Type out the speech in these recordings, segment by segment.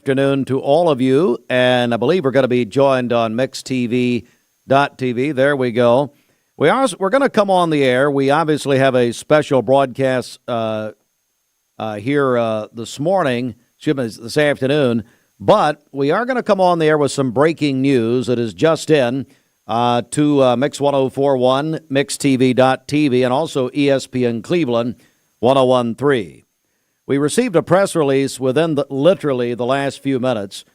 afternoon to all of you, and I believe we're going to be joined on mixtv.tv. There we go. We're going to come on the air. We obviously have a special broadcast here this afternoon, but we are going to come on the air with some breaking news that is just in to Mix 1041, mixtv.tv, and also ESPN Cleveland 1013. We received a press release within literally the last few minutes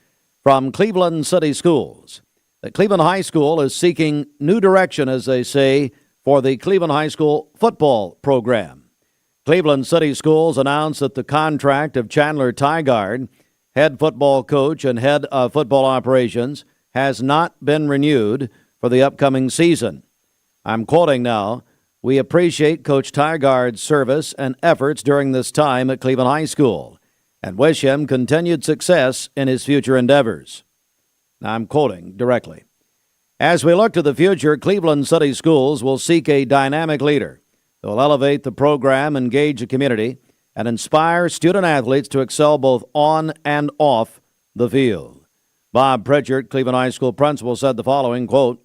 from Cleveland City Schools. The Cleveland High School is seeking new direction, as they say, for the Cleveland High School football program. Cleveland City Schools announced that the contract of Chandler Tygard, head football coach and head of football operations, has not been renewed for the upcoming season. I'm quoting now. We appreciate Coach Tygard's service and efforts during this time at Cleveland High School and wish him continued success in his future endeavors. Now I'm quoting directly. As we look to the future, Cleveland City Schools will seek a dynamic leader who will elevate the program, engage the community, and inspire student athletes to excel both on and off the field. Bob Pritchard, Cleveland High School principal, said the following, quote,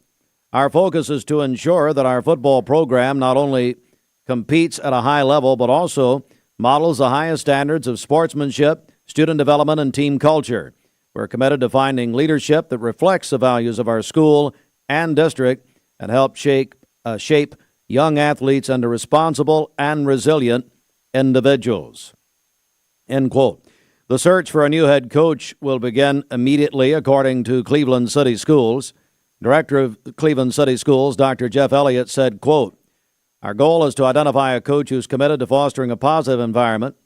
"Our focus is to ensure that our football program not only competes at a high level, but also models the highest standards of sportsmanship, student development, and team culture. We're committed to finding leadership that reflects the values of our school and district and help shape young athletes into responsible and resilient individuals." End quote. The search for a new head coach will begin immediately, according to Cleveland City Schools. Director of Cleveland City Schools, Dr. Jeff Elliott, said, quote, "Our goal is to identify a coach who's committed to fostering a positive environment,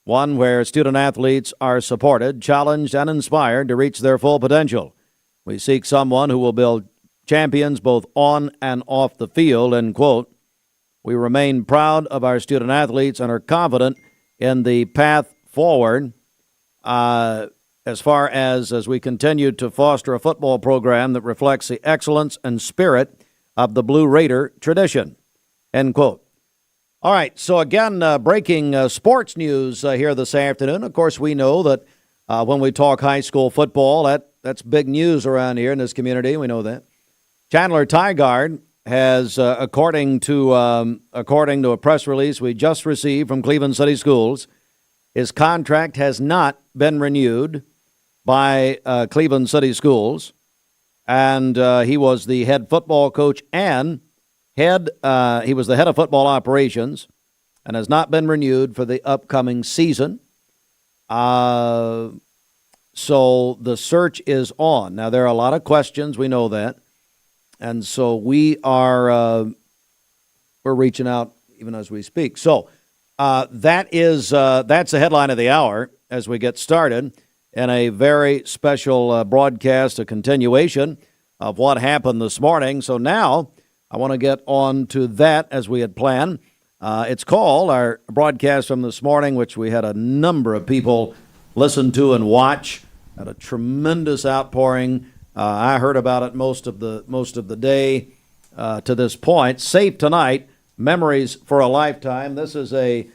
one where student athletes are supported, challenged, and inspired to reach their full potential. We seek someone who will build champions both on and off the field," end quote. "We remain proud of our student athletes and are confident in the path forward as far as we continue to foster a football program that reflects the excellence and spirit of the Blue Raider tradition," end quote. All right, so again, breaking sports news here this afternoon. Of course, we know that when we talk high school football, that's big news around here in this community. We know that. Chandler Tygard has, according to a press release we just received from Cleveland City Schools, his contract has not been renewed by Cleveland City Schools, and he was the head football coach and he was the head of football operations and has not been renewed for the upcoming season. So the search is on. Now, there are a lot of questions. We know that. And so we're reaching out even as we speak. So that's the headline of the hour as we get started. In a very special broadcast, a continuation of what happened this morning. So now I want to get on to that as we had planned. It's called our broadcast from this morning, which we had a number of people listen to and watch. Had a tremendous outpouring. I heard about it most of the day to this point. Safe Tonight, Memories for a Lifetime. This is a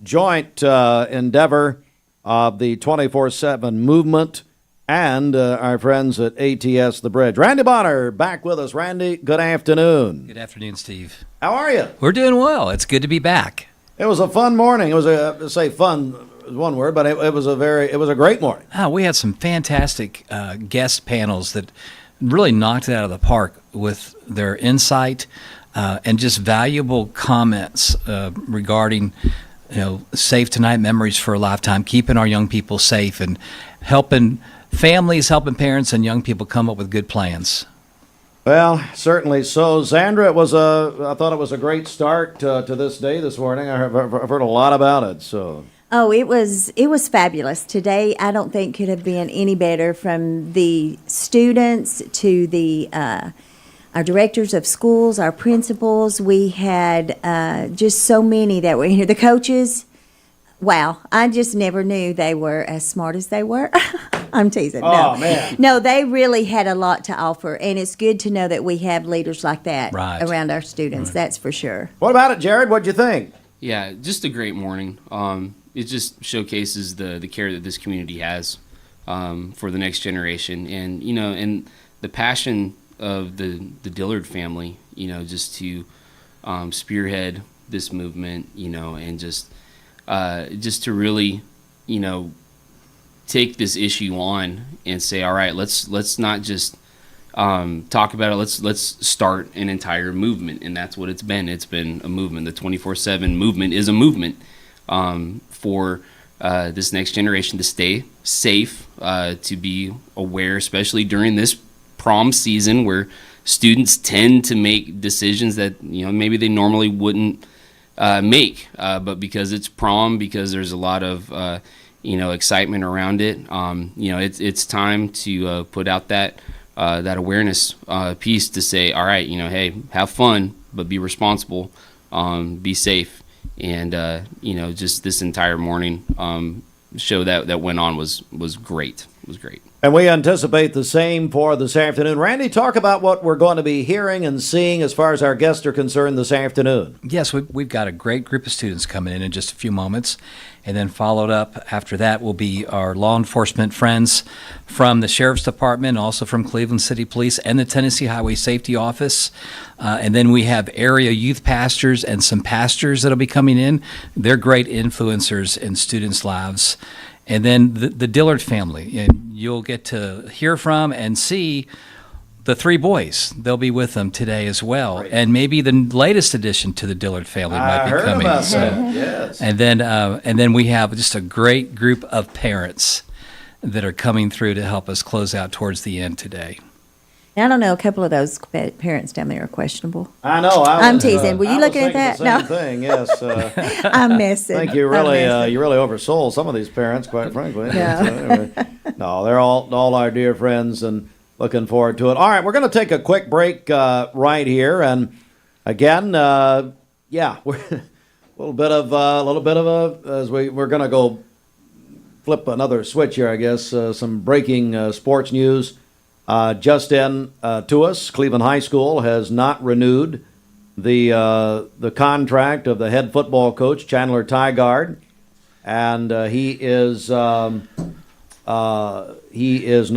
joint endeavor of the 24/7 movement and our friends at ATS The Bridge. Randy Bonner back with us. Randy, good afternoon. Good afternoon, Steve. How are you? We're doing well. It's good to be back. It was a fun morning. It was fun is one word, but it was a great morning. We had some fantastic guest panels that really knocked it out of the park with their insight and just valuable comments regarding Safe Tonight, Memories for a Lifetime, keeping our young people safe and helping families, helping parents and young people come up with good plans. Well, certainly so. Zandra, I thought it was a great start to this day this morning. I've heard a lot about it. So. Oh, it was fabulous. Today, I don't think could have been any better, from the students to the our directors of schools, our principals. We had just so many that were here. The coaches, wow, I just never knew they were as smart as they were. I'm teasing. Oh, man. No, they really had a lot to offer, and it's good to know that we have leaders like that around our students. Right. That's for sure. What about it, Jared? What'd you think? Yeah, just a great morning. It just showcases the care that this community has for the next generation. And, and the passion of the Dillard family, just to spearhead this movement, and just to really, take this issue on and say, all right, let's not just talk about it. Let's start an entire movement, and that's what it's been. It's been a movement. The 24/7 movement is a movement for this next generation to stay safe, to be aware, especially during this prom season where students tend to make decisions that maybe they normally wouldn't make, but because it's prom, because there's a lot of excitement around it. It's time to put out that awareness piece to say, all right, hey, have fun, but be responsible, be safe, and just this entire morning show that went on was great. It was great. And we anticipate the same for this afternoon. Randy, talk about what we're going to be hearing and seeing as far as our guests are concerned this afternoon. Yes, we've got a great group of students coming in just a few moments. And then followed up after that will be our law enforcement friends from the Sheriff's Department, also from Cleveland City Police and the Tennessee Highway Safety Office. And then we have area youth pastors and some pastors that'll be coming in. They're great influencers in students' lives. And then the Dillard family, and you'll get to hear from and see the three boys. They'll be with them today as well. Great. And maybe the latest addition to the Dillard family might be coming. About that. Yes. And then we have just a great group of parents that are coming through to help us close out towards the end today. I don't know. A couple of those parents down there are questionable. I know. I'm teasing. Were you looking at that? The same thing. Yes. I'm messing. I think you really oversold some of these parents, quite frankly. No. So anyway, no, they're all our dear friends, and looking forward to it. All right, we're going to take a quick break right here, and again, we're a little bit of as we're going to go flip another switch here, I guess. Some breaking sports news. Just in to us, Cleveland High School has not renewed the contract of the head football coach, Chandler Tygard, and he is no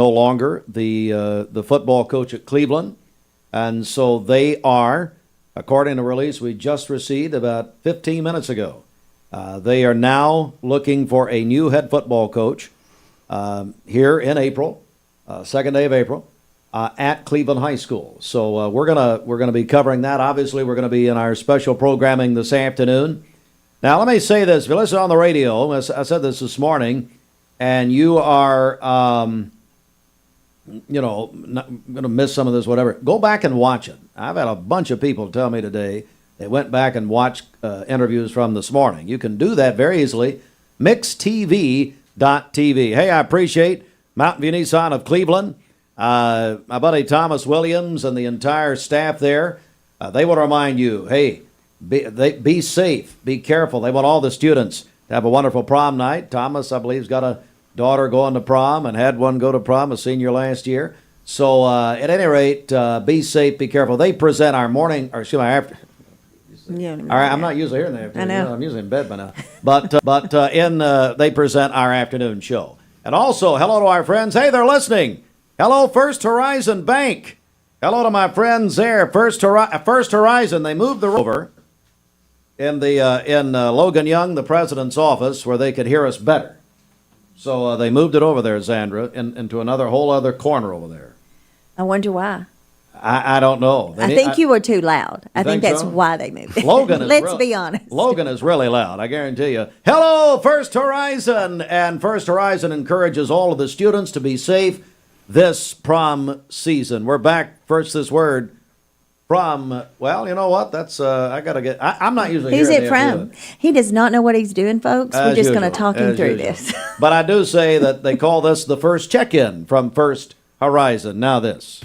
longer the football coach at Cleveland, and so they are, according to a release we just received about 15 minutes ago, they are now looking for a new head football coach here in April. Second day of April, at Cleveland High School. So we're gonna be covering that. Obviously, we're gonna be in our special programming this afternoon. Now, let me say this: if you listen on the radio, I said this morning, and you are, not gonna miss some of this, whatever. Go back and watch it. I've had a bunch of people tell me today they went back and watched interviews from this morning. You can do that very easily. MixTV.tv. Hey, I appreciate Mountain View Nissan of Cleveland, my buddy Thomas Williams and the entire staff there. They want to remind you, hey, be safe, be careful. They want all the students to have a wonderful prom night. Thomas, I believe, has got a daughter going to prom and had one go to prom, a senior last year. So at any rate, be safe, be careful. They present our morning, or excuse me, after. Yeah, All right, I'm not usually here in the afternoon. I know. I'm usually in bed by now. But they present our afternoon show. And also, hello to our friends. Hey, they're listening. Hello, First Horizon Bank. Hello to my friends there, First Horizon. They moved the rover in Logan Young, the president's office, where they could hear us better. So they moved it over there, Zandra, into another whole other corner over there. I wonder why. I don't know. I think you were too loud. I think that's so? why they moved it. Logan is Let's be honest. Logan is really loud, I guarantee you. Hello, First Horizon! And First Horizon encourages all of the students to be safe this prom season. We're back, first this word, prom. Well, you know what? That's, I'm not usually Who's here. it from? He does not know what he's doing, folks. We're just going to talk him through this. But I do say that they call this the first check-in from First Horizon. Now this.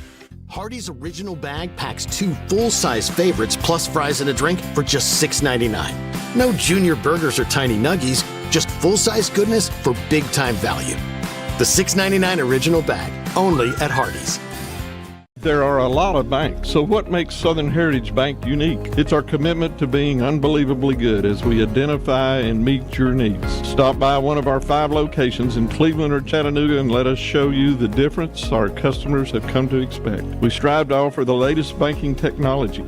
Hardee's original bag packs 2 full-size favorites plus fries and a drink for just $6.99. No junior burgers or tiny nuggies, just full-size goodness for big-time value. The $6.99 original bag, only at Hardee's. there are a lot of banks, so what makes Southern Heritage Bank unique? It's our commitment to being unbelievably good as we identify and meet your needs. Stop by one of our 5 locations in Cleveland or Chattanooga and let us show you the difference our customers have come to expect. We strive to offer the latest banking technology,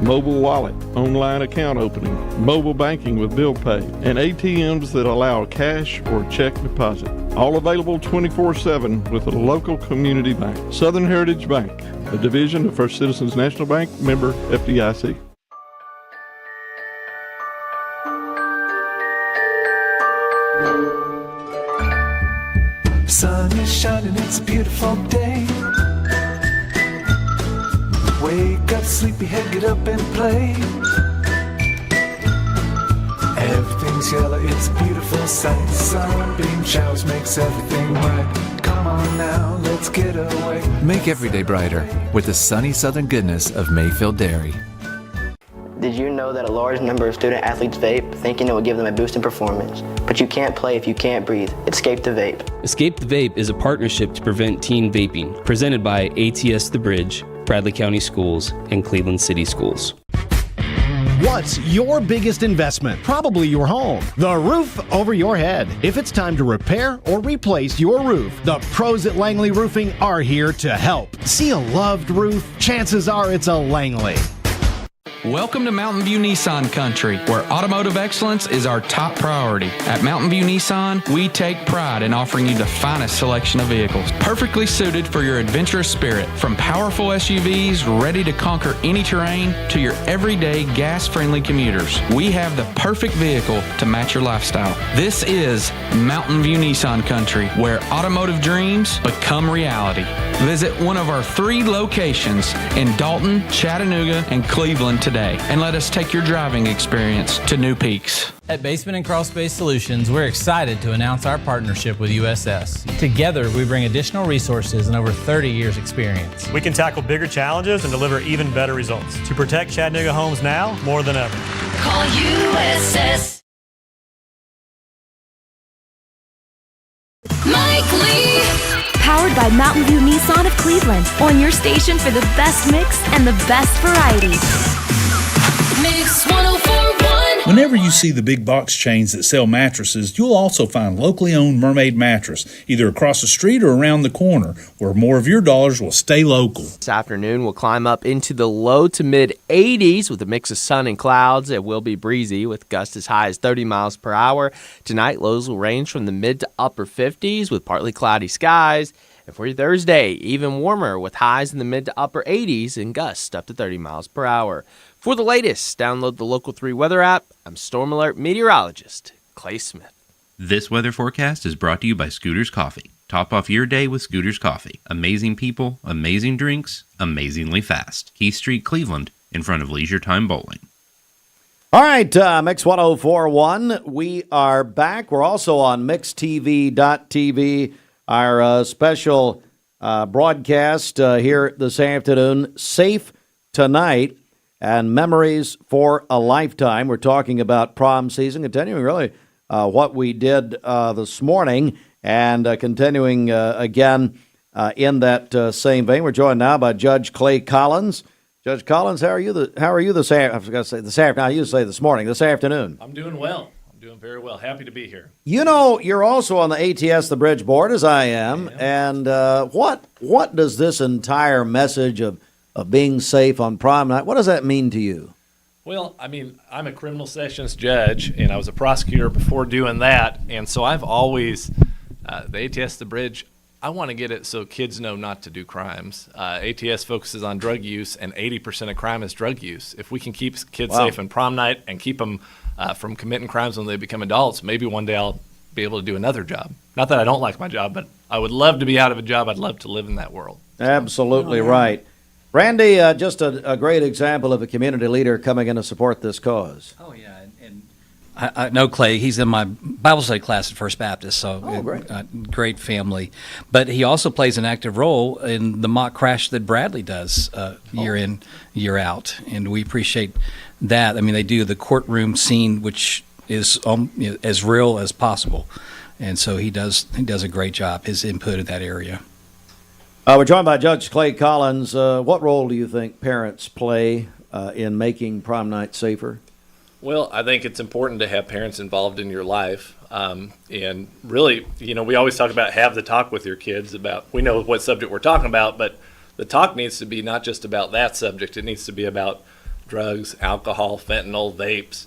mobile wallet, online account opening, mobile banking with bill pay, and ATMs that allow cash or check deposit. All available 24/7 with a local community bank. Southern Heritage Bank, a division of First Citizens National Bank, member FDIC. The sun is shining, it's a beautiful day. Wake up, sleepyhead, get up and play. Everything's yellow, it's a beautiful sight. Sunbeam showers makes everything right. Come on now, let's get away. Make every day brighter with the sunny southern goodness of Mayfield Dairy. Did you know that a large number of student athletes vape, thinking it will give them a boost in performance? But you can't play if you can't breathe. Escape the vape. Escape the Vape is a partnership to prevent teen vaping, presented by ATS The Bridge, Bradley County Schools, and Cleveland City Schools. What's your biggest investment? Probably your home. The roof over your head. If it's time to repair or replace your roof, the pros at Langley Roofing are here to help. See a loved roof? Chances are it's a Langley. Welcome to Mountain View Nissan Country, where automotive excellence is our top priority. At Mountain View Nissan, we take pride in offering you the finest selection of vehicles, perfectly suited for your adventurous spirit. From powerful SUVs ready to conquer any terrain to your everyday gas-friendly commuters, we have the perfect vehicle to match your lifestyle. This is Mountain View Nissan Country, where automotive dreams become reality. Visit one of our 3 locations in Dalton, Chattanooga, and Cleveland today, and let us take your driving experience to new peaks. At Basement and Crawl Space Solutions, we're excited to announce our partnership with USS. Together, we bring additional resources and over 30 years experience. We can tackle bigger challenges and deliver even better results to protect Chattanooga homes now more than ever. Call USS. Mike Lee. Powered by Mountain View Nissan of Cleveland. On your station for the best mix and the best variety. Mix 104.1. Whenever you see the big box chains that sell mattresses, you'll also find locally owned Mermaid Mattress, either across the street or around the corner, where more of your dollars will stay local. This afternoon, we'll climb up into the low to mid 80s with a mix of sun and clouds. It will be breezy with gusts as high as 30 miles per hour. Tonight, lows will range from the mid to upper 50s with partly cloudy skies. And for your Thursday, even warmer with highs in the mid to upper 80s and gusts up to 30 miles per hour. For the latest, download the Local 3 weather app. I'm Storm Alert meteorologist Clay Smith. This weather forecast is brought to you by Scooters Coffee. Top off your day with Scooters Coffee. Amazing people, amazing drinks, amazingly fast. Keith Street, Cleveland, in front of Leisure Time Bowling. All right, Mix 104.1. We are back. We're also on mixtv.tv, our special broadcast here this afternoon. Safe Tonight and Memories for a Lifetime. We're talking about prom season, continuing really what we did this morning, and continuing again in that same vein. We're joined now by Judge Clay Collins. Judge Collins, how are you this afternoon? I was going to say this afternoon. I used to say this morning, this afternoon. I'm doing well. I'm doing very well. Happy to be here. You know, you're also on the ATS The Bridge board, as I am. And what does this entire message of being safe on prom night, what does that mean to you? Well, I mean, I'm a criminal sessions judge, and I was a prosecutor before doing that. And so I've always, the ATS The Bridge, I want to get it so kids know not to do crimes. ATS focuses on drug use, and 80% of crime is drug use. If we can keep kids safe on prom night and keep them from committing crimes when they become adults, maybe one day I'll be able to do another job. Not that I don't like my job, but I would love to be out of a job. I'd love to live in that world. Absolutely right. Randy, just a great example of a community leader coming in to support this cause. Oh, yeah. And I know Clay. He's in my Bible study class at First Baptist, so great. Great family. But he also plays an active role in the mock crash that Bradley does year in, year out. And we appreciate that. I mean, they do the courtroom scene, which is as real as possible. And so he does a great job, his input in that area. We're joined by Judge Clay Collins. What role do you think parents play in making prom night safer? Well, I think it's important to have parents involved in your life. And really, we always talk about have the talk with your kids about, we know what subject we're talking about, but the talk needs to be not just about that subject. It needs to be about drugs, alcohol, fentanyl, vapes.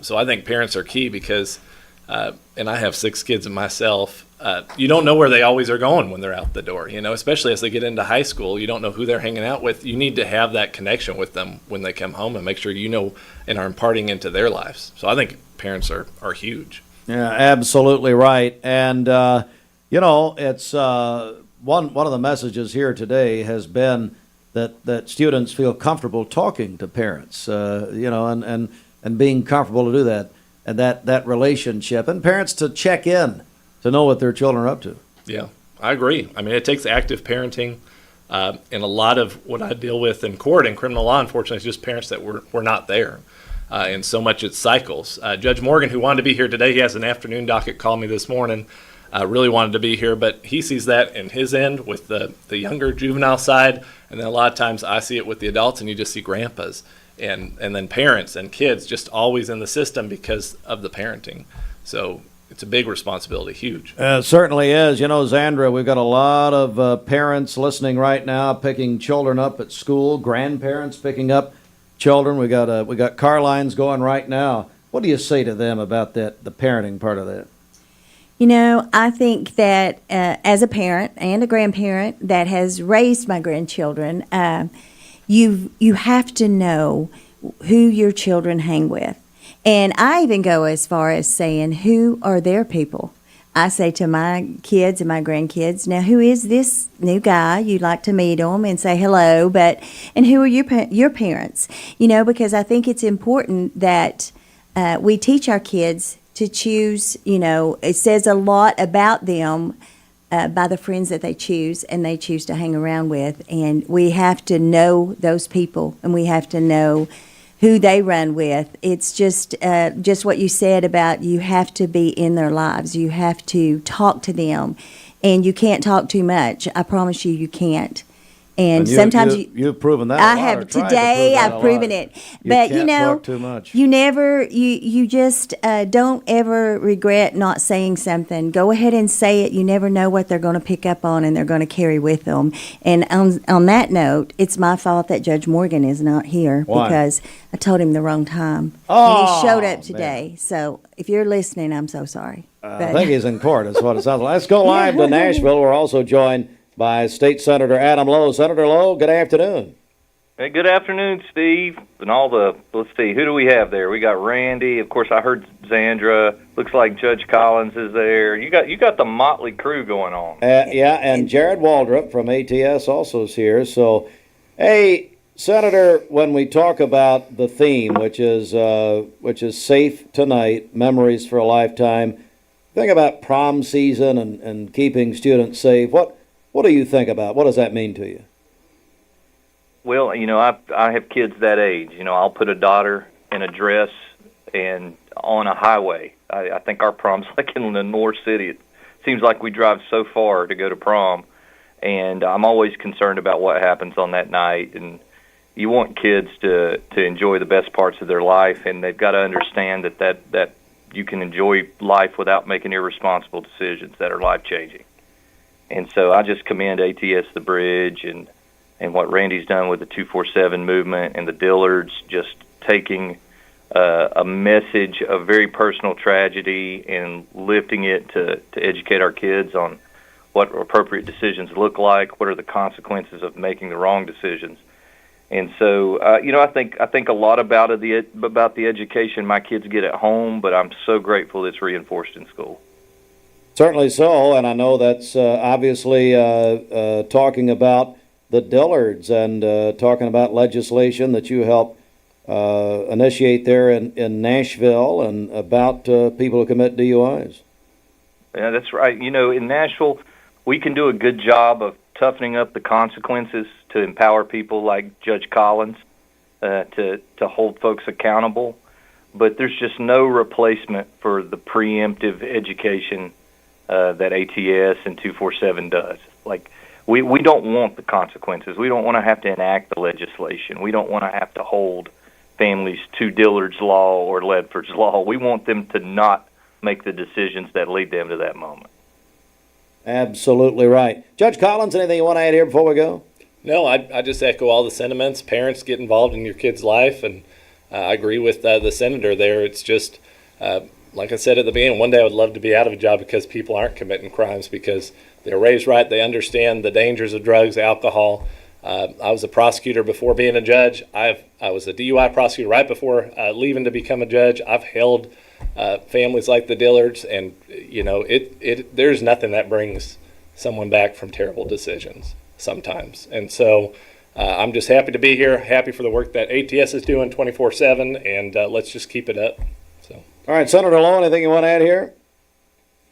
So I think parents are key because, and I have 6 kids myself, you don't know where they always are going when they're out the door, especially as they get into high school. You don't know who they're hanging out with. You need to have that connection with them when they come home and make sure you know and are imparting into their lives. So I think parents are huge. Yeah, absolutely right. And, it's one of the messages here today has been that students feel comfortable talking to parents, and being comfortable to do that, and that relationship, and parents to check in to know what their children are up to. Yeah, I agree. I mean, it takes active parenting, and a lot of what I deal with in court and criminal law, unfortunately, is just parents that were not there. And so much it cycles. Judge Morgan, who wanted to be here today, he has an afternoon docket, called me this morning, really wanted to be here, but he sees that in his end with the younger juvenile side, and then a lot of times I see it with the adults, and you just see grandpas, and then parents and kids just always in the system because of the parenting. So it's a big responsibility, huge. It certainly is. Zandra, we've got a lot of parents listening right now, picking children up at school, grandparents picking up children. We got car lines going right now. What do you say to them about the parenting part of that? I think that as a parent and a grandparent that has raised my grandchildren, you have to know who your children hang with. And I even go as far as saying, who are their people? I say to my kids and my grandkids, now who is this new guy? You'd like to meet him and say hello, and who are your parents? Because I think it's important that we teach our kids to choose. It says a lot about them by the friends that they choose and they choose to hang around with, and we have to know those people and we have to know who they run with. It's just what you said about you have to be in their lives. You have to talk to them, and you can't talk too much. I promise you can't. And sometimes you've proven that. I have today. I've proven it. But you can't talk too much. You never. You just don't ever regret not saying something. Go ahead and say it. You never know what they're going to pick up on and they're going to carry with them. And on that note, it's my fault that Judge Morgan is not here. Why? Because I told him the wrong time. Oh, and he showed up today. Man. So if you're listening, I'm so sorry. I think he's in court. That's what it sounds like. Let's go live to Nashville. We're also joined by State Senator Adam Lowe. Senator Lowe, good afternoon. Hey, good afternoon, Steve. And let's see, who do we have there? We got Randy. Of course, I heard Zandra. Looks like Judge Collins is there. You got the motley crew going on. Yeah, and Jared Waldrop from ATS also is here. So, hey, Senator, when we talk about the theme, which is Safe Tonight, Memories for a Lifetime, think about prom season and keeping students safe. What do you think about? What does that mean to you? Well, I have kids that age. I'll put a daughter in a dress and on a highway. I think our prom's like in Lenore City. It seems like we drive so far to go to prom, and I'm always concerned about what happens on that night. And you want kids to enjoy the best parts of their life, and they've got to understand that you can enjoy life without making irresponsible decisions that are life-changing. And so I just commend ATS The Bridge and what Randy's done with the 247 movement and the Dillards, just taking a message of very personal tragedy and lifting it to educate our kids on what appropriate decisions look like, what are the consequences of making the wrong decisions. And so, I think a lot about the education my kids get at home, but I'm so grateful it's reinforced in school. Certainly so, and I know that's obviously talking about the Dillards and talking about legislation that you helped initiate there in Nashville and about people who commit DUIs. Yeah, that's right. In Nashville, we can do a good job of toughening up the consequences to empower people like Judge Collins to hold folks accountable, but there's just no replacement for the preemptive education that ATS and 247 does. Like, we don't want the consequences. We don't want to have to enact the legislation. We don't want to have to hold families to Dillard's Law or Ledford's Law. We want them to not make the decisions that lead them to that moment. Absolutely right. Judge Collins, anything you want to add here before we go? No, I just echo all the sentiments. Parents, get involved in your kid's life, and I agree with the senator there. It's just, like I said at the beginning, one day I would love to be out of a job because people aren't committing crimes, because they're raised right, they understand the dangers of drugs, alcohol. I was a prosecutor before being a judge. I was a DUI prosecutor right before leaving to become a judge. I've held families like the Dillards, and there's nothing that brings someone back from terrible decisions sometimes. And so I'm just happy to be here, happy for the work that ATS is doing 24/7, and let's just keep it up. So, all right, Senator Lowe, anything you want to add here?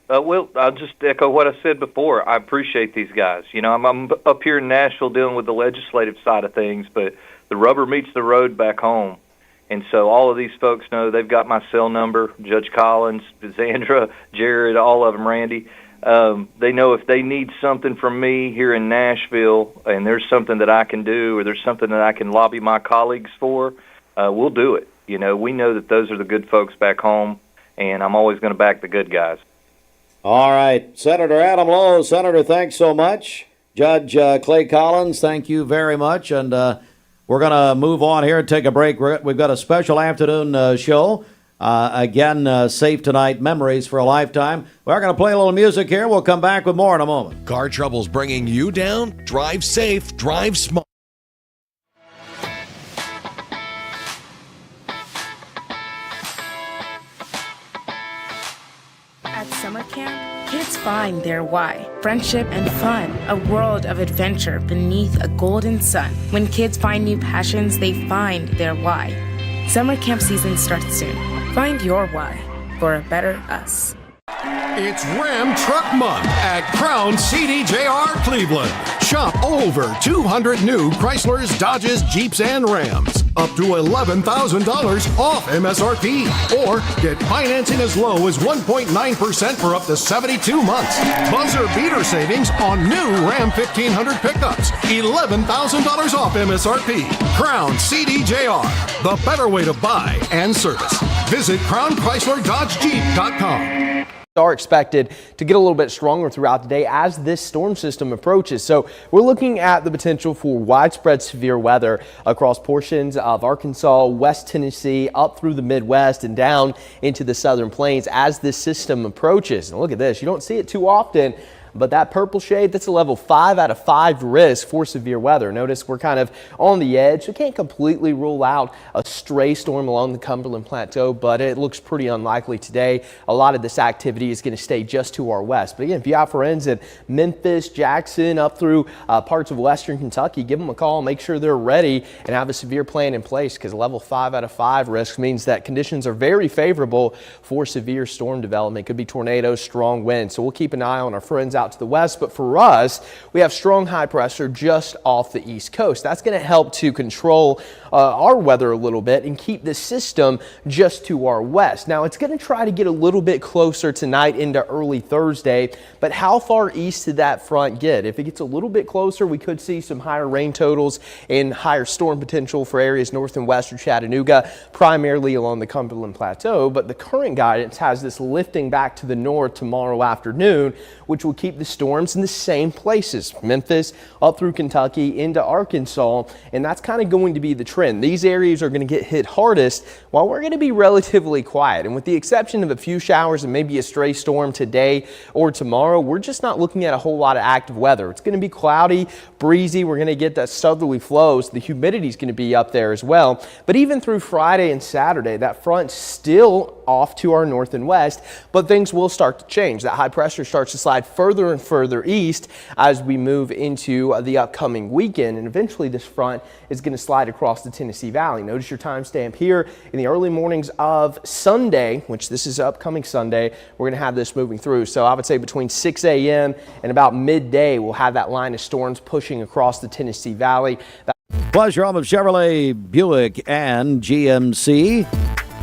Well, I'll just echo what I said before. I appreciate these guys. I'm up here in Nashville dealing with the legislative side of things, but the rubber meets the road back home. And so all of these folks know they've got my cell number, Judge Collins, Zandra, Jared, all of them, Randy. They know if they need something from me here in Nashville, and there's something that I can do, or there's something that I can lobby my colleagues for, we'll do it. We know that those are the good folks back home, and I'm always going to back the good guys. All right. Senator Adam Lowe, Senator, thanks so much. Judge Clay Collins, thank you very much. And we're going to move on here and take a break. We've got a special afternoon show. Again, Safe Tonight, Memories for a Lifetime. We're going to play a little music here. We'll come back with more in a moment. Car trouble's bringing you down? Drive safe, drive smart. At summer camp, kids find their why. Friendship and fun, a world of adventure beneath a golden sun. When kids find new passions, they find their why. Summer camp season starts soon. Find your why for a better us. It's Ram Truck Month at Crown CDJR Cleveland. Shop over 200 new Chryslers, Dodges, Jeeps, and Rams. Up to $11,000 off MSRP. Or get financing as low as 1.9% for up to 72 months. Buzzer beater savings on new Ram 1500 pickups. $11,000 off MSRP. Crown CDJR. The better way to buy and service. Visit CrownChryslerDodgeJeep.com. Are expected to get a little bit stronger throughout the day as this storm system approaches. So we're looking at the potential for widespread severe weather across portions of Arkansas, West Tennessee, up through the Midwest and down into the southern plains as this system approaches. And look at this, you don't see it too often, but that purple shade, that's a level 5 out of 5 risk for severe weather. Notice we're kind of on the edge. We can't completely rule out a stray storm along the Cumberland Plateau, but it looks pretty unlikely today. A lot of this activity is going to stay just to our west. But again, if you have friends in Memphis, Jackson, up through parts of western Kentucky, give them a call, make sure they're ready and have a severe plan in place, because level 5 out of 5 risk means that conditions are very favorable for severe storm development. Could be tornadoes, strong winds. So we'll keep an eye on our friends out to the west, but for us, we have strong high pressure just off the east coast. That's going to help to control our weather a little bit and keep the system just to our west. Now, it's going to try to get a little bit closer tonight into early Thursday, but how far east did that front get? If it gets a little bit closer, we could see some higher rain totals and higher storm potential for areas north and western Chattanooga, primarily along the Cumberland Plateau, but the current guidance has this lifting back to the north tomorrow afternoon, which will keep the storms in the same places, Memphis up through Kentucky into Arkansas, and that's kind of going to be the trend. These areas are going to get hit hardest while we're going to be relatively quiet, and with the exception of a few showers and maybe a stray storm today or tomorrow, we're just not looking at a whole lot of active weather. It's going to be cloudy, breezy. We're going to get that southerly flow, so the humidity is going to be up there as well. But even through Friday and Saturday, that front's still off to our north and west, but things will start to change. That high pressure starts to slide further and further east as we move into the upcoming weekend, and eventually this front is going to slide across the Tennessee Valley. Notice your timestamp here in the early mornings of Sunday, which this is upcoming Sunday. We're going to have this moving through. So I would say between 6 a.m. and about midday, we'll have that line of storms pushing across the Tennessee Valley. Pleasure home of Chevrolet, Buick, and GMC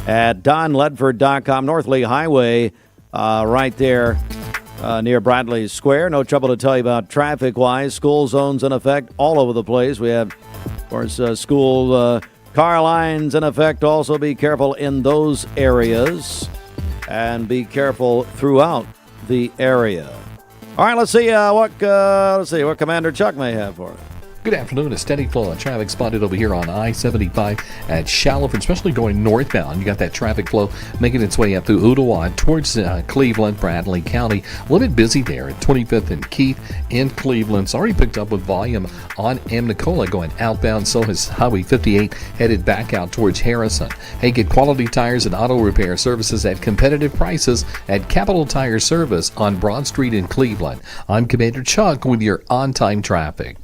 at DonLedford.com, North Lee Highway, right there near Bradley Square. No trouble to tell you about traffic-wise. School zones in effect all over the place. We have, of course, school car lines in effect. Also be careful in those areas and be careful throughout the area. All right, let's see what Commander Chuck may have for us. Good afternoon. A steady flow of traffic spotted over here on I-75 at Shallowford, especially going northbound. You got that traffic flow making its way up through Ottawa towards Cleveland, Bradley County. A little bit busy there at 25th and Keith in Cleveland. It's already picked up with volume on M. Nicola going outbound. So has Highway 58 headed back out towards Harrison. Hey, get quality tires and auto repair services at competitive prices at Capital Tire Service on Broad Street in Cleveland. I'm Commander Chuck with your on-time traffic.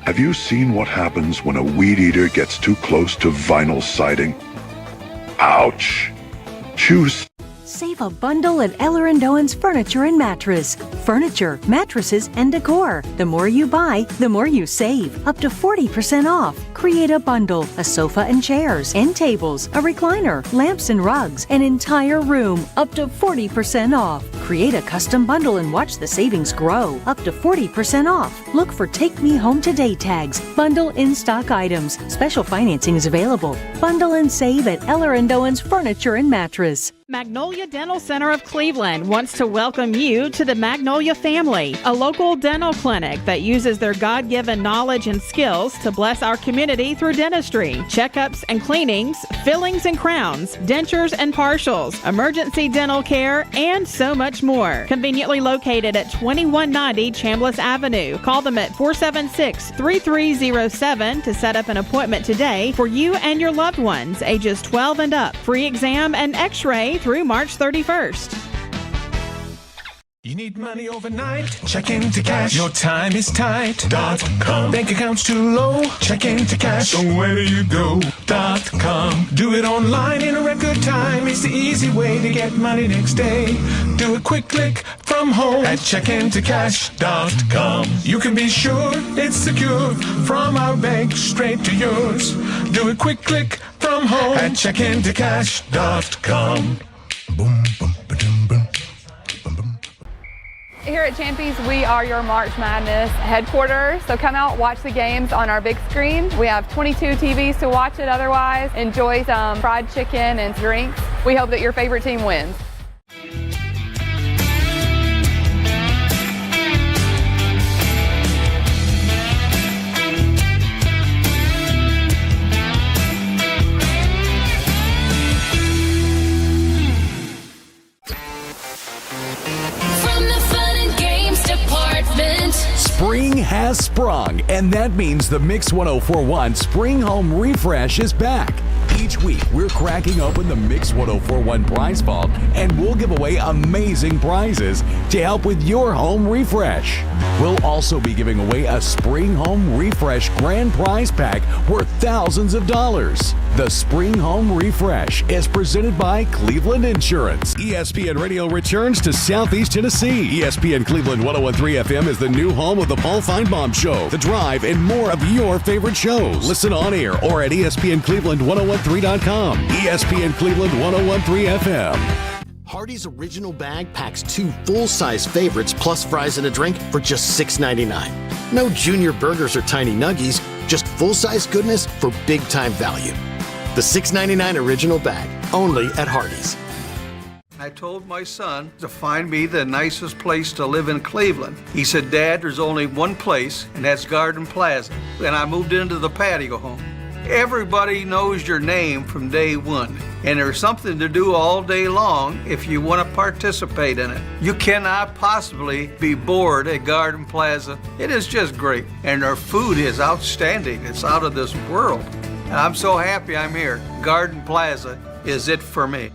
Have you seen what happens when a weed eater gets too close to vinyl siding? Ouch! Choose. Save a bundle at Eller & Owen's Furniture and Mattress. Furniture, mattresses, and decor. The more you buy, the more you save. Up to 40% off. Create a bundle, a sofa and chairs, end tables, a recliner, lamps and rugs, an entire room. Up to 40% off. Create a custom bundle and watch the savings grow. Up to 40% off. Look for Take Me Home Today tags. Bundle in-stock items. Special financing is available. Bundle and save at Eller & Owen's Furniture and Mattress. Magnolia Dental Center of Cleveland wants to welcome you to the Magnolia family, a local dental clinic that uses their God-given knowledge and skills to bless our community through dentistry, checkups and cleanings, fillings and crowns, dentures and partials, emergency dental care, and so much more. Conveniently located at 2190 Chambliss Avenue. Call them at 476-3307 to set up an appointment today for you and your loved ones, ages 12 and up. Free exam and x-ray through March 31st. You need money overnight? Check into cash. Your time is tight. .com. Bank account's too low? Check into cash. So where do you go? .com. Do it online in a record time. It's the easy way to get money next day. Do a quick click from home at checkintocash.com. You can be sure it's secure from our bank straight to yours. Do a quick click from home at checkintocash.com. Boom, boom, ba-dum, boom. Here at Champies, we are your March Madness headquarters. So come out, watch the games on our big screen. We have 22 TVs to watch it otherwise. Enjoy some fried chicken and drinks. We hope that your favorite team wins. Spring has sprung, and that means the Mix 1041 Spring Home Refresh is back. Each week, we're cracking open the Mix 1041 prize vault, and we'll give away amazing prizes to help with your home refresh. We'll also be giving away a Spring Home Refresh grand prize pack worth thousands of dollars. The Spring Home Refresh is presented by Cleveland Insurance. ESPN Radio returns to Southeast Tennessee. ESPN Cleveland 101.3 FM is the new home of the Paul Feinbaum Show, The Drive, and more of your favorite shows. Listen on air or at ESPNCleveland1013.com. ESPN Cleveland 101.3 FM. Hardee's Original Bag packs 2 full-size favorites plus fries and a drink for just $6.99. No junior burgers or tiny nuggies, just full-size goodness for big-time value. The $6.99 Original Bag, only at Hardee's. I told my son to find me the nicest place to live in Cleveland. He said, Dad, there's only one place, and that's Garden Plaza. And I moved into the patio home. Everybody knows your name from day one, and there's something to do all day long if you want to participate in it. You cannot possibly be bored at Garden Plaza. It is just great, and their food is outstanding. It's out of this world. And I'm so happy I'm here. Garden Plaza is it for me.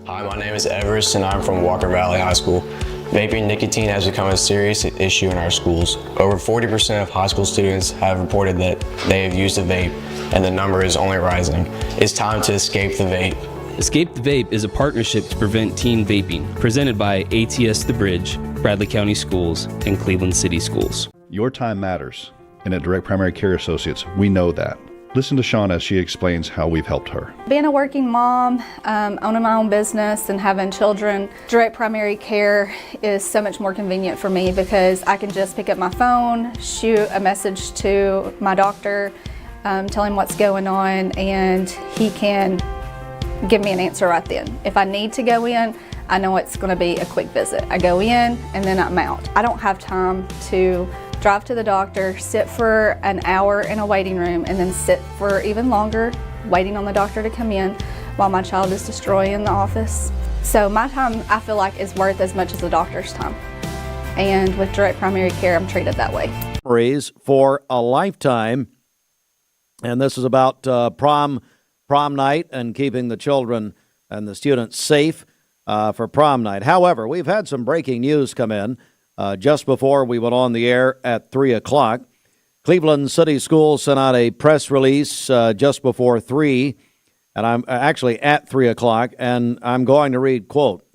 Hi, my name is Everest, and I'm from Walker Valley High School. Vaping nicotine has become a serious issue in our schools. Over 40% of high school students have reported that they have used a vape, and the number is only rising. It's time to escape the vape. Escape the Vape is a partnership to prevent teen vaping, presented by ATS The Bridge, Bradley County Schools, and Cleveland City Schools. Your time matters, and at Direct Primary Care Associates, we know that. Listen to Shauna as she explains how we've helped her. Being a working mom, owning my own business and having children, direct primary care is so much more convenient for me because I can just pick up my phone, shoot a message to my doctor, tell him what's going on, and he can give me an answer right then. If I need to go in, I know it's going to be a quick visit. I go in and then I'm out. I don't have time to drive to the doctor, sit for an hour in a waiting room, and then sit for even longer waiting on the doctor to come in while my child is destroying the office. So my time, I feel like, is worth as much as the doctor's time. And with direct primary care, I'm treated that way. Memories for a lifetime. And this is about prom night and keeping the children and the students safe for prom night. However, we've had some breaking news come in just before we went on the air at 3 o'clock. Cleveland City Schools sent out a press release just before 3, and I'm actually at 3 o'clock, and I'm going to read, quote,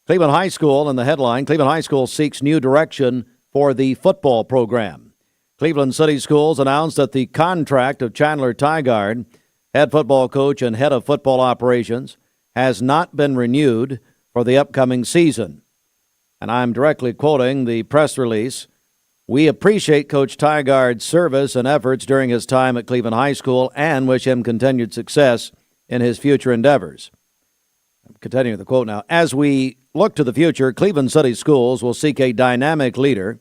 Cleveland High School, in the headline, Cleveland High School seeks new direction for the football program. Cleveland City Schools announced that the contract of Chandler Tygard, head football coach and head of football operations, has not been renewed for the upcoming season. And I'm directly quoting the press release. We appreciate Coach Tygard's service and efforts during his time at Cleveland High School and wish him continued success in his future endeavors. I'm continuing the quote now. As we look to the future, Cleveland City Schools will seek a dynamic leader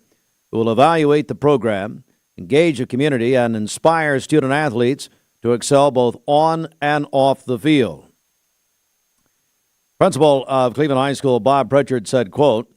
who will evaluate the program, engage the community, and inspire student athletes to excel both on and off the field. Principal of Cleveland High School, Bob Pritchard, said, quote,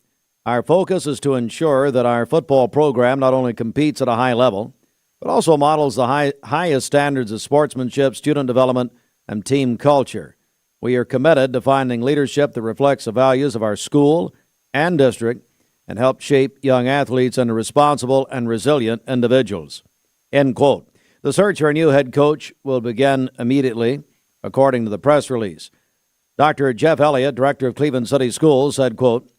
our focus is to ensure that our football program not only competes at a high level, but also models the highest standards of sportsmanship, student development, and team culture. We are committed to finding leadership that reflects the values of our school and district and help shape young athletes into responsible and resilient individuals. End quote. The search for a new head coach will begin immediately, according to the press release. Dr. Jeff Elliott, director of Cleveland City Schools, said, quote,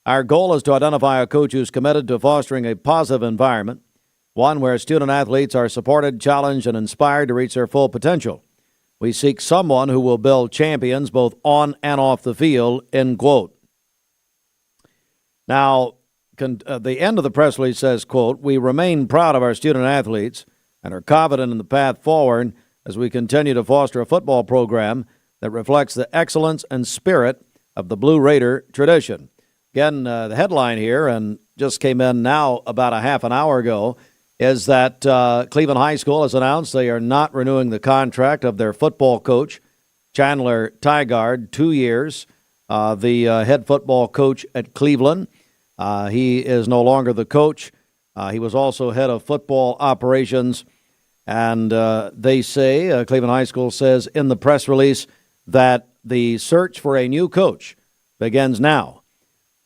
our goal is to identify a coach who's committed to fostering a positive environment, one where student athletes are supported, challenged, and inspired to reach their full potential. We seek someone who will build champions both on and off the field, end quote. Now, the end of the press release says, quote, we remain proud of our student athletes and are confident in the path forward as we continue to foster a football program that reflects the excellence and spirit of the Blue Raider tradition. Again, the headline here, and just came in now about a half an hour ago, is that Cleveland High School has announced they are not renewing the contract of their football coach, Chandler Tygard, 2 years, the head football coach at Cleveland. He is no longer the coach. He was also head of football operations. And they say, Cleveland High School says in the press release that the search for a new coach begins now.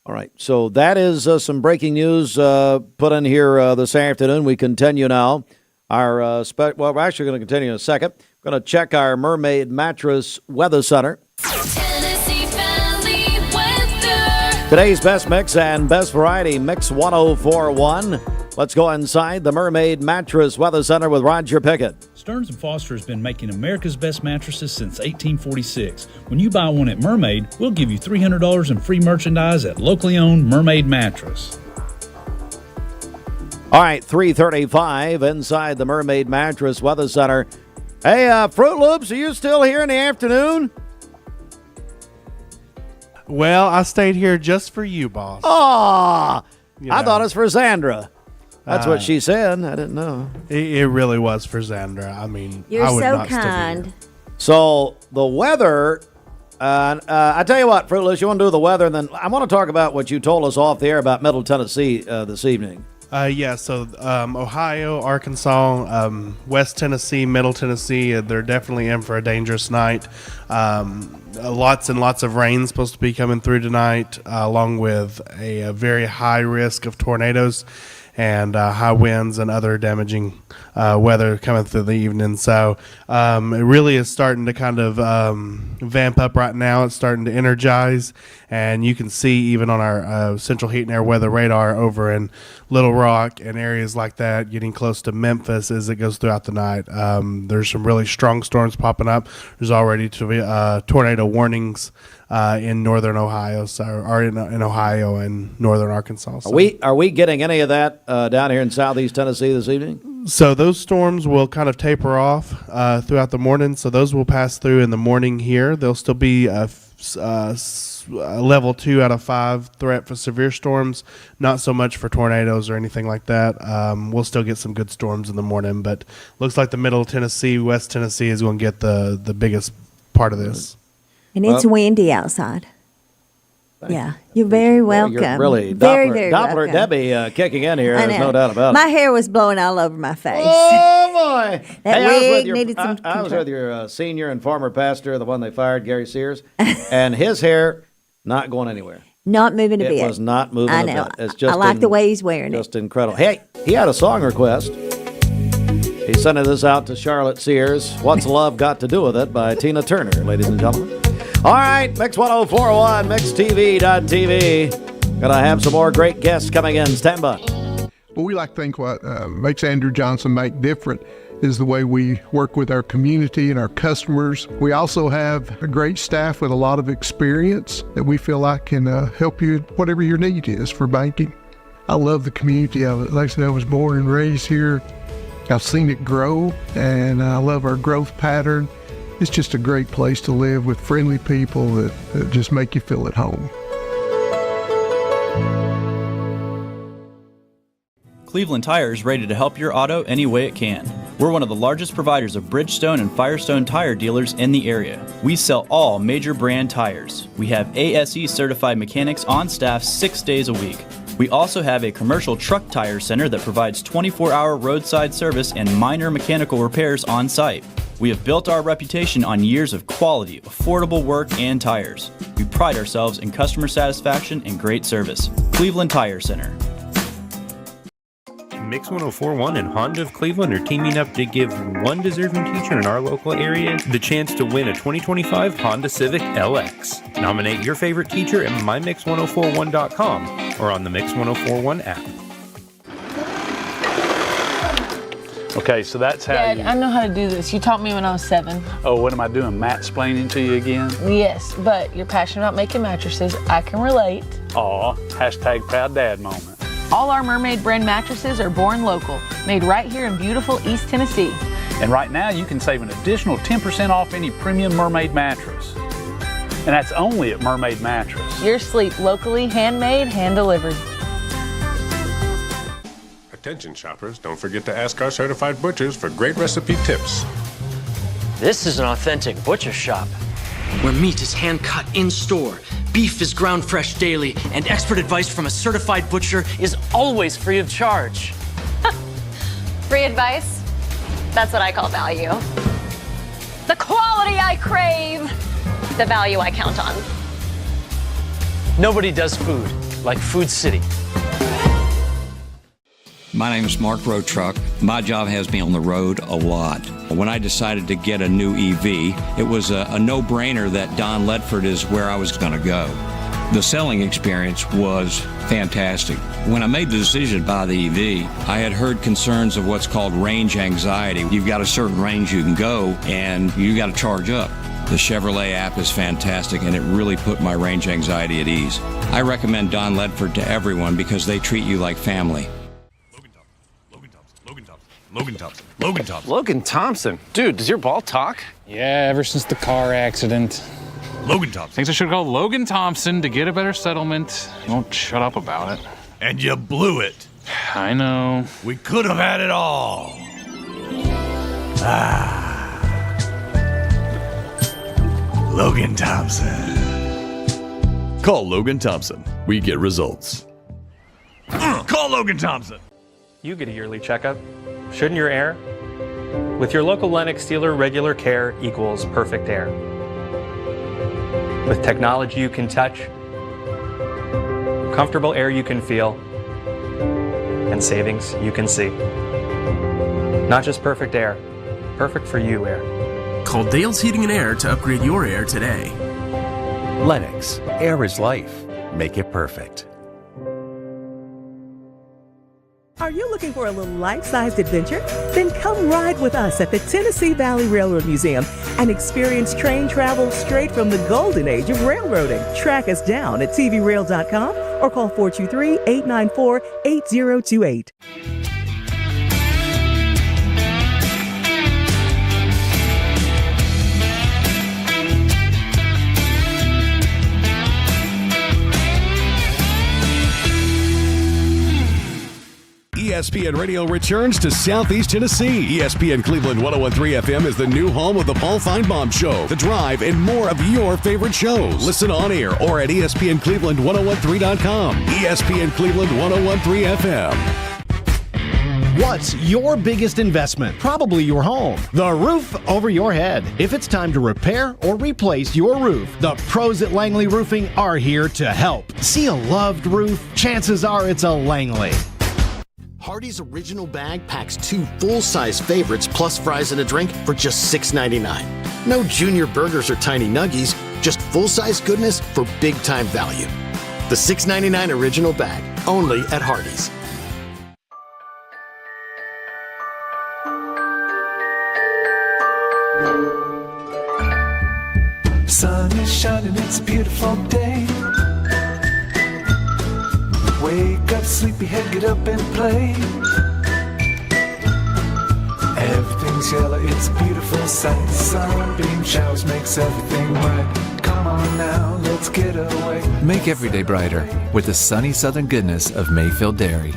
All right, so that is some breaking news put in here this afternoon. We continue now. Well, we're actually going to continue in a second. We're going to check our Mermaid Mattress Weather Center. Tennessee Valley weather. Today's best mix and best variety, Mix 1041. Let's go inside the Mermaid Mattress Weather Center with Roger Pickett. Stearns & Foster has been making America's best mattresses since 1846. When you buy one at Mermaid, we'll give you $300 in free merchandise at locally owned Mermaid Mattress. All right, 3:35 inside the Mermaid Mattress Weather Center. Hey, Fruit Loops, are you still here in the afternoon? Well, I stayed here just for you, boss. Aw, I thought it was for Xandra. That's what she said. I didn't know. It really was for Xandra. I mean, You're I would so not still be kind. here. So the weather, I tell you what, Fruit Loops, you want to do the weather, and then I want to talk about what you told us off the air about Middle Tennessee this evening. So Ohio, Arkansas, West Tennessee, Middle Tennessee, they're definitely in for a dangerous night. Lots and lots of rain supposed to be coming through tonight, along with a very high risk of tornadoes. and high winds and other damaging weather coming through the evening. So it really is starting to kind of vamp up right now. It's starting to energize, and you can see even on our central heat and air weather radar over in Little Rock and areas like that, getting close to Memphis as it goes throughout the night. There's some really strong storms popping up. There's already tornado warnings in northern Ohio, or in Ohio and northern Arkansas. So. Are we getting any of that down here in southeast Tennessee this evening? So those storms will kind of taper off throughout the morning. So those will pass through in the morning here. They'll still be a level 2 out of 5 threat for severe storms, not so much for tornadoes or anything like that. We'll still get some good storms in the morning, but looks like the middle Tennessee, West Tennessee is going to get the biggest part of this. And it's windy outside. Yeah, you're very welcome. You're really very Doppler welcome. Debbie kicking in here. I There's know. no doubt about it. My hair was blowing all over my face. Oh, boy. That wig needed some I was control. with your senior and former pastor, the one they fired, Gary Sears, and his hair not going anywhere. Not moving a bit. It was not moving I a know. bit. It's just I like the way he's wearing it. Just incredible. Hey, he had a song request. He sent this out to Charlotte Sears. What's Love Got to Do with It by Tina Turner, ladies and gentlemen. All right, Mix 1041, MixTV.tv. Gonna have some more great guests coming in. Stand by. Well, we like to think what makes Andrew Johnson make different is the way we work with our community and our customers. We also have a great staff with a lot of experience that we feel like can help you whatever your need is for banking. I love the community of it. Like I said, I was born and raised here. I've seen it grow, and I love our growth pattern. It's just a great place to live with friendly people that just make you feel at home. Cleveland Tire is ready to help your auto any way it can. We're one of the largest providers of Bridgestone and Firestone tire dealers in the area. We sell all major brand tires. We have ASE certified mechanics on staff 6 days a week. We also have a commercial truck tire center that provides 24-hour roadside service and minor mechanical repairs on site. We have built our reputation on years of quality, affordable work and tires. We pride ourselves in customer satisfaction and great service. Cleveland Tire Center. Mix 1041 and Honda of Cleveland are teaming up to give one deserving teacher in our local area the chance to win a 2025 Honda Civic LX. Nominate your favorite teacher at mymix1041.com or on the Mix 1041 app. Okay, so that's how Dad, I know how to do this. You taught me when I was 7. Oh, what am I doing? Matt-splaining to you again? Yes, but you're passionate about making mattresses. I can relate. Aw, hashtag proud dad moment. All our Mermaid brand mattresses are born local, made right here in beautiful East Tennessee. And right now you can save an additional 10% off any premium Mermaid mattress. And that's only at Mermaid Mattress. Your sleep locally, handmade, hand-delivered. Attention shoppers, don't forget to ask our certified butchers for great recipe tips. This is an authentic butcher shop, where meat is hand-cut in-store, beef is ground fresh daily, and expert advice from a certified butcher is always free of charge. Free advice? That's what I call value. The quality I crave, the value I count on. Nobody does food like Food City. My name is Mark Roadtruck. My job has me on the road a lot. When I decided to get a new EV, it was a no-brainer that Don Ledford is where I was going to go. The selling experience was fantastic. When I made the decision to buy the EV, I had heard concerns of what's called range anxiety. You've got a certain range you can go, and you got to charge up. The Chevrolet app is fantastic, and it really put my range anxiety at ease. I recommend Don Ledford to everyone because they treat you like family. Logan Thompson. Dude, does your ball talk? Yeah, ever since the car accident. Logan Thompson. Thinks I should call Logan Thompson to get a better settlement. He won't shut up about it. And you blew it. I know. We could have had it all. Logan Thompson. Call Logan Thompson. We get results. Call Logan Thompson. You get a yearly checkup. Shouldn't your air? With your local Lennox dealer, regular care equals perfect air. With technology you can touch, comfortable air you can feel, and savings you can see. Not just perfect air, perfect for you air. Call Dale's Heating and Air to upgrade your air today. Lennox, air is life. Make it perfect. Are you looking for a little life-sized adventure? Then come ride with us at the Tennessee Valley Railroad Museum and experience train travel straight from the golden age of railroading. Track us down at tvrail.com or call 423-894-8028. ESPN Radio returns to Southeast Tennessee. ESPN Cleveland 101.3 FM is the new home of the Paul Feinbaum Show, The Drive, and more of your favorite shows. Listen on air or at ESPNCleveland1013.com. ESPN Cleveland 101.3 FM. What's your biggest investment? Probably your home. The roof over your head. If it's time to repair or replace your roof, the pros at Langley Roofing are here to help. See a loved roof? Chances are it's a Langley. Hardee's original bag packs 2 full-size favorites plus fries and a drink for just $6.99. No junior burgers or tiny nuggies, just full-size goodness for big-time value. The $6.99 original bag, only at Hardee's. Sun is shining, it's a beautiful day. Wake up, sleepyhead, get up and play. Everything's yellow, it's a beautiful sight. Sunbeam showers makes everything right. Come on now, let's get away. Make every day brighter with the sunny southern goodness of Mayfield Dairy.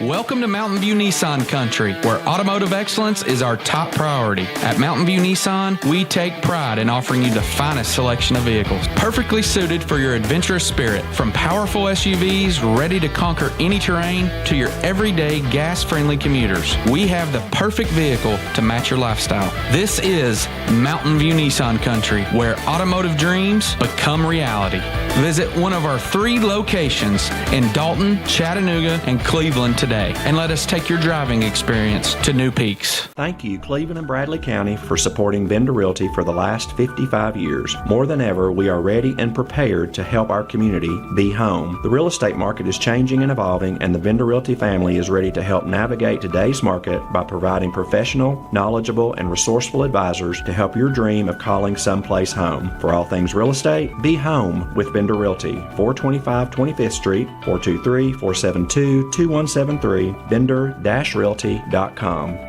Welcome to Mountain View Nissan Country, where automotive excellence is our top priority. At Mountain View Nissan, we take pride in offering you the finest selection of vehicles, perfectly suited for your adventurous spirit. From powerful SUVs ready to conquer any terrain to your everyday gas-friendly commuters, we have the perfect vehicle to match your lifestyle. This is Mountain View Nissan Country, where automotive dreams become reality. Visit one of our 3 locations in Dalton, Chattanooga, and Cleveland today, and let us take your driving experience to new peaks. Thank you, Cleveland and Bradley County, for supporting Vendor Realty for the last 55 years. More than ever, we are ready and prepared to help our community be home. The real estate market is changing and evolving, and the Vendor Realty family is ready to help navigate today's market by providing professional, knowledgeable, and resourceful advisors to help your dream of calling someplace home. For all things real estate, be home with Vendor Realty, 425 25th Street, 423-472-2173, vendor-realty.com.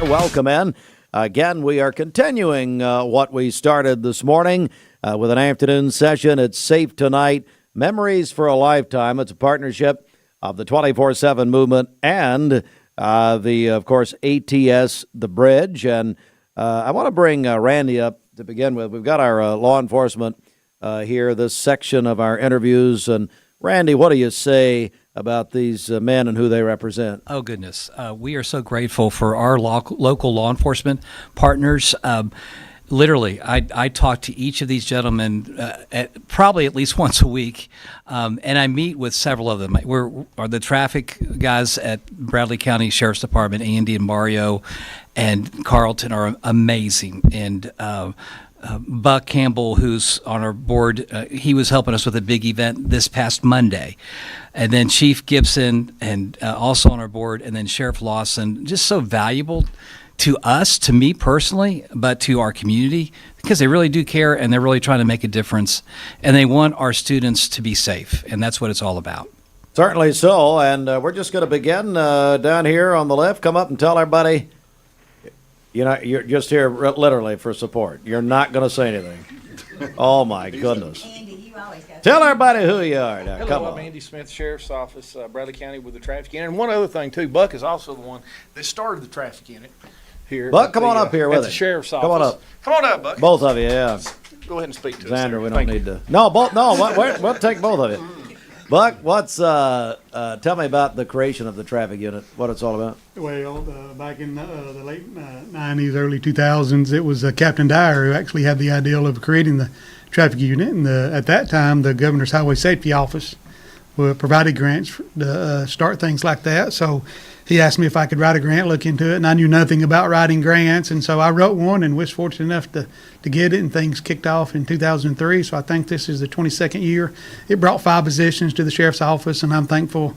Welcome in. Again, we are continuing what we started this morning with an afternoon session. It's Safe Tonight, Memories for a Lifetime. It's a partnership of the 24/7 movement and of course, ATS The Bridge. And I want to bring Randy up to begin with. We've got our law enforcement here, this section of our interviews. And Randy, what do you say about these men and who they represent? Oh, goodness. We are so grateful for our local law enforcement partners. Literally, I talk to each of these gentlemen probably at least once a week, and I meet with several of them. We're the traffic guys at Bradley County Sheriff's Department. Andy and Mario and Carlton are amazing, and Buck Campbell, who's on our board, he was helping us with a big event this past Monday. And then Chief Gibson, and also on our board, and then Sheriff Lawson, just so valuable to us, to me personally, but to our community, because they really do care and they're really trying to make a difference. And they want our students to be safe, and that's what it's all about. Certainly so. And we're just going to begin down here on the left. Come up and tell everybody, you're just here literally for support. You're not going to say anything. Oh, my goodness. Andy, you Tell everybody who you are now. Hello, Come I'm on. Andy Smith, Sheriff's Office, Bradley County with the traffic unit. And one other thing, too, Buck is also the one that started the traffic unit here. Buck, at come the, on up here with at the us. Sheriff's Office. Come on up. Come on up, Buck. Both of you, yeah. Go ahead and speak to us. Xander, sir. we don't Thank need you. to. No, both. No, we'll take both of you. Buck, what's tell me about the creation of the traffic unit, what it's all about. Well, back in the late 90s, early 2000s, it was Captain Dyer who actually had the idea of creating the traffic unit. And at that time, the Governor's Highway Safety Office provided grants to start things like that. So he asked me if I could write a grant, look into it, and I knew nothing about writing grants. And so I wrote one and was fortunate enough to get it, and things kicked off in 2003. So I think this is the 22nd year. It brought 5 positions to the Sheriff's Office, and I'm thankful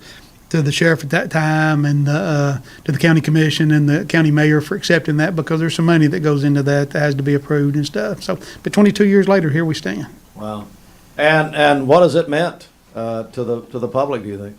to the sheriff at that time and to the county commission and the county mayor for accepting that, because there's some money that goes into that has to be approved and stuff. So, but 22 years later, here we stand. Wow. And what has it meant to the public, do you think?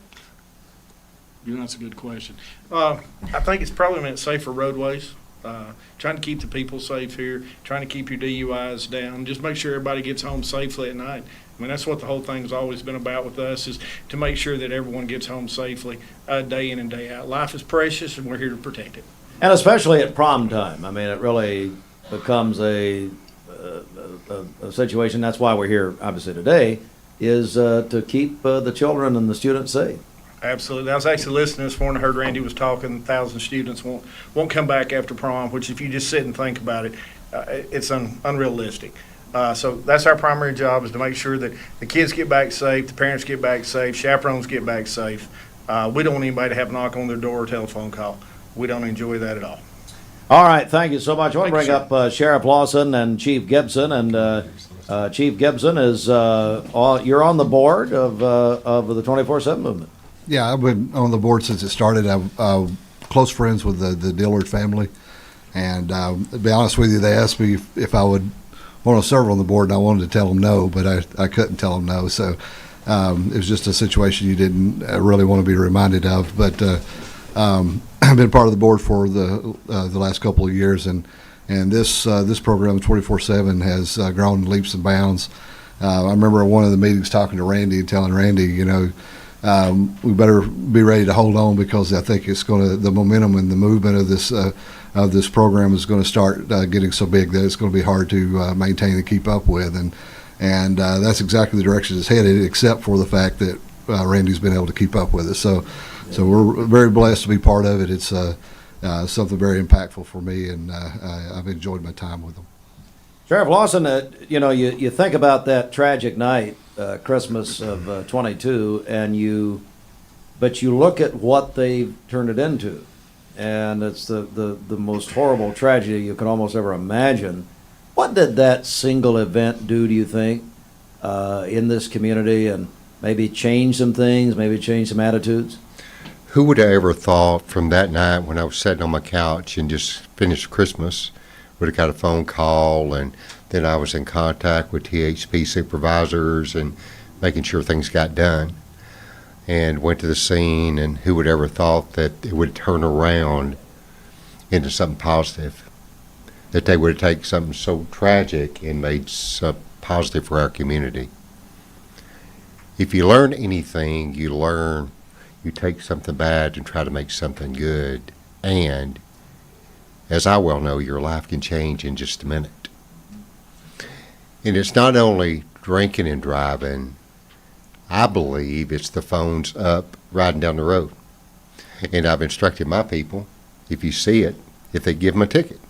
That's a good question. I think it's probably meant safer roadways, trying to keep the people safe here, trying to keep your DUIs down, just make sure everybody gets home safely at night. I mean, that's what the whole thing's always been about with us, is to make sure that everyone gets home safely day in and day out. Life is precious, and we're here to protect it. And especially at prom time. I mean, it really becomes a situation. That's why we're here, obviously, today, is to keep the children and the students safe. Absolutely. I was actually listening this morning. I heard Randy was talking. 1,000 students won't come back after prom, which, if you just sit and think about it, it's unrealistic. So that's our primary job, is to make sure that the kids get back safe, the parents get back safe, chaperones get back safe. We don't want anybody to have a knock on their door or telephone call. We don't enjoy that at all. All right, thank you so much. I want to bring up Sheriff Lawson and Chief Gibson, and Chief Gibson is you're on the board of the 24/7 movement. Yeah, I've been on the board since it started. I'm close friends with the Dillard family, and to be honest with you, they asked me if I would want to serve on the board, and I wanted to tell them no, but I couldn't tell them no. So it was just a situation you didn't really want to be reminded of. But I've been part of the board for the last couple of years, and this program, 24/7, has grown leaps and bounds. I remember at one of the meetings talking to Randy and telling Randy, we better be ready to hold on, because I think the momentum and the movement of this program is going to start getting so big that it's going to be hard to maintain and keep up with, and that's exactly the direction it's headed, except for the fact that Randy's been able to keep up with it. So we're very blessed to be part of it. It's something very impactful for me, and I've enjoyed my time with them. Sheriff Lawson, you think about that tragic night, Christmas of 22, but you look at what they've turned it into, and it's the most horrible tragedy you can almost ever imagine. What did that single event do, do you think, in this community, and maybe change some things, maybe change some attitudes? Who would have ever thought from that night, when I was sitting on my couch and just finished Christmas, would have got a phone call, and then I was in contact with THP supervisors and making sure things got done, and went to the scene, and who would ever thought that it would turn around into something positive, that they would take something so tragic and made something positive for our community. If you learn anything, you take something bad and try to make something good, and as I well know, your life can change in just a minute. And it's not only drinking and driving. I believe it's the phones up riding down the road. And I've instructed my people, if you see it, if they give them a ticket,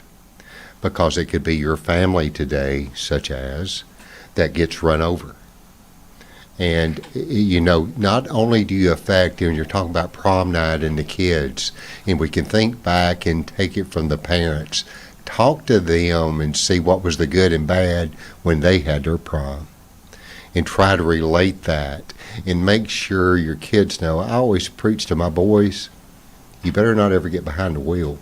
because it could be your family today, such as, that gets run over. And, not only do you affect, and you're talking about prom night and the kids, and we can think back and take it from the parents, talk to them and see what was the good and bad when they had their prom, and try to relate that, and make sure your kids know. I always preach to my boys, you better not ever get behind the wheel,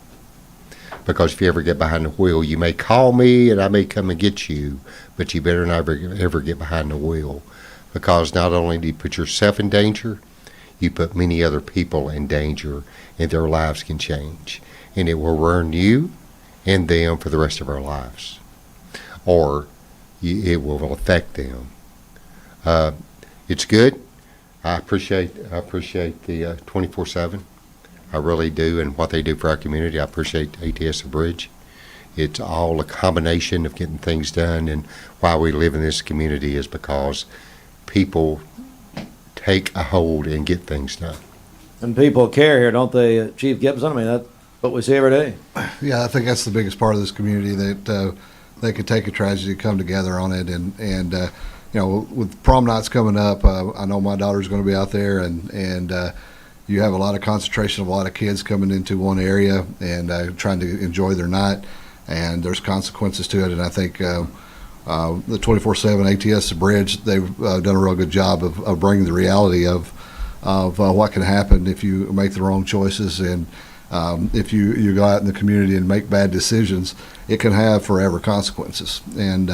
because if you ever get behind the wheel, you may call me and I may come and get you, but you better not ever get behind the wheel. Because not only do you put yourself in danger, you put many other people in danger, and their lives can change. And it will ruin you and them for the rest of our lives. Or it will affect them It's good. I appreciate the 24/7. I really do, and what they do for our community. I appreciate ATS The Bridge. It's all a combination of getting things done, and why we live in this community is because people take a hold and get things done. And people care here, don't they, Chief Gibson? I mean, that's what we see every day. Yeah, I think that's the biggest part of this community, that they could take a tragedy, come together on it, and you know, with prom nights coming up, I know my daughter's going to be out there, and you have a lot of concentration of a lot of kids coming into one area and trying to enjoy their night, and there's consequences to it. And I think the 24/7 ATS The Bridge, they've done a real good job of bringing the reality of what can happen if you make the wrong choices, and if you go out in the community and make bad decisions, it can have forever consequences. And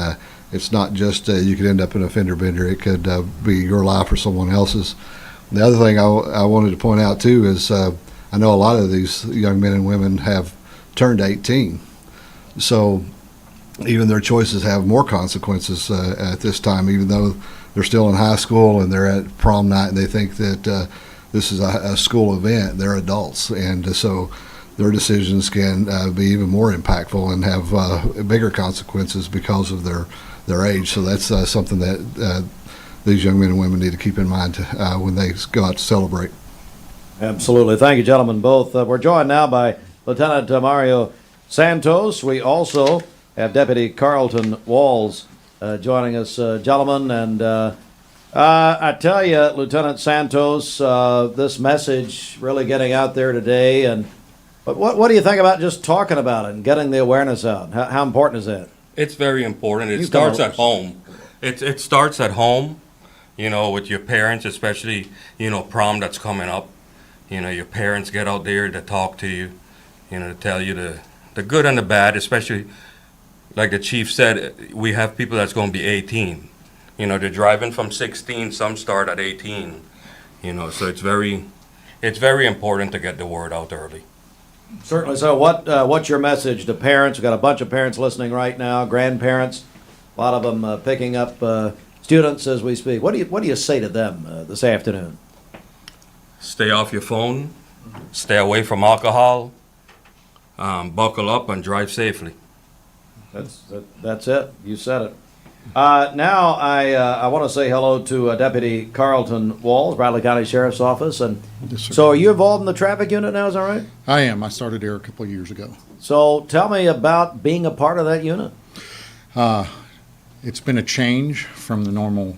it's not just you could end up in a fender bender. It could be your life or someone else's. The other thing I wanted to point out too is I know a lot of these young men and women have turned 18, so even their choices have more consequences at this time, even though they're still in high school and they're at prom night and they think that this is a school event. They're adults, and so their decisions can be even more impactful and have bigger consequences because of their age. So that's something that these young men and women need to keep in mind when they go out to celebrate. Absolutely. Thank you, gentlemen, both. We're joined now by Lieutenant Mario Santos. We also have Deputy Carlton Walls joining us, gentlemen. And I tell you, Lieutenant Santos, this message really getting out there today. And what do you think about just talking about it and getting the awareness out? How important is that? It's very important. It starts at home. It starts at home, you know, with your parents, especially, you know, prom that's coming up. You know, your parents get out there to talk to you, you know, to tell you the good and the bad, especially, like the chief said, we have people that's going to be 18. You know, they're driving from 16, some start at 18, you know, so it's very important to get the word out early. Certainly. So what's your message to parents? We've got a bunch of parents listening right now, grandparents, a lot of them picking up students as we speak. What do you say to them this afternoon? Stay off your phone, stay away from alcohol, buckle up and drive safely. That's it. You said it. Now I want to say hello to Deputy Carlton Walls, Bradley County Sheriff's Office. And so are you involved in the traffic unit now, is that right? I am. I started there a couple of years ago. So tell me about being a part of that unit. It's been a change from the normal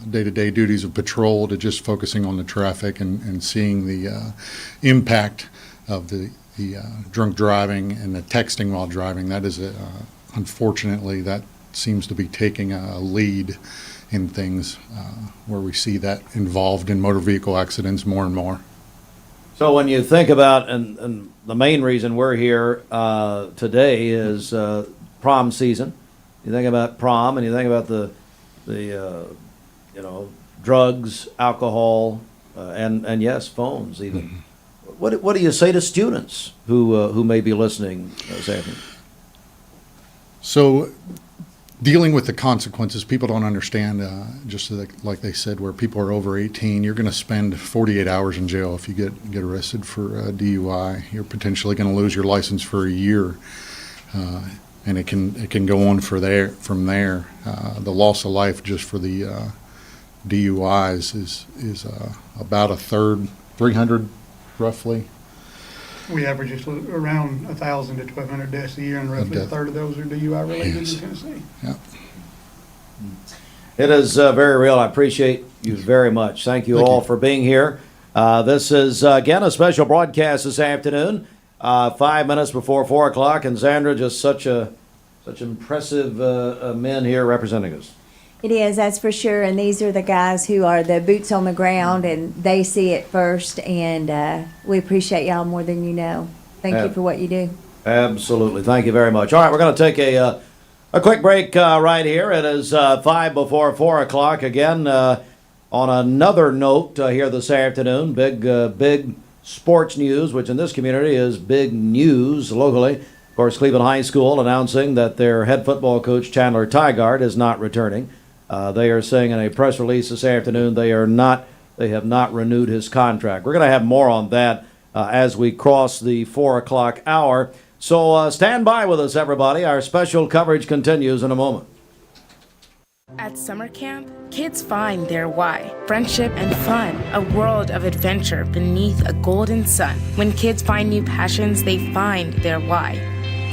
day-to-day duties of patrol to just focusing on the traffic and seeing the impact of the drunk driving and the texting while driving. That is, unfortunately, that seems to be taking a lead in things where we see that involved in motor vehicle accidents more and more. So when you think about, and the main reason we're here today is prom season. You think about prom and you think about the drugs, alcohol, and yes, phones even. Mm-hmm. What do you say to students who may be listening this afternoon? So, dealing with the consequences, people don't understand, just like they said, where people are over 18, you're going to spend 48 hours in jail if you get arrested for DUI. You're potentially going to lose your license for a year, and it can go on from there. The loss of life just for the DUIs is about a third, 300 roughly. We average just around 1,000 to 1,200 deaths a year, and roughly a third of those are DUI related in Tennessee. Yeah. It is very real. I appreciate you very much. Thank you all for being here. This is, again, a special broadcast this afternoon, 5 minutes before 4 o'clock, and Sandra, just such impressive men here representing us. It is, that's for sure, and these are the guys who are the boots on the ground, and they see it first, and we appreciate y'all more than you know. Thank you for what you do. Absolutely. Thank you very much. All right, we're going to take a quick break right here. It is 5 before 4 o'clock. Again, on another note here this afternoon, big sports news, which in this community is big news locally. Of course, Cleveland High School announcing that their head football coach, Chandler Tygart, is not returning. They are saying in a press release this afternoon they have not renewed his contract. We're going to have more on that as we cross the 4 o'clock hour. So stand by with us, everybody. Our special coverage continues in a moment. At summer camp, kids find their why. Friendship and fun, a world of adventure beneath a golden sun. When kids find new passions, they find their why.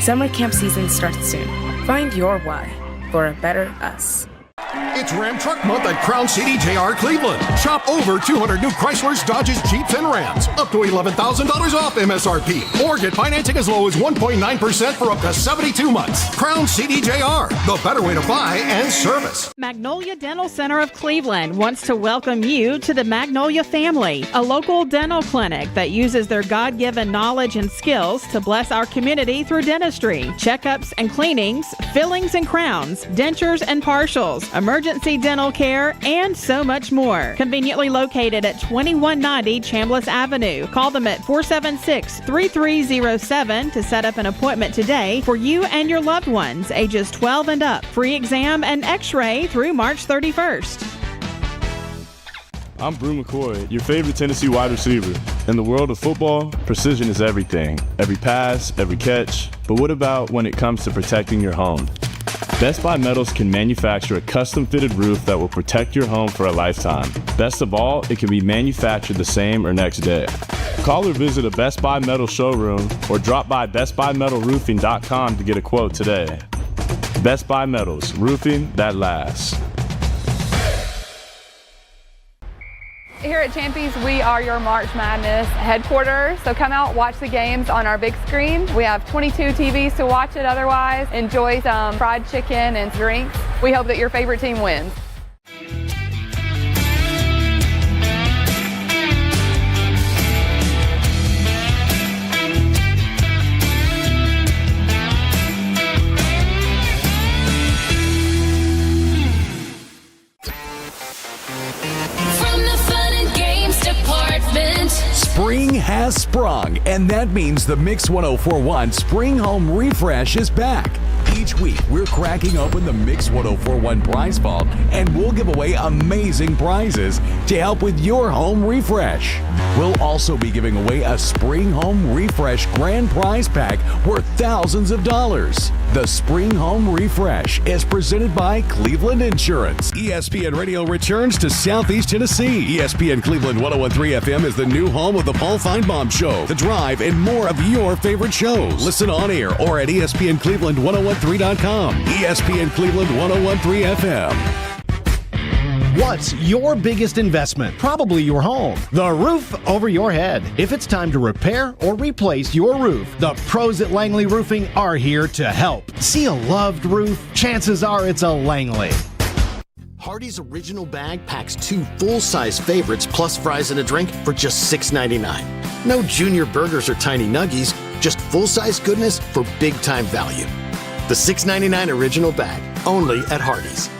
Summer camp season starts soon. Find your why for a better us. It's Ram Truck Month at Crown CDJR Cleveland. Shop over 200 new Chryslers, Dodges, Jeeps, and Rams. Up to $11,000 off MSRP. Or get financing as low as 1.9% for up to 72 months. Crown CDJR, the better way to buy and service. Magnolia Dental Center of Cleveland wants to welcome you to the Magnolia family, a local dental clinic that uses their God-given knowledge and skills to bless our community through dentistry, checkups and cleanings, fillings and crowns, dentures and partials, emergency dental care, and so much more. Conveniently located at 2190 Chambliss Avenue. Call them at 476-3307 to set up an appointment today for you and your loved ones, ages 12 and up. Free exam and x-ray through March 31st. I'm Brew McCoy, your favorite Tennessee wide receiver. In the world of football, precision is everything. Every pass, every catch. But what about when it comes to protecting your home? Best Buy Metals can manufacture a custom-fitted roof that will protect your home for a lifetime. Best of all, it can be manufactured the same or next day. Call or visit a Best Buy Metal showroom or drop by bestbuymetalroofing.com to get a quote today. Best Buy Metals, roofing that lasts. Here at Champies, we are your March Madness headquarters, so come out, watch the games on our big screen. We have 22 TVs to watch it otherwise. Enjoy some fried chicken and drinks. We hope that your favorite team wins. Spring has sprung, and that means the Mix 1041 Spring Home Refresh is back. Each week, we're cracking open the Mix 1041 prize vault, and we'll give away amazing prizes to help with your home refresh. We'll also be giving away a Spring Home Refresh grand prize pack worth thousands of dollars. The Spring Home Refresh is presented by Cleveland Insurance. ESPN Radio returns to Southeast Tennessee. ESPN Cleveland 101.3 FM is the new home of the Paul Feinbaum Show, The Drive, and more of your favorite shows. Listen on air or at ESPNCleveland1013.com. ESPN Cleveland 101.3 FM. What's your biggest investment? Probably your home. The roof over your head. If it's time to repair or replace your roof, the pros at Langley Roofing are here to help. See a loved roof? Chances are it's a Langley. Hardee's Original Bag packs 2 full-size favorites plus fries and a drink for just $6.99. No junior burgers or tiny nuggies, just full-size goodness for big-time value. The $6.99 Original Bag, only at Hardee's.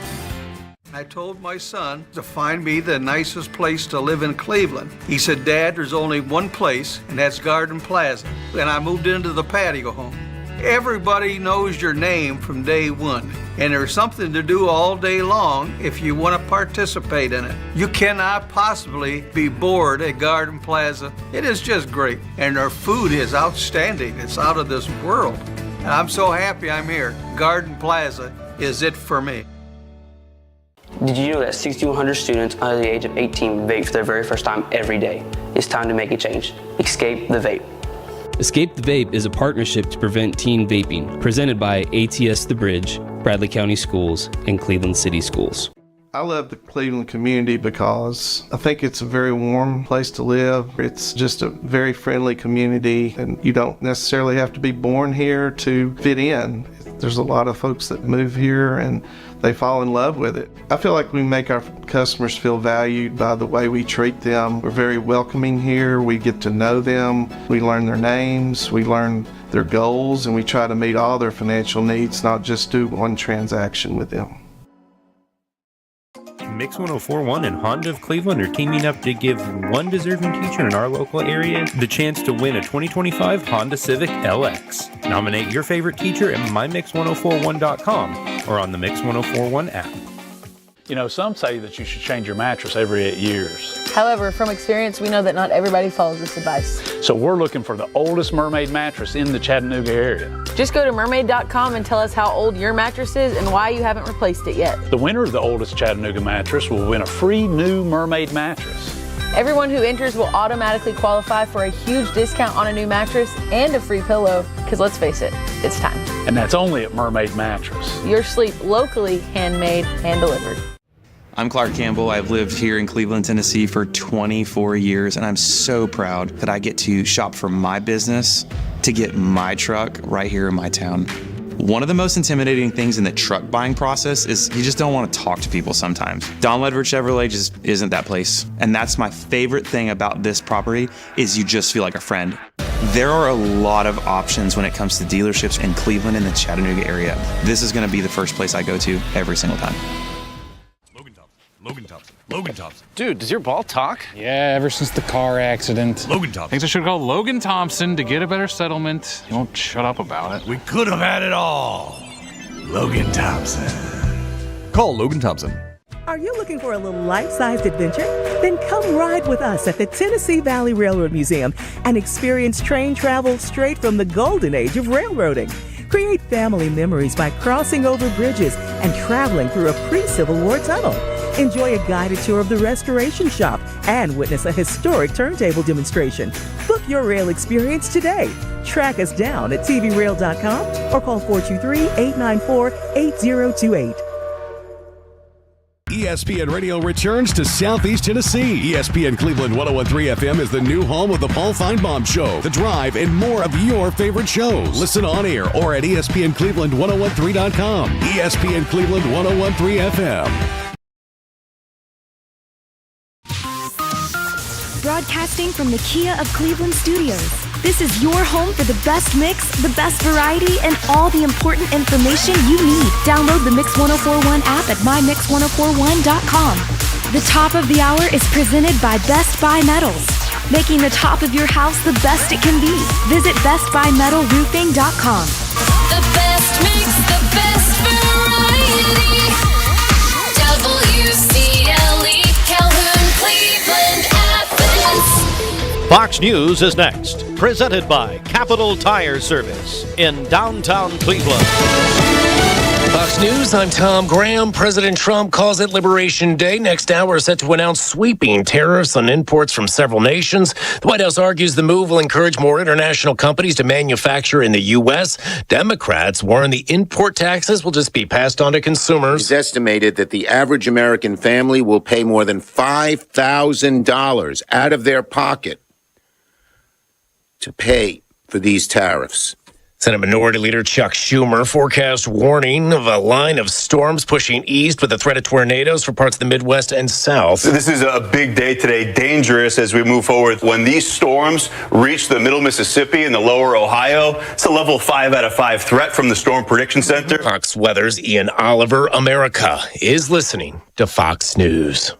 I told my son to find me the nicest place to live in Cleveland. He said, Dad, there's only one place, and that's Garden Plaza. And I moved into the patio home. Everybody knows your name from day one, and there's something to do all day long if you want to participate in it. You cannot possibly be bored at Garden Plaza. It is just great, and their food is outstanding. It's out of this world. And I'm so happy I'm here. Garden Plaza is it for me. Did you know that 6,100 students under the age of 18 vape for their very first time every day? It's time to make a change. Escape the vape. Escape the Vape is a partnership to prevent teen vaping, presented by ATS The Bridge, Bradley County Schools, and Cleveland City Schools. I love the Cleveland community because I think it's a very warm place to live. It's just a very friendly community, and you don't necessarily have to be born here to fit in. There's a lot of folks that move here and they fall in love with it. I feel like we make our customers feel valued by the way we treat them. We're very welcoming here. We get to know them. We learn their names. We learn their goals, and we try to meet all their financial needs, not just do one transaction with them. Mix 1041 and Honda of Cleveland are teaming up to give one deserving teacher in our local area the chance to win a 2025 Honda Civic LX. Nominate your favorite teacher at mymix1041.com or on the Mix 1041 app. You know, some say that you should change your mattress every 8 years. However, from experience, we know that not everybody follows this advice. So we're looking for the oldest Mermaid mattress in the Chattanooga area. Just go to mermaid.com and tell us how old your mattress is and why you haven't replaced it yet. The winner of the oldest Chattanooga mattress will win a free new Mermaid mattress. Everyone who enters will automatically qualify for a huge discount on a new mattress and a free pillow, because let's face it, it's time. And that's only at Mermaid Mattress. Your sleep locally handmade, hand delivered. I'm Clark Campbell. I've lived here in Cleveland, Tennessee for 24 years, and I'm so proud that I get to shop for my business to get my truck right here in my town. One of the most intimidating things in the truck buying process is you just don't want to talk to people sometimes. Don Ledford Chevrolet just isn't that place. And that's my favorite thing about this property is you just feel like a friend. There are a lot of options when it comes to dealerships in Cleveland and the Chattanooga area. This is going to be the first place I go to every single time. Logan Thompson. Dude, does your ball talk? Yeah, ever since the car accident. Logan Thompson. Thinks I should call Logan Thompson to get a better settlement. He won't shut up about it. We could have had it all. Logan Thompson. Call Logan Thompson. Are you looking for a little life-sized adventure? Then come ride with us at the Tennessee Valley Railroad Museum and experience train travel straight from the golden age of railroading. Create family memories by crossing over bridges and traveling through a pre-Civil War tunnel. Enjoy a guided tour of the restoration shop and witness a historic turntable demonstration. Book your rail experience today. Track us down at tvrail.com or call 423-894-8028. ESPN Radio returns to Southeast Tennessee. ESPN Cleveland 101.3 FM is the new home of the Paul Feinbaum Show, The Drive, and more of your favorite shows. Listen on air or at ESPNCleveland1013.com. ESPN Cleveland 101.3 FM. Broadcasting from the Kia of Cleveland studios. This is your home for the best mix, the best variety, and all the important information you need. Download the Mix 1041 app at mymix1041.com. The top of the hour is presented by Best Buy Metals, making the top of your house the best it can be. Visit bestbuymetalroofing.com. The best mix, the best variety. WCLE, Calhoun, Cleveland, Athens. Fox News is next, presented by Capital Tire Service in downtown Cleveland. Fox News, I'm Tom Graham. President Trump calls it Liberation Day. Next hour is set to announce sweeping tariffs on imports from several nations. The White House argues the move will encourage more international companies to manufacture in the U.S. Democrats warn the import taxes will just be passed on to consumers. It's estimated that the average American family will pay more than $5,000 out of their pocket to pay for these tariffs. Senate Minority Leader Chuck Schumer forecast warning of a line of storms pushing east with a threat of tornadoes for parts of the Midwest and South. So this is a big day today, dangerous as we move forward. When these storms reach the middle Mississippi and the lower Ohio, it's a level 5 out of 5 threat from the Storm Prediction Center. Fox Weather's Ian Oliver. America is listening to Fox News.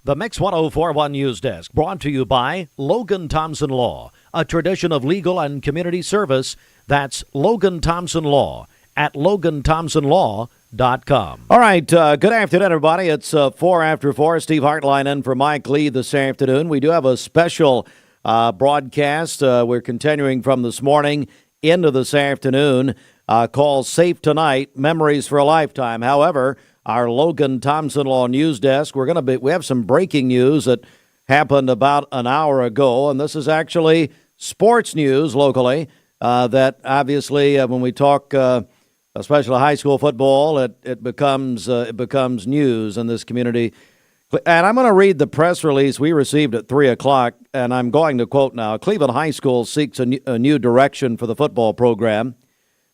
The Mix 1041 News Desk, brought to you by Logan Thompson Law, a tradition of legal and community service. That's Logan Thompson Law at LoganThompsonLaw.com. All right, good afternoon, everybody. It's 4 after 4. Steve Hartline in for Mike Lee this afternoon. We do have a special broadcast. We're continuing from this morning into this afternoon called Safe Tonight, Memories for a Lifetime. However, our Logan Thompson Law News Desk, we have some breaking news that happened about an hour ago, and this is actually sports news locally that obviously when we talk especially high school football, it becomes news in this community. And I'm going to read the press release we received at 3 o'clock, and I'm going to quote now. Cleveland High School seeks a new direction for the football program.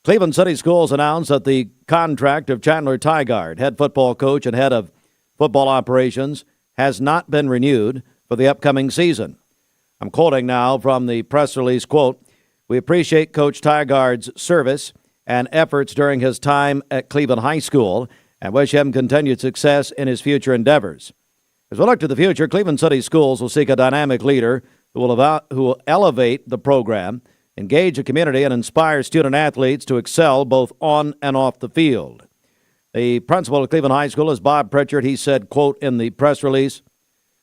Cleveland City Schools announced that the contract of Chandler Tygard, head football coach and head of football operations, has not been renewed for the upcoming season. I'm quoting now from the press release, quote, "We appreciate Coach Tygard's service and efforts during his time at Cleveland High School and wish him continued success in his future endeavors. As we look to the future, Cleveland City Schools will seek a dynamic leader who will elevate the program engage the community, and inspire student athletes to excel both on and off the field. The principal of Cleveland High School is Bob Pritchard. He said, quote, in the press release,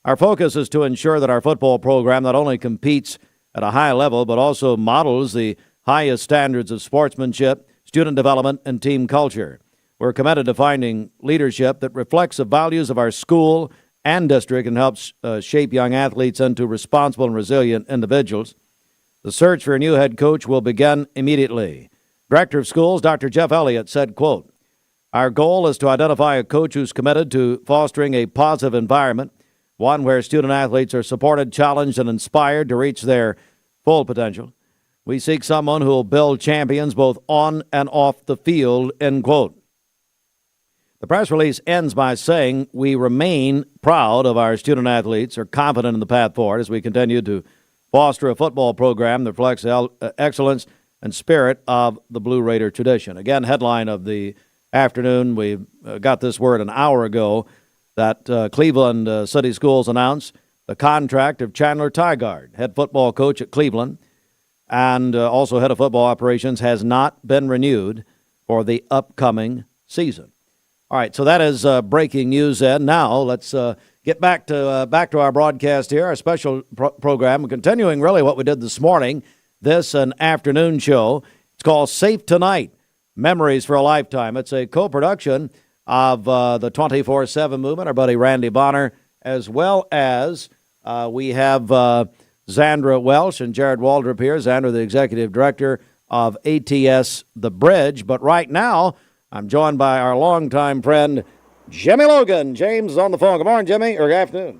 "Our focus is to ensure that our football program not only competes at a high level, but also models the highest standards of sportsmanship, student development, and team culture. We're committed to finding leadership that reflects the values of our school and district and helps shape young athletes into responsible and resilient individuals. The search for a new head coach will begin immediately." Director of Schools, Dr. Jeff Elliott, said, quote, "Our goal is to identify a coach who's committed to fostering a positive environment, one where student athletes are supported, challenged, and inspired to reach their full potential. We seek someone who will build champions both on and off the field," end quote. The press release ends by saying, "We remain proud of our student athletes, are confident in the path forward as we continue to foster a football program that reflects the excellence and spirit of the Blue Raider tradition." Again, headline of the afternoon, we got this word an hour ago, that Cleveland City Schools announced the contract of Chandler Tygard, head football coach at Cleveland, and also head of football operations, has not been renewed for the upcoming season. All right, so that is breaking news, Ed. Now let's get back to our broadcast here, our special program. We're continuing really what we did this morning, this an afternoon show. It's called Safe Tonight, Memories for a Lifetime. It's a co-production of the 24/7 movement, our buddy Randy Bonner, as well as we have Zandra Welsh and Jared Waldrop here. Zandra, the executive director of ATS The Bridge. But right now, I'm joined by our longtime friend, Jimmy Logan. James is on the phone. Good morning, Jimmy, or good afternoon.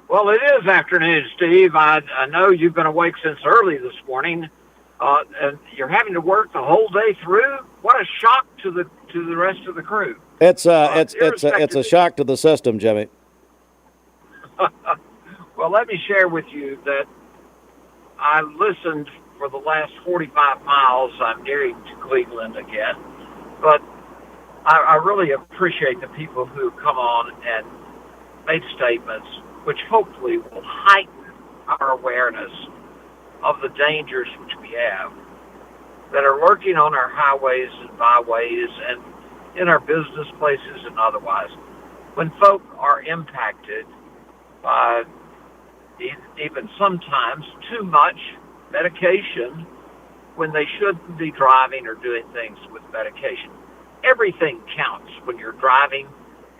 Well, it is afternoon, Steve. I know you've been awake since early this morning, and you're having to work the whole day through. What a shock to the rest of the crew. It's a shock to the system, Jimmy. Well, let me share with you that I listened for the last 45 miles. I'm nearing to Cleveland again. But I really appreciate the people who come on and make statements which hopefully will heighten our awareness of the dangers which we have that are lurking on our highways and byways and in our business places and otherwise. When folk are impacted by even sometimes too much medication when they shouldn't be driving or doing things with medication. Everything counts when you're driving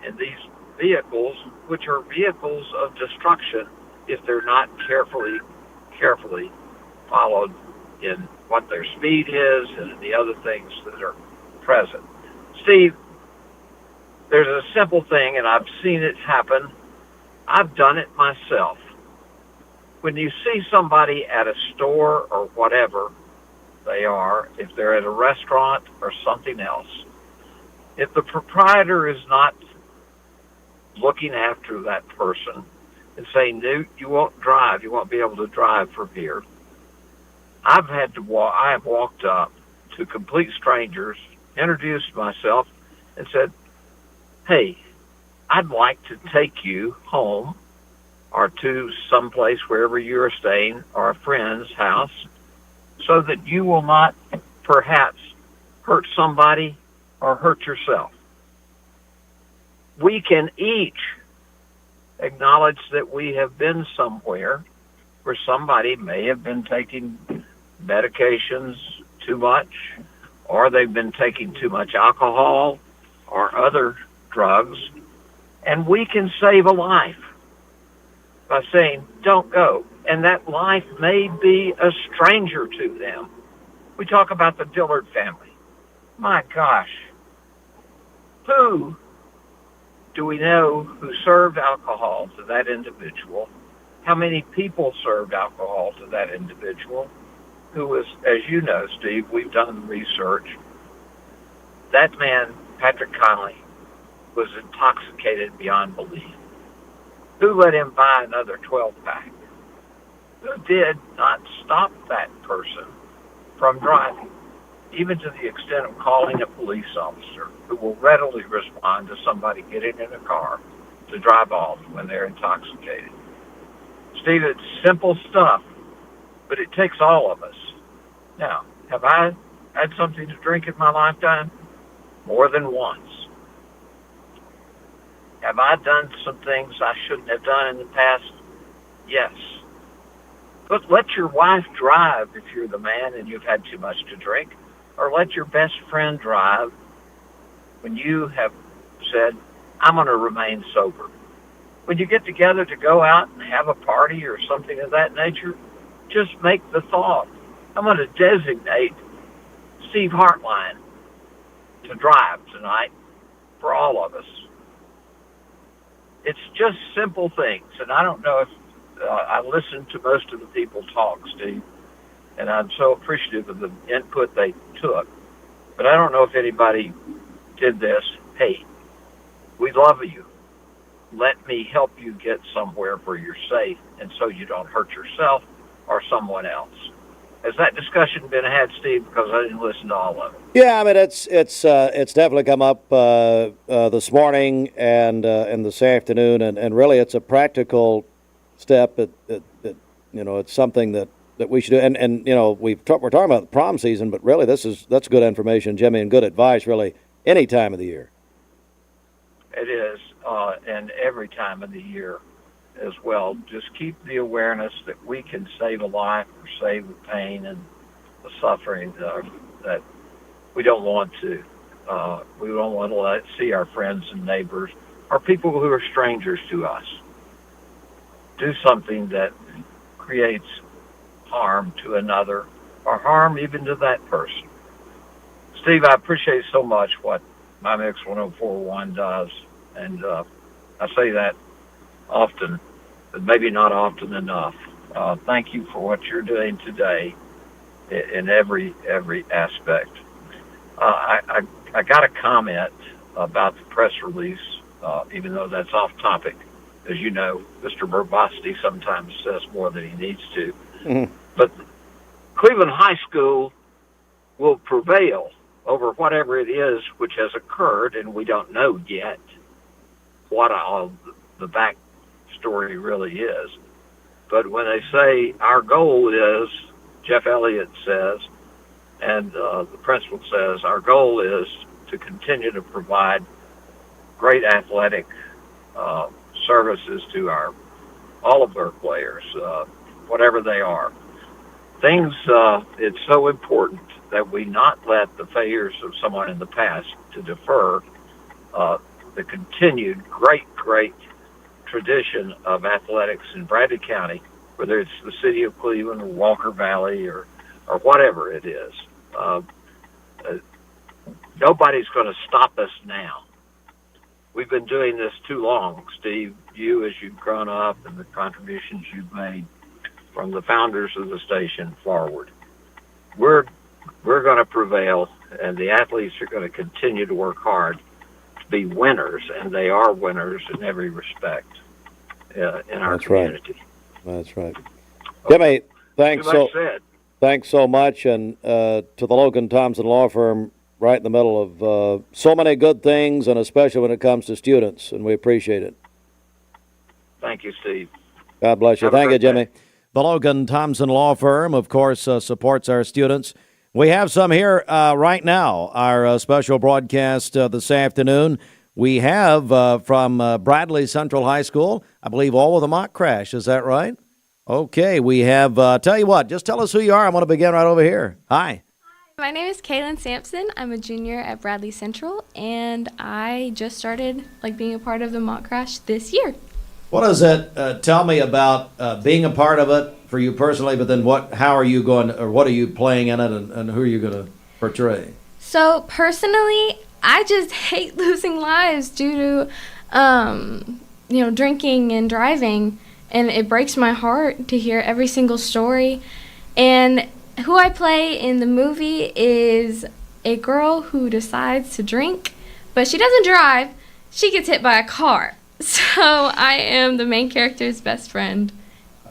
in these vehicles, which are vehicles of destruction if they're not carefully followed in what their speed is and the other things that are present. Steve, there's a simple thing, and I've seen it happen. I've done it myself. When you see somebody at a store or whatever they are, if they're at a restaurant or something else, if the proprietor is not looking after that person and saying, "No, you won't drive, you won't be able to drive from here," I have walked up to complete strangers, introduced myself, and said, "Hey, I'd like to take you home or to someplace wherever you are staying or a friend's house so that you will not perhaps hurt somebody or hurt yourself." We can each acknowledge that we have been somewhere where somebody may have been taking medications too much, or they've been taking too much alcohol or other drugs, and we can save a life by saying, "Don't go." And that life may be a stranger to them. We talk about the Dillard family. My gosh. Who do we know who served alcohol to that individual? How many people served alcohol to that individual who was, as you know, Steve, we've done research. That man, Patrick Conley, was intoxicated beyond belief. Who let him buy another 12-pack? Who did not stop that person from driving, even to the extent of calling a police officer who will readily respond to somebody getting in a car to drive off when they're intoxicated? Steve, it's simple stuff, but it takes all of us. Now, have I had something to drink in my lifetime? More than once. Have I done some things I shouldn't have done in the past? Yes. But let your wife drive if you're the man and you've had too much to drink, or let your best friend drive when you have said, I'm going to remain sober. When you get together to go out and have a party or something of that nature, just make the thought, I'm going to designate Steve Hartline to drive tonight for all of us. It's just simple things, and I don't know if I listened to most of the people talk, Steve, and I'm so appreciative of the input they took, but I don't know if anybody did this. Hey, we love you. Let me help you get somewhere where you're safe and so you don't hurt yourself or someone else. Has that discussion been had, Steve? Because I didn't listen to all of it. Yeah, I mean it's definitely come up this morning and this afternoon, and really it's a practical step. It's something that we should do. And we're talking about the prom season, but really that's good information, Jimmy, and good advice really any time of the year. It is, and every time of the year as well. Just keep the awareness that we can save a life or save the pain and the suffering that we don't want to. We don't want to see our friends and neighbors or people who are strangers to us do something that creates harm to another or harm even to that person. Steve, I appreciate so much what My Mix 1041 does, and I say that often, but maybe not often enough. Thank you for what you're doing today in every aspect. I got a comment about the press release, even though that's off topic. As you know, Mr. Burbasti sometimes says more than he needs to. Mm-hmm. But Cleveland High School will prevail over whatever it is which has occurred, and we don't know yet what all the backstory really is. But when they say our goal is, Jeff Elliott says, and the principal says, our goal is to continue to provide great athletic services to all of our players, whatever they are. It's so important that we not let the failures of someone in the past to defer the continued great tradition of athletics in Bradley County, whether it's the city of Cleveland or Walker Valley or whatever it is. Nobody's going to stop us now. We've been doing this too long, Steve. You, as you've grown up, and the contributions you've made from the founders of the station forward. We're going to prevail, and the athletes are going to continue to work hard to be winners, and they are winners in every respect in our community. Right. That's right. Jimmy, thanks so much, and to the Logan Thompson Law Firm, right in the middle of so many good things, and especially when it comes to students, and we appreciate it. Thank you, Steve. God bless you. Thank you, Jimmy. The Logan Thompson Law Firm, of course, supports our students. We have some here right now, our special broadcast this afternoon. We have from Bradley Central High School, I believe all with a mock crash. Is that right? Okay, we have, tell you what, just tell us who you are. I'm going to begin right over here. Hi. My name is Kaylin Sampson. I'm a junior at Bradley Central, and I just started being a part of the mock crash this year. What does it tell me about being a part of it for you personally, but then how are you going, or what are you playing in it, and who are you going to portray? So personally, I just hate losing lives due to, drinking and driving, and it breaks my heart to hear every single story. And who I play in the movie is a girl who decides to drink, but she doesn't drive. She gets hit by a car. So I am the main character's best friend,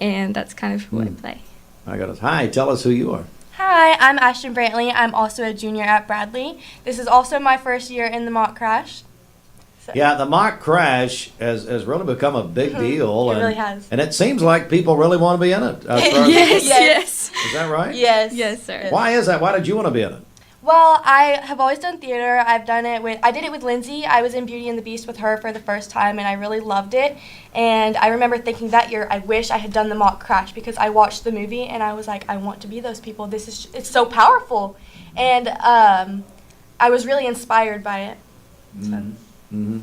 and that's kind of who I play. I got it. Hi, tell us who you are. Hi, I'm Ashton Brantley. I'm also a junior at Bradley. This is also my first year in the mock crash. So. Yeah, the mock crash has really become a big deal. It really has. And it seems like people really want to be in it. Yes. Is that right? Yes. Yes, sir. Why is that? Why did you want to be in it? Well, I have always done theater. I did it with Lindsay. I was in Beauty and the Beast with her for the first time, and I really loved it. And I remember thinking that year, I wish I had done the mock crash, because I watched the movie and I was like, I want to be those people. It's so powerful. And I was really inspired by it. So. Mm-hmm.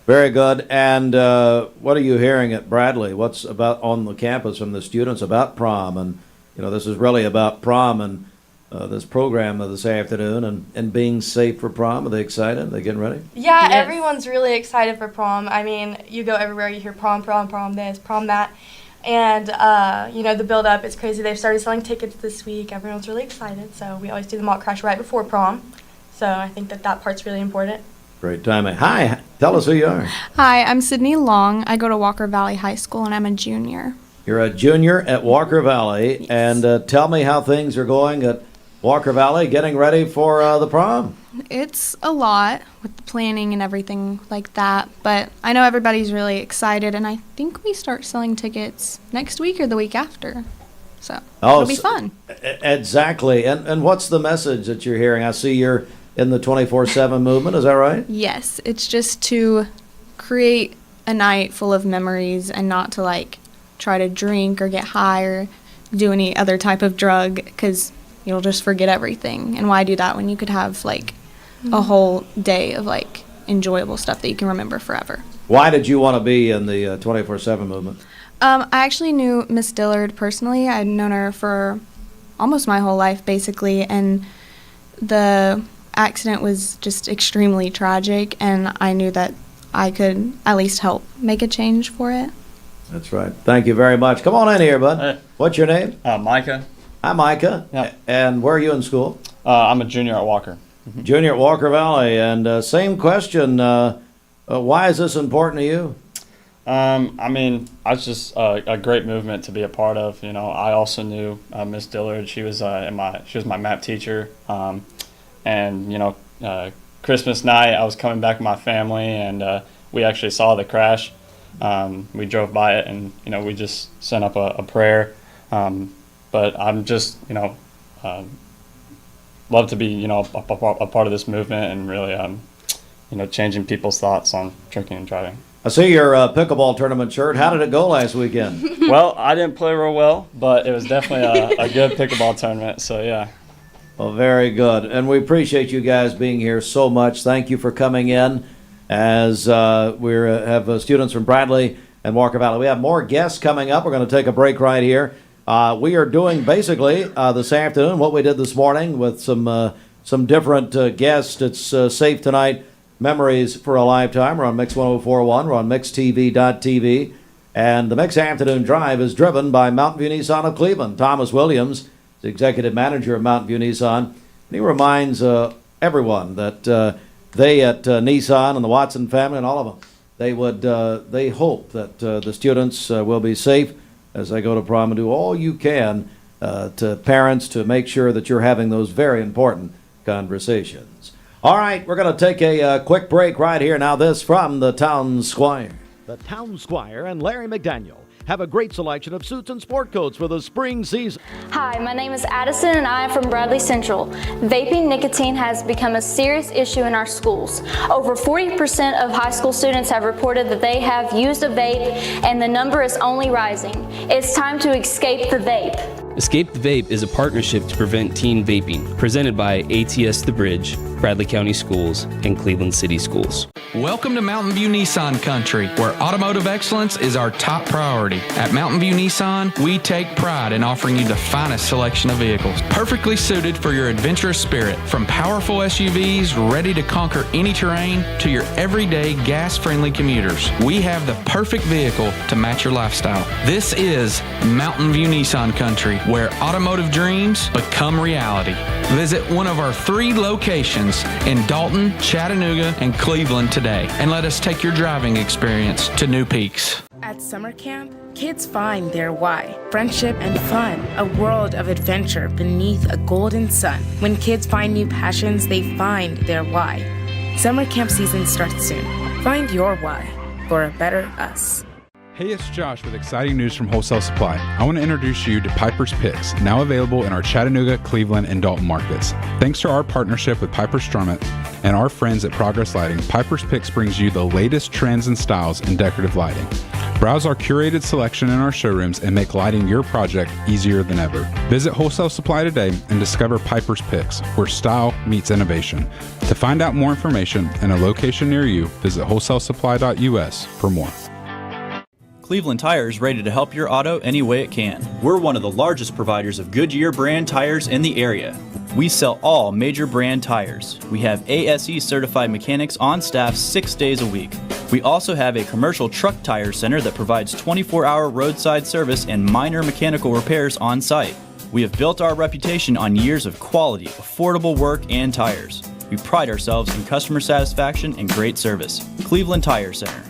Very good. And what are you hearing at Bradley? What's about on the campus from the students about prom? And, this is really about prom and this program this afternoon and being safe for prom. Are they excited? Are they getting ready? Yeah, Yes. Everyone's really excited for prom. I mean, you go everywhere, you hear prom, prom, prom this, prom that. And, the build-up is crazy. They've started selling tickets this week. Everyone's really excited. So we always do the mock crash right before prom. So I think that part's really important. Great timing. Hi, tell us who you are. Hi, I'm Sydney Long. I go to Walker Valley High School, and I'm a junior. You're a junior at Walker Valley. Yes. And tell me how things are going at Walker Valley, getting ready for the prom. It's a lot with the planning and everything like that, but I know everybody's really excited, and I think we start selling tickets next week or the week after. So it'll be fun. Exactly. And what's the message that you're hearing? I see you're in the 24/7 movement. Is that right? Yes, it's just to create a night full of memories and not to try to drink or get high or do any other type of drug, because you'll just forget everything. And why do that when you could have a whole day of enjoyable stuff that you can remember forever? Why did you want to be in the 24/7 movement? I actually knew Miss Dillard personally. I'd known her for almost my whole life, basically, and the accident was just extremely tragic, and I knew that I could at least help make a change for it. That's right. Thank you very much. Come on in here, bud. Hey. What's your name? Micah. Hi, Micah. Yeah. And where are you in school? I'm a junior at Walker. Junior at Walker Valley. And same question, why is this important to you? It's just a great movement to be a part of. I also knew Miss Dillard. She was my math teacher. Christmas night, I was coming back with my family, and we actually saw the crash. We drove by it, and we just sent up a prayer. But I'm just love to be a part of this movement and really changing people's thoughts on drinking and driving. I see your pickleball tournament shirt. How did it go last weekend? Well, I didn't play real well, but it was definitely a good pickleball tournament. So yeah. Well, very good. And we appreciate you guys being here so much. Thank you for coming in as we have students from Bradley and Walker Valley. We have more guests coming up. We're going to take a break right here. We are doing basically this afternoon what we did this morning with some different guests. It's Safe Tonight, Memories for a Lifetime. We're on Mix 104.1. We're on MixTV.tv. And the Mix Afternoon Drive is driven by Mountain View Nissan of Cleveland. Thomas Williams, the executive manager of Mountain View Nissan. And he reminds everyone that they at Nissan and the Watson family and all of them, they hope that the students will be safe as they go to prom, and do all you can to parents to make sure that you're having those very important conversations. All right, we're going to take a quick break right here. Now this from the Town Squire. The Town Squire and Larry McDaniel have a great selection of suits and sport coats for the spring season. Hi, my name is Addison and I am from Bradley Central. Vaping nicotine has become a serious issue in our schools. Over 40% of high school students have reported that they have used a vape, and the number is only rising. It's time to escape the vape. Escape the Vape is a partnership to prevent teen vaping, presented by ATS The Bridge, Bradley County Schools, and Cleveland City Schools. Welcome to Mountain View Nissan Country, where automotive excellence is our top priority. At Mountain View Nissan, we take pride in offering you the finest selection of vehicles, perfectly suited for your adventurous spirit. From powerful SUVs ready to conquer any terrain to your everyday gas-friendly commuters, we have the perfect vehicle to match your lifestyle. This is Mountain View Nissan Country, where automotive dreams become reality. Visit one of our 3 locations in Dalton, Chattanooga, and Cleveland today, and let us take your driving experience to new peaks. At summer camp, kids find their why. Friendship and fun, a world of adventure beneath a golden sun. When kids find new passions, they find their why. Summer camp season starts soon. Find your why for a better us. Hey, it's Josh with exciting news from Wholesale Supply. I want to introduce you to Piper's Picks, now available in our Chattanooga, Cleveland, and Dalton markets. Thanks to our partnership with Piper Strummett and our friends at Progress Lighting, Piper's Picks brings you the latest trends and styles in decorative lighting. Browse our curated selection in our showrooms and make lighting your project easier than ever. Visit Wholesale Supply today and discover Piper's Picks, where style meets innovation. To find out more information and a location near you, visit wholesalesupply.us for more. Cleveland Tire is ready to help your auto any way it can. We're one of the largest providers of Goodyear brand tires in the area. We sell all major brand tires. We have ASE certified mechanics on staff 6 days a week. We also have a commercial truck tire center that provides 24-hour roadside service and minor mechanical repairs on site. We have built our reputation on years of quality, affordable work, and tires. We pride ourselves in customer satisfaction and great service. Cleveland Tire Center.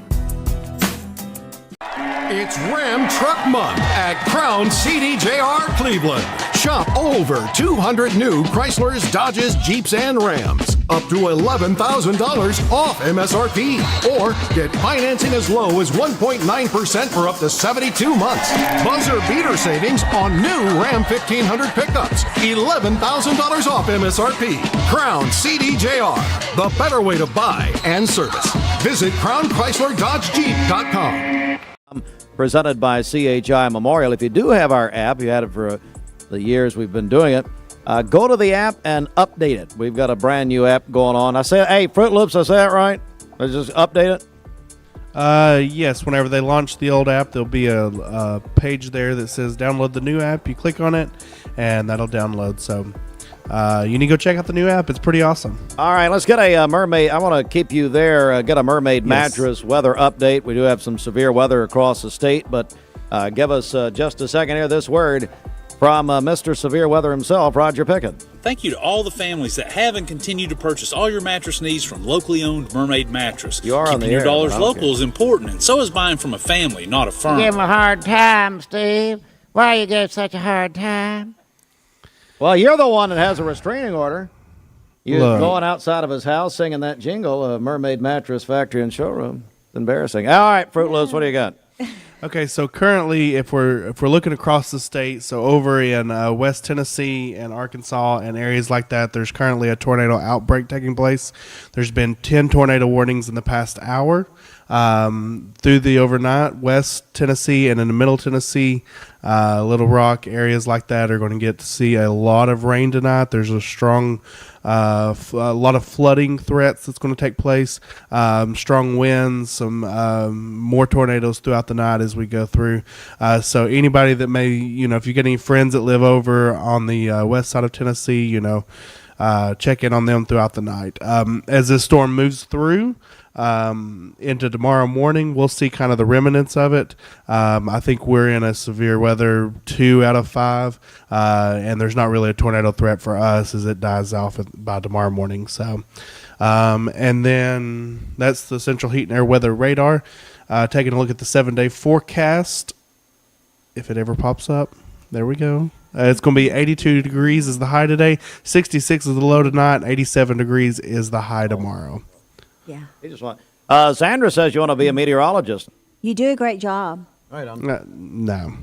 It's Ram Truck Month at Crown CDJR Cleveland. Shop over 200 new Chryslers, Dodges, Jeeps, and Rams. Up to $11,000 off MSRP. Or get financing as low as 1.9% for up to 72 months. Buzzer beater savings on new Ram 1500 pickups. $11,000 off MSRP. Crown CDJR. The better way to buy and service. Visit CrownChryslerDodgeJeep.com. Presented by CHI Memorial. If you do have our app, you had it for the years we've been doing it, go to the app and update it. We've got a brand new app going on. I said, hey, Fruit Loops, I say that right? Let's just update it. Yes, whenever they launch the old app, there'll be a page there that says download the new app. You click on it, and that'll download. So you need to go check out the new app. It's pretty awesome. All right, let's get a mermaid. I want to keep you there. Get a mermaid mattress weather update. We do have some severe weather across the state, but give us just a second here. This word from Mr. Severe Weather himself, Roger Pickett. Thank you to all the families that have and continue to purchase all your mattress needs from locally owned Mermaid Mattress. You are on the Keeping your air, dollars I don't local care. is important, and so is buying from a family, not a firm. You give him a hard time, Steve. Why you give such a hard time? Well, you're the one that has a restraining order. You're Look. going outside of his house singing that jingle, Mermaid Mattress Factory and Showroom. It's embarrassing. All right, Fruit Loops, what do you got? Okay, so currently, if we're looking across the state, so over in West Tennessee and Arkansas and areas like that, there's currently a tornado outbreak taking place. There's been 10 tornado warnings in the past hour. Through the overnight, West Tennessee and in the Middle Tennessee, Little Rock, areas like that are going to get to see a lot of rain tonight. There's a strong, a lot of flooding threats that's going to take place, strong winds, some more tornadoes throughout the night as we go through. So anybody that may, if you get any friends that live over on the west side of Tennessee, check in on them throughout the night. As this storm moves through into tomorrow morning, we'll see kind of the remnants of it. I think we're in a severe weather 2 out of 5, and there's not really a tornado threat for us as it dies off by tomorrow morning. So, and then that's the Central Heat and Air Weather Radar. Taking a look at the 7-day forecast, if it ever pops up. There we go. It's going to be 82 degrees is the high today, 66 is the low tonight, 87 degrees is the high tomorrow. Yeah. You just want. Sandra says you want to be a meteorologist. You do a great job. Right on. No.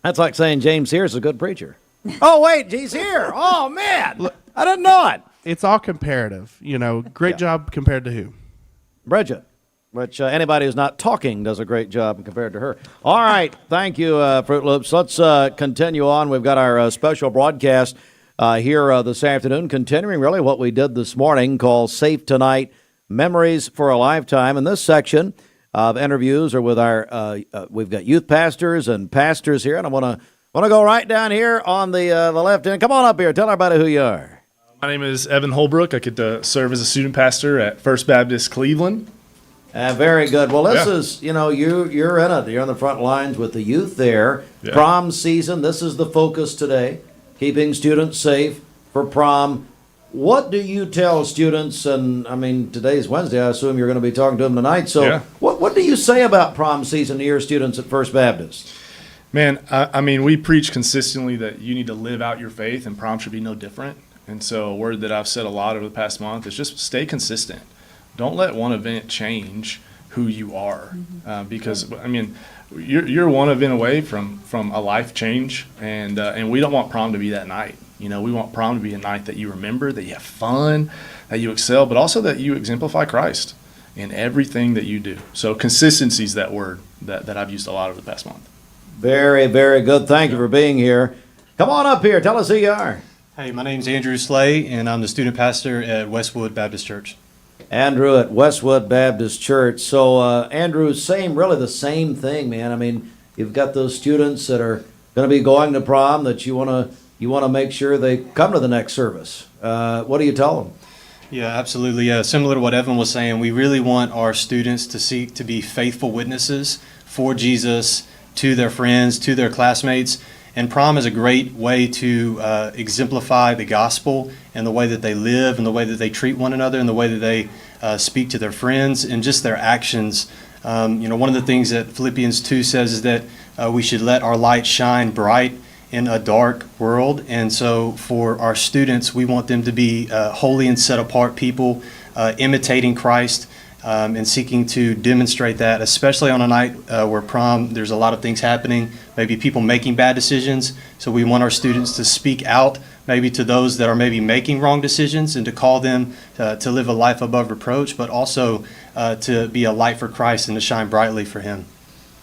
That's like saying James Sears is a good preacher. Oh, wait, he's here. Oh, man. I didn't know it. It's all comparative. Great job compared to who? Bridget, which anybody who's not talking does a great job compared to her. All right. Thank you, Fruit Loops. Let's continue on. We've got our special broadcast here this afternoon, continuing really what we did this morning called Safe Tonight, Memories for a Lifetime. In this section of interviews are with our, we've got youth pastors and pastors here, and I want to go right down here on the left end. Come on up here. Tell everybody who you are. My name is Evan Holbrook. I get to serve as a student pastor at First Baptist Cleveland. Very good. Well, this is, you're in it. You're on the front lines with the youth there. Yeah. Prom season. This is the focus today, keeping students safe for prom. What do you tell students? And I mean, today's Wednesday. I assume you're going to be talking to them tonight. So what do you say about prom season to your students at First Baptist? Man, I mean, we preach consistently that you need to live out your faith, and prom should be no different. And so a word that I've said a lot over the past month is just stay consistent. Don't let one event change who you are. Because, I mean, you're one event away from a life change, and we don't want prom to be that night. You know, we want prom to be a night that you remember, that you have fun, that you excel, but also that you exemplify Christ in everything that you do. So consistency is that word that I've used a lot over the past month. Very, very good. Thank you for being here. Come on up here. Tell us who you are. Hey, my name's Andrew Slay, and I'm the student pastor at Westwood Baptist Church. Andrew at Westwood Baptist Church. So, Andrew, really the same thing, man. I mean, you've got those students that are going to be going to prom that you want to make sure they come to the next service. What do you tell them? Yeah, absolutely. Yeah, similar to what Evan was saying, we really want our students to seek to be faithful witnesses for Jesus to their friends, to their classmates. And prom is a great way to exemplify the gospel and the way that they live and the way that they treat one another and the way that they speak to their friends and just their actions. One of the things that Philippians 2 says is that we should let our light shine bright in a dark world. And so for our students, we want them to be holy and set apart people, imitating Christ and seeking to demonstrate that, especially on a night where prom, there's a lot of things happening, maybe people making bad decisions. So we want our students to speak out maybe to those that are maybe making wrong decisions and to call them to live a life above reproach, but also to be a light for Christ and to shine brightly for Him.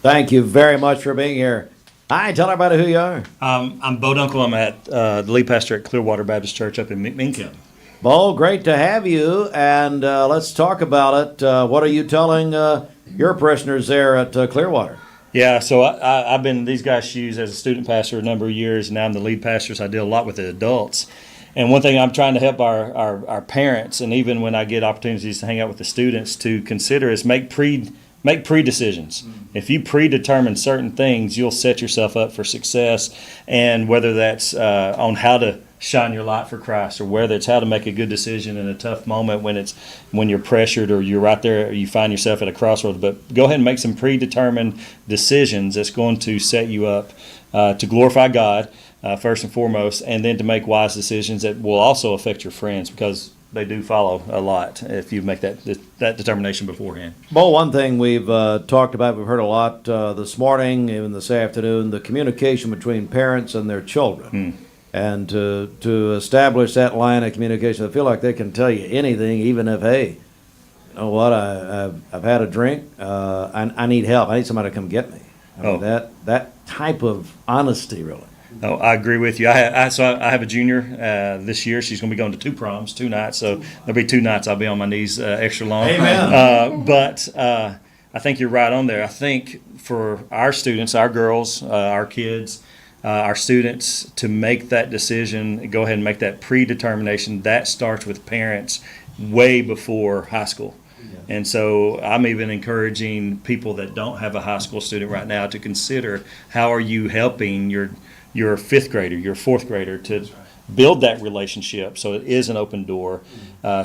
Thank you very much for being here. Hi, tell everybody who you are. I'm Bo Dunkel. I'm at the lead pastor at Clearwater Baptist Church up in McMinn County. Bo, great to have you, and let's talk about it. What are you telling your parishioners there at Clearwater? Yeah, so I've been in these guys' shoes as a student pastor a number of years, and now I'm the lead pastor, so I deal a lot with the adults. And one thing I'm trying to help our parents, and even when I get opportunities to hang out with the students, to consider is make pre-decisions. If you predetermine certain things, you'll set yourself up for success, and whether that's on how to shine your light for Christ, or whether it's how to make a good decision in a tough moment when you're pressured or you're right there, or you find yourself at a crossroads. But go ahead and make some predetermined decisions that's going to set you up to glorify God first and foremost, and then to make wise decisions that will also affect your friends, because they do follow a lot if you make that determination beforehand. Bo, one thing we've talked about, we've heard a lot this morning, even this afternoon, the communication between parents and their children. And to establish that line of communication, I feel like they can tell you anything, even if, hey, you know what, I've had a drink, I need help, I need somebody to come get me. I mean, that type of honesty, really. No, I agree with you. I have a junior this year. She's going to be going to 2 proms, 2 nights. So there'll be 2 nights I'll be on my knees extra long. Amen. But I think you're right on there. I think for our students, our girls, our kids, our students, to make that decision, go ahead and make that predetermination, that starts with parents way before high school. And so I'm even encouraging people that don't have a high school student right now to consider, how are you helping your 5th grader, your 4th grader to build that relationship so it is an open door.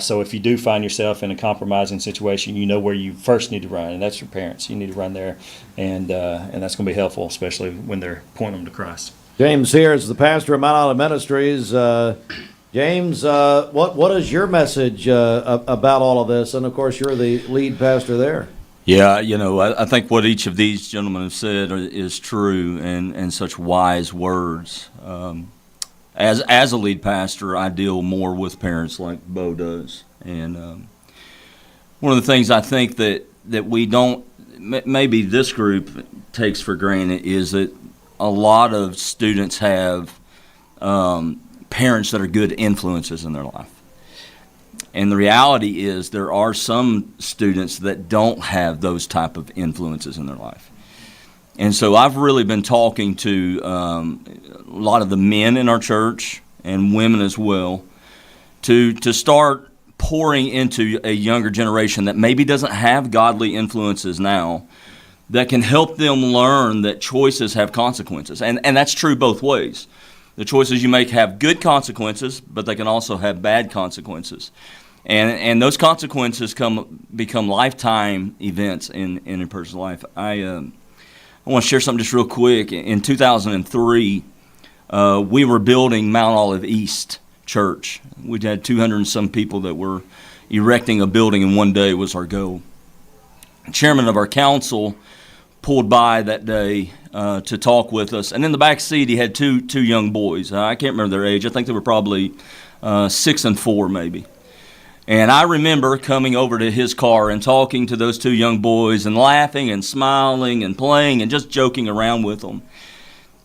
So if you do find yourself in a compromising situation, you know where you first need to run, and that's your parents. You need to run there, and that's going to be helpful, especially when they're pointing them to Christ. James here is the pastor of Mount Olive Ministries. James, what is your message about all of this? And, of course, you're the lead pastor there. Yeah, I think what each of these gentlemen have said is true, and such wise words. As a lead pastor, I deal more with parents like Bo does. And one of the things I think that we don't, maybe this group takes for granted, is that a lot of students have parents that are good influences in their life. And the reality is there are some students that don't have those type of influences in their life. And so I've really been talking to a lot of the men in our church and women as well to start pouring into a younger generation that maybe doesn't have godly influences now, that can help them learn that choices have consequences. And that's true both ways. The choices you make have good consequences, but they can also have bad consequences. And those consequences become lifetime events in a person's life. I want to share something just real quick. In 2003, we were building Mount Olive East Church. We had 200 and some people that were erecting a building in one day was our goal. chairman of our council pulled by that day to talk with us. And in the back seat, he had two young boys. I can't remember their age. I think they were probably 6 and 4 maybe. And I remember coming over to his car and talking to those two young boys and laughing and smiling and playing and just joking around with them.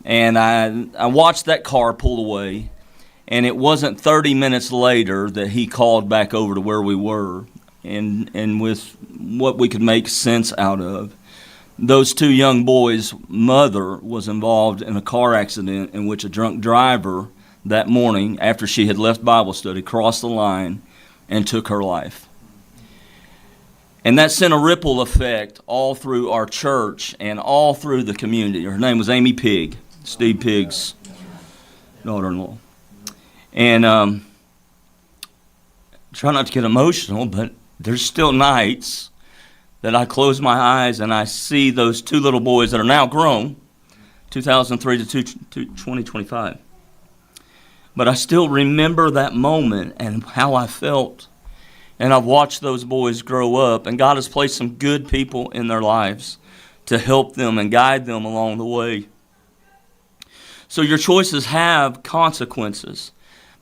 And I watched that car pull away, and it wasn't 30 minutes later that he called back over to where we were, and with what we could make sense out of. Those two young boys' mother was involved in a car accident in which a drunk driver that morning, after she had left Bible study, crossed the line and took her life. And that sent a ripple effect all through our church and all through the community. Her name was Amy Pigg, Steve Pigg's daughter-in-law. And try not to get emotional, but there's still nights that I close my eyes and I see those two little boys that are now grown, 2003 to 2025. But I still remember that moment and how I felt. And I've watched those boys grow up, and God has placed some good people in their lives to help them and guide them along the way. So your choices have consequences,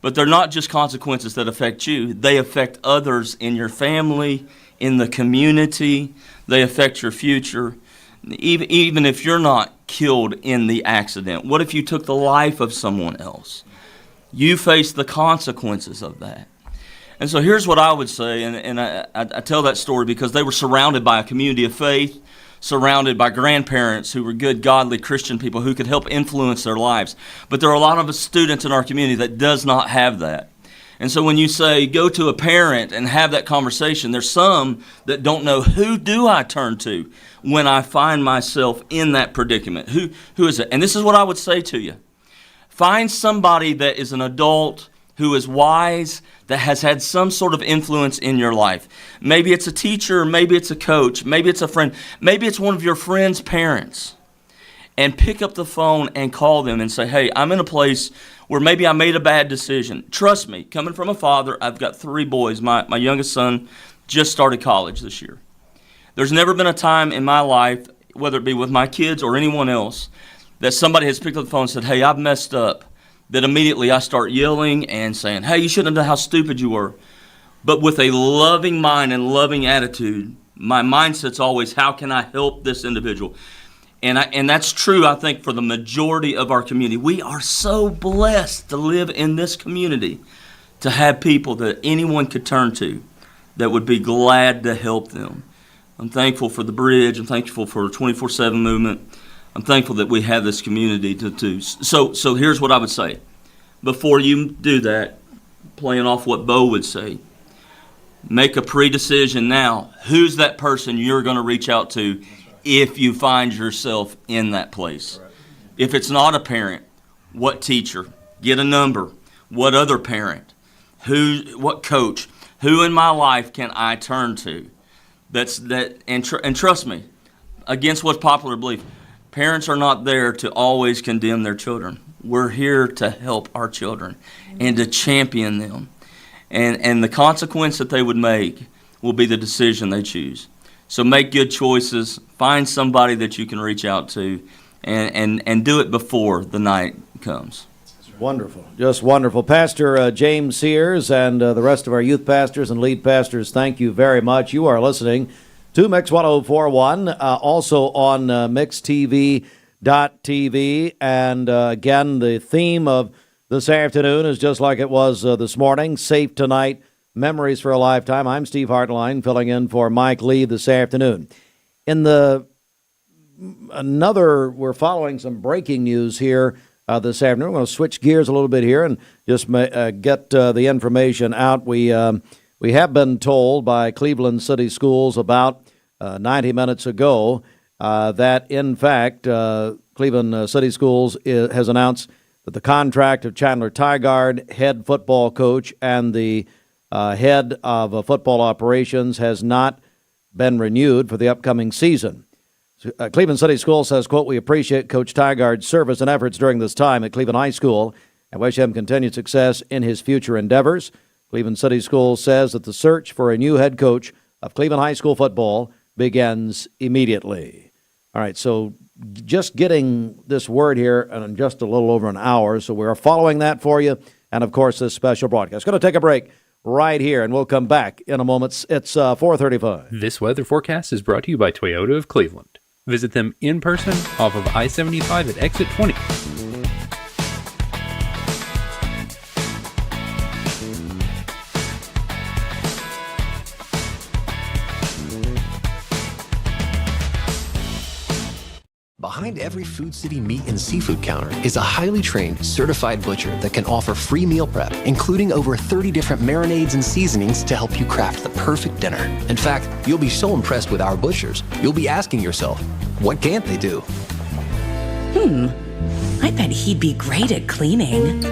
but they're not just consequences that affect you. They affect others in your family, in the community. They affect your future. Even if you're not killed in the accident, what if you took the life of someone else? You face the consequences of that. And so here's what I would say, and I tell that story because they were surrounded by a community of faith, surrounded by grandparents who were good, godly Christian people who could help influence their lives. But there are a lot of students in our community that does not have that. And so when you say, go to a parent and have that conversation, there's some that don't know, who do I turn to when I find myself in that predicament? Who is it? And this is what I would say to you. Find somebody that is an adult who is wise, that has had some sort of influence in your life. Maybe it's a teacher, maybe it's a coach, maybe it's a friend, maybe it's one of your friend's parents. And pick up the phone and call them and say, hey, I'm in a place where maybe I made a bad decision. Trust me, coming from a father, I've got 3 boys. My youngest son just started college this year. There's never been a time in my life, whether it be with my kids or anyone else, that somebody has picked up the phone and said, hey, I've messed up, that immediately I start yelling and saying, hey, you shouldn't have done, how stupid you were. But with a loving mind and loving attitude, my mindset's always, how can I help this individual? And that's true, I think, for the majority of our community. We are so blessed to live in this community, to have people that anyone could turn to that would be glad to help them. I'm thankful for the Bridge. I'm thankful for the 24/7 movement. I'm thankful that we have this community to do. So here's what I would say. Before you do that, playing off what Bo would say, make a pre-decision now. Who's that person you're going to reach out to if you find yourself in that place? If it's not a parent, what teacher? Get a number. What other parent? What coach? Who in my life can I turn to? And trust me, against what's popular belief, parents are not there to always condemn their children. We're here to help our children and to champion them. And the consequence that they would make will be the decision they choose. So make good choices. Find somebody that you can reach out to, and do it before the night comes. Wonderful. Just wonderful. Pastor James Sears and the rest of our youth pastors and lead pastors, thank you very much. You are listening to Mix 104.1, also on mixtv.tv. And again, the theme of this afternoon is just like it was this morning, Safe Tonight, Memories for a Lifetime. I'm Steve Hartline, filling in for Mike Lee this afternoon. We're following some breaking news here this afternoon. We're going to switch gears a little bit here and just get the information out. We have been told by Cleveland City Schools about 90 minutes ago that, in fact, Cleveland City Schools has announced that the contract of Chandler Tygard, head football coach, and the head of football operations has not been renewed for the upcoming season. Cleveland City Schools says, quote, we appreciate Coach Tygard's service and efforts during this time at Cleveland High School and wish him continued success in his future endeavors. Cleveland City Schools says that the search for a new head coach of Cleveland High School football begins immediately. All right, so just getting this word here in just a little over an hour, so we're following that for you, and of course this special broadcast. Going to take a break right here, and we'll come back in a moment. It's 4:35. This weather forecast is brought to you by Toyota of Cleveland. Visit them in person off of I-75 at exit 20. Behind every Food City meat and seafood counter is a highly trained, certified butcher that can offer free meal prep, including over 30 different marinades and seasonings to help you craft the perfect dinner. In fact, you'll be so impressed with our butchers, you'll be asking yourself, what can't they do? I bet he'd be great at cleaning.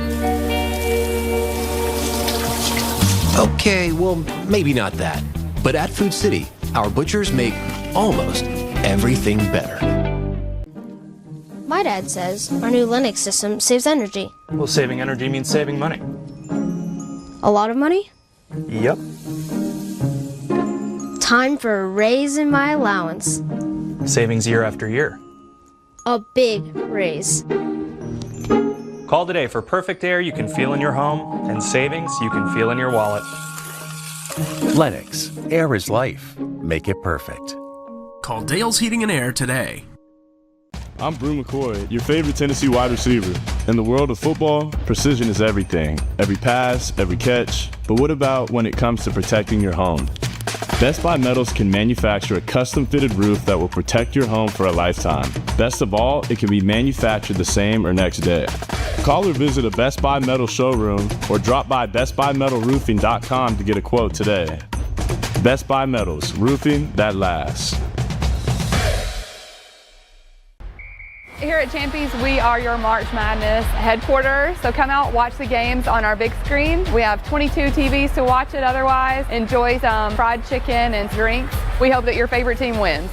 Okay, well, maybe not that. But at Food City, our butchers make almost everything better. My dad says our new Linux system saves energy. Well, saving energy means saving money. A lot of money? Yep. Time for a raise in my allowance. Savings year after year. A big raise. Call today for perfect air you can feel in your home and savings you can feel in your wallet. Lennox. Air is life. Make it perfect. Call Dale's Heating and Air today. I'm Brew McCoy, your favorite Tennessee wide receiver. In the world of football, precision is everything. Every pass, every catch. But what about when it comes to protecting your home? Best Buy Metals can manufacture a custom-fitted roof that will protect your home for a lifetime. Best of all, it can be manufactured the same or next day. Call or visit a Best Buy Metal showroom or drop by bestbuymetalroofing.com to get a quote today. Best Buy Metals, roofing that lasts. Here at Champies, we are your March Madness headquarters. So come out, watch the games on our big screen. We have 22 TVs to watch it otherwise. Enjoy some fried chicken and drinks. We hope that your favorite team wins.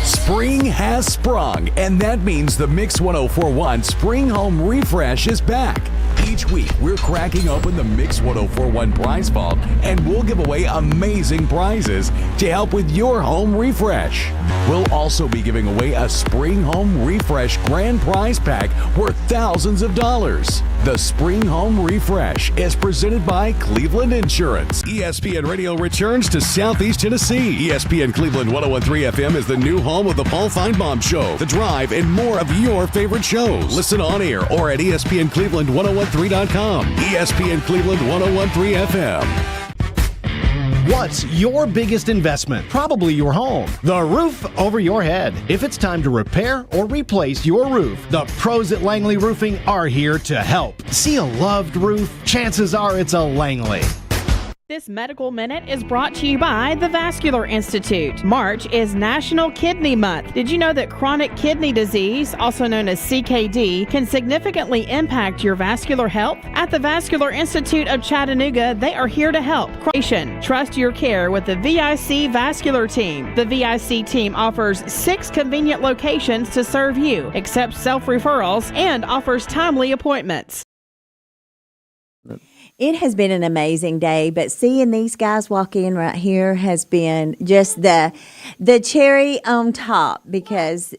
Spring has sprung, and that means the Mix 1041 Spring Home Refresh is back. Each week, we're cracking open the Mix 1041 prize vault, and we'll give away amazing prizes to help with your home refresh. We'll also be giving away a Spring Home Refresh grand prize pack worth thousands of dollars. The Spring Home Refresh is presented by Cleveland Insurance. ESPN Radio returns to Southeast Tennessee. ESPN Cleveland 101.3 FM is the new home of the Paul Feinbaum Show, The Drive, and more of your favorite shows. Listen on air or at ESPNCleveland1013.com. ESPN Cleveland 101.3 FM. What's your biggest investment? Probably your home. The roof over your head. If it's time to repair or replace your roof, the pros at Langley Roofing are here to help. See a loved roof? Chances are it's a Langley. This Medical Minute is brought to you by the Vascular Institute. March is National Kidney Month. Did you know that chronic kidney disease, also known as CKD, can significantly impact your vascular health? At the Vascular Institute of Chattanooga, they are here to help. Trust your care with the VIC Vascular Team. The VIC team offers 6 convenient locations to serve you, accepts self-referrals, and offers timely appointments. It has been an amazing day, but seeing these guys walk in right here has been just the cherry on top, because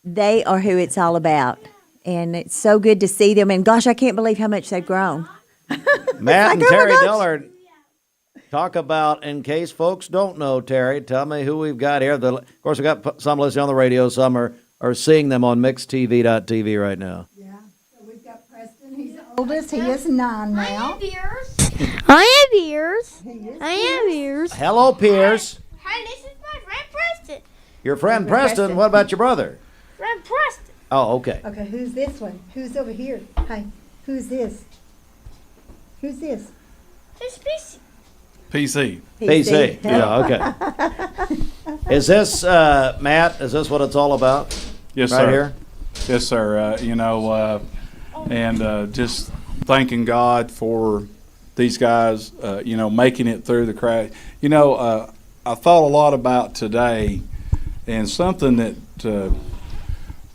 they are who it's all about. And it's so good to see them. And gosh, I can't believe how much they've grown. Matt and Terry Dillard, talk about, in case folks don't know, Terry, tell me who we've got here. Of course, we've got some listening on the radio, some are seeing them on mixtv.tv right now. Oldest, he is 9 now. I have ears. Hello, Pierce. Hi, this is my friend Preston. Your friend Preston. What about your brother? Friend Preston. Oh, okay. Okay, who's this one? Who's over here? Hi, who's this? Who's this? It's PC. PC. Yeah, okay. Is this, Matt, is this what it's all about? Yes, right sir. Here? Yes, sir. And just thanking God for these guys, making it through the crack. I thought a lot about today, and something that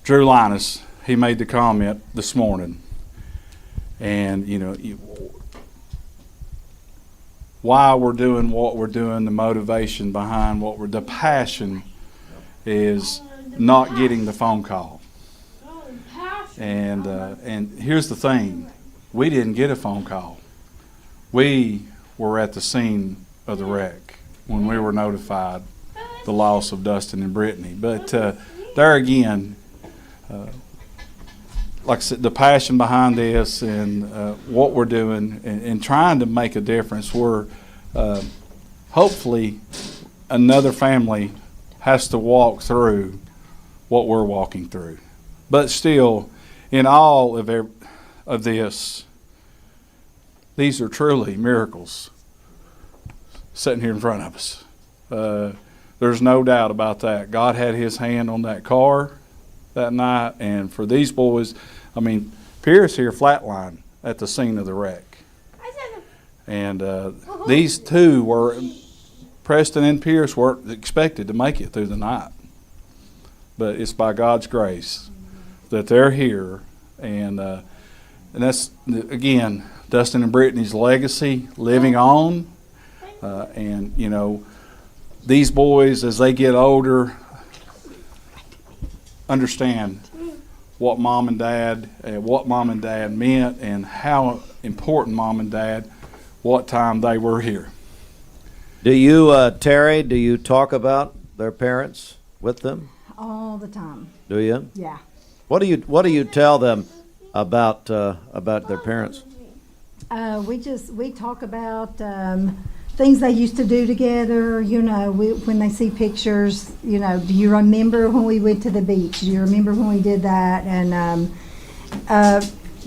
Drew Linus, he made the comment this morning, and why we're doing what we're doing, the motivation behind the passion is not getting the phone call. And here's the thing, we didn't get a phone call. We were at the scene of the wreck when we were notified the loss of Dustin and Brittany. But there again, like I said, the passion behind this and what we're doing and trying to make a difference, we're hopefully another family has to walk through what we're walking through. But still, in all of this, these are truly miracles sitting here in front of us. There's no doubt about that. God had his hand on that car that night, and for these boys, Pierce here flatlined at the scene of the wreck. And these two Preston and Pierce weren't expected to make it through the night. But it's by God's grace that they're here, and that's, again, Dustin and Brittany's legacy living on. And, these boys, as they get older, understand what mom and dad meant, and how important mom and dad, what time they were here. Do you, Terry, do you talk about their parents with them? All the time. Do you? Yeah. What do you tell them about their parents? We talk about things they used to do together. When they see pictures, do you remember when we went to the beach? Do you remember when we did that? And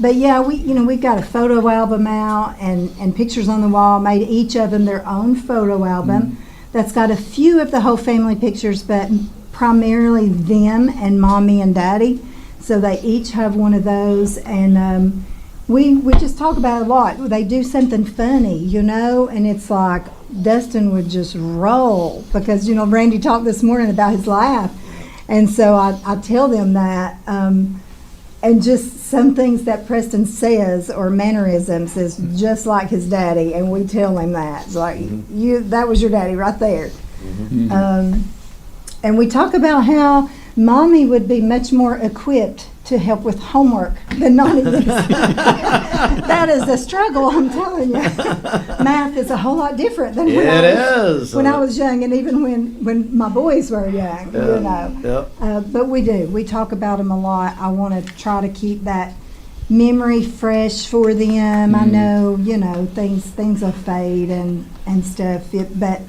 but yeah, we've got a photo album out and pictures on the wall. Made each of them their own photo album. That's got a few of the whole family pictures, but primarily them and mommy and daddy. So they each have one of those, and we just talk about it a lot. They do something funny, and it's like Dustin would just roll because, Randy talked this morning about his laugh. And so I tell them that, and just some things that Preston says or mannerisms is just like his daddy, and we tell him that. It's like, that was your daddy right there. And we talk about how mommy would be much more equipped to help with homework than Nani is. That is a struggle, I'm telling you. Math is a whole lot different than when I was young, and even when my boys were young, But we do. We talk about them a lot. I want to try to keep that memory fresh for them. I know, things will fade and stuff. But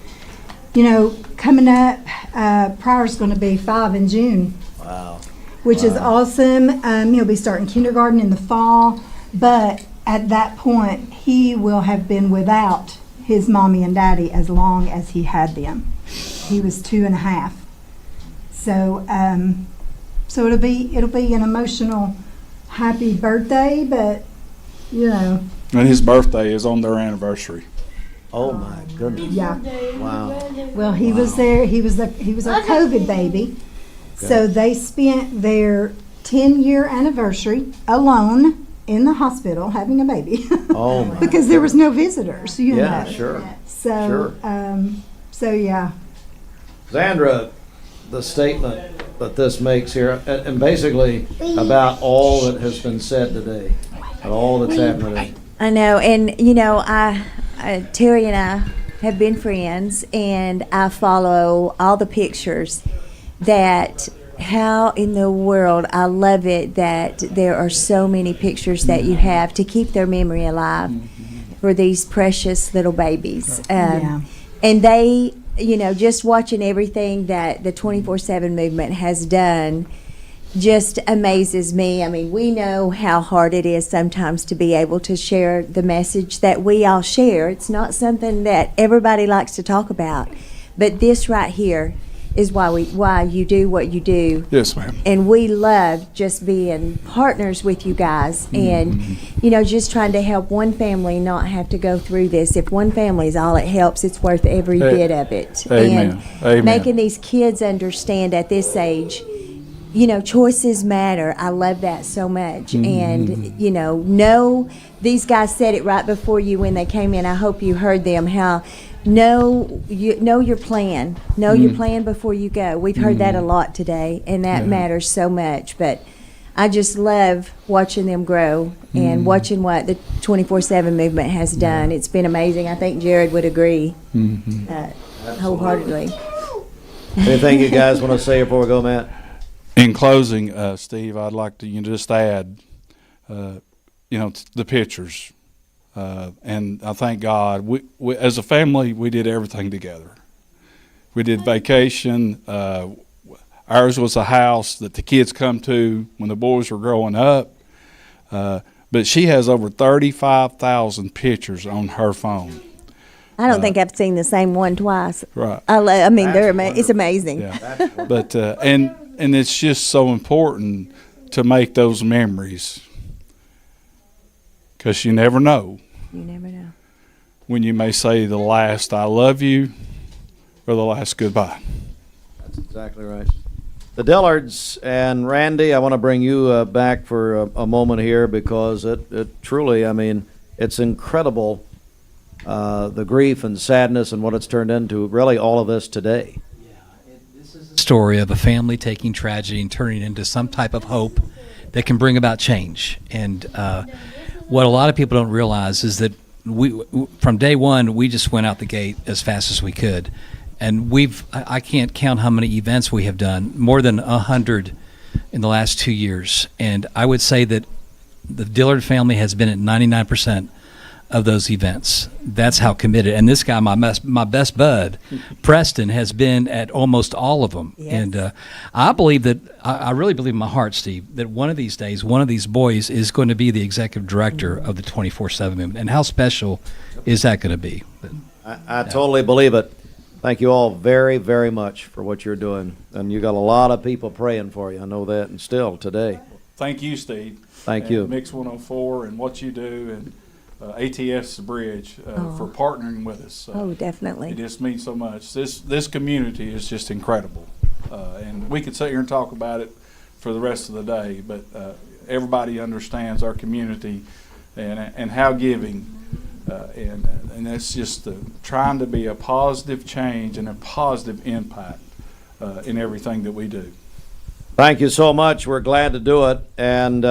coming up, Pryor's going to be 5 in June. Wow. Which is awesome. He'll be starting kindergarten in the fall, but at that point, he will have been without his mommy and daddy as long as he had them. He was 2.5. So, so it'll be an emotional, happy birthday, but And his birthday is on their anniversary. Oh my goodness! Yeah. Wow. Well, he was there. He was a COVID baby. So they spent their 10-year anniversary alone in the hospital having a baby. Oh my! Because there was no visitors, Yeah, sure. So, so yeah. Zandra, the statement that this makes here, and basically about all that has been said today, and all that's happened today. I know, and Terry and I have been friends, and I follow all the pictures. How in the world, I love it that there are so many pictures that you have to keep their memory alive for these precious little babies. And they, just watching everything that the 24/7 movement has done just amazes me. I mean, we know how hard it is sometimes to be able to share the message that we all share. It's not something that everybody likes to talk about. But this right here is why you do what you do. Yes, ma'am. And we love just being partners with you guys and, just trying to help one family not have to go through this. If one family is all it helps, it's worth every bit of it. Amen. And Amen. making these kids understand at this age, choices matter. I love that so much. And, know these guys said it right before you when they came in. I hope you heard them, how know your plan. Know your plan before you go. We've heard that a lot today, and that matters so much. But I just love watching them grow and watching what the 24/7 movement has done. It's been amazing. I think Jared would agree wholeheartedly. Anything you guys want to say before we go, Matt? In closing, Steve, I'd like to just add, the pictures. And I thank God, we as a family, we did everything together. We did vacation. Ours was a house that the kids come to when the boys were growing up. But she has over 35,000 pictures on her phone. I don't think I've seen the same one twice. Right. It's amazing. Yeah. But and it's just so important to make those memories, because you never know. You never know when you may say the last "I love you" or the last goodbye. That's exactly right. The Dillards and Randy, I want to bring you back for a moment here, because it truly, it's incredible, the grief and sadness and what it's turned into, really all of this today. Story of a family taking tragedy and turning it into some type of hope that can bring about change. And what a lot of people don't realize is that we, from day one, we just went out the gate as fast as we could. And I can't count how many events we have done, more than 100 in the last 2 years. And I would say that the Dillard family has been at 99% of those events. That's how committed. And this guy, my best bud, Preston, has been at almost all of them. Yes. And I believe that, I really believe in my heart, Steve, that one of these days, one of these boys is going to be the executive director of the 24/7 movement. And how special is that going to be? I totally believe it. Thank you all very, very much for what you're doing. And you got a lot of people praying for you. I know that, and still today. Thank you, Steve. Thank you. Mix 104 and what you do, and ATS The Bridge for partnering with us. Definitely. It just means so much. This community is just incredible. And we could sit here and talk about it for the rest of the day, but everybody understands our community and how giving. And that's just trying to be a positive change and a positive impact in everything that we do. Thank you so much. We're glad to do it, and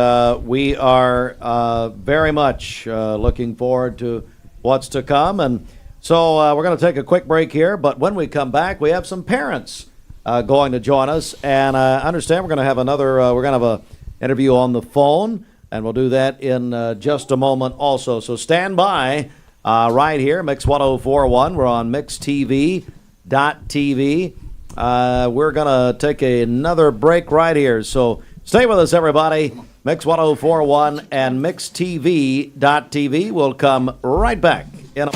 we are very much looking forward to what's to come. And so we're going to take a quick break here, but when we come back, we have some parents going to join us, and I understand we're going to have an interview on the phone, and we'll do that in just a moment also. So stand by right here, Mix 104.1. We're on mixtv.tv. We're going to take another break right here. So stay with us, everybody. Mix 104.1 and mixtv.tv. We'll come right back in a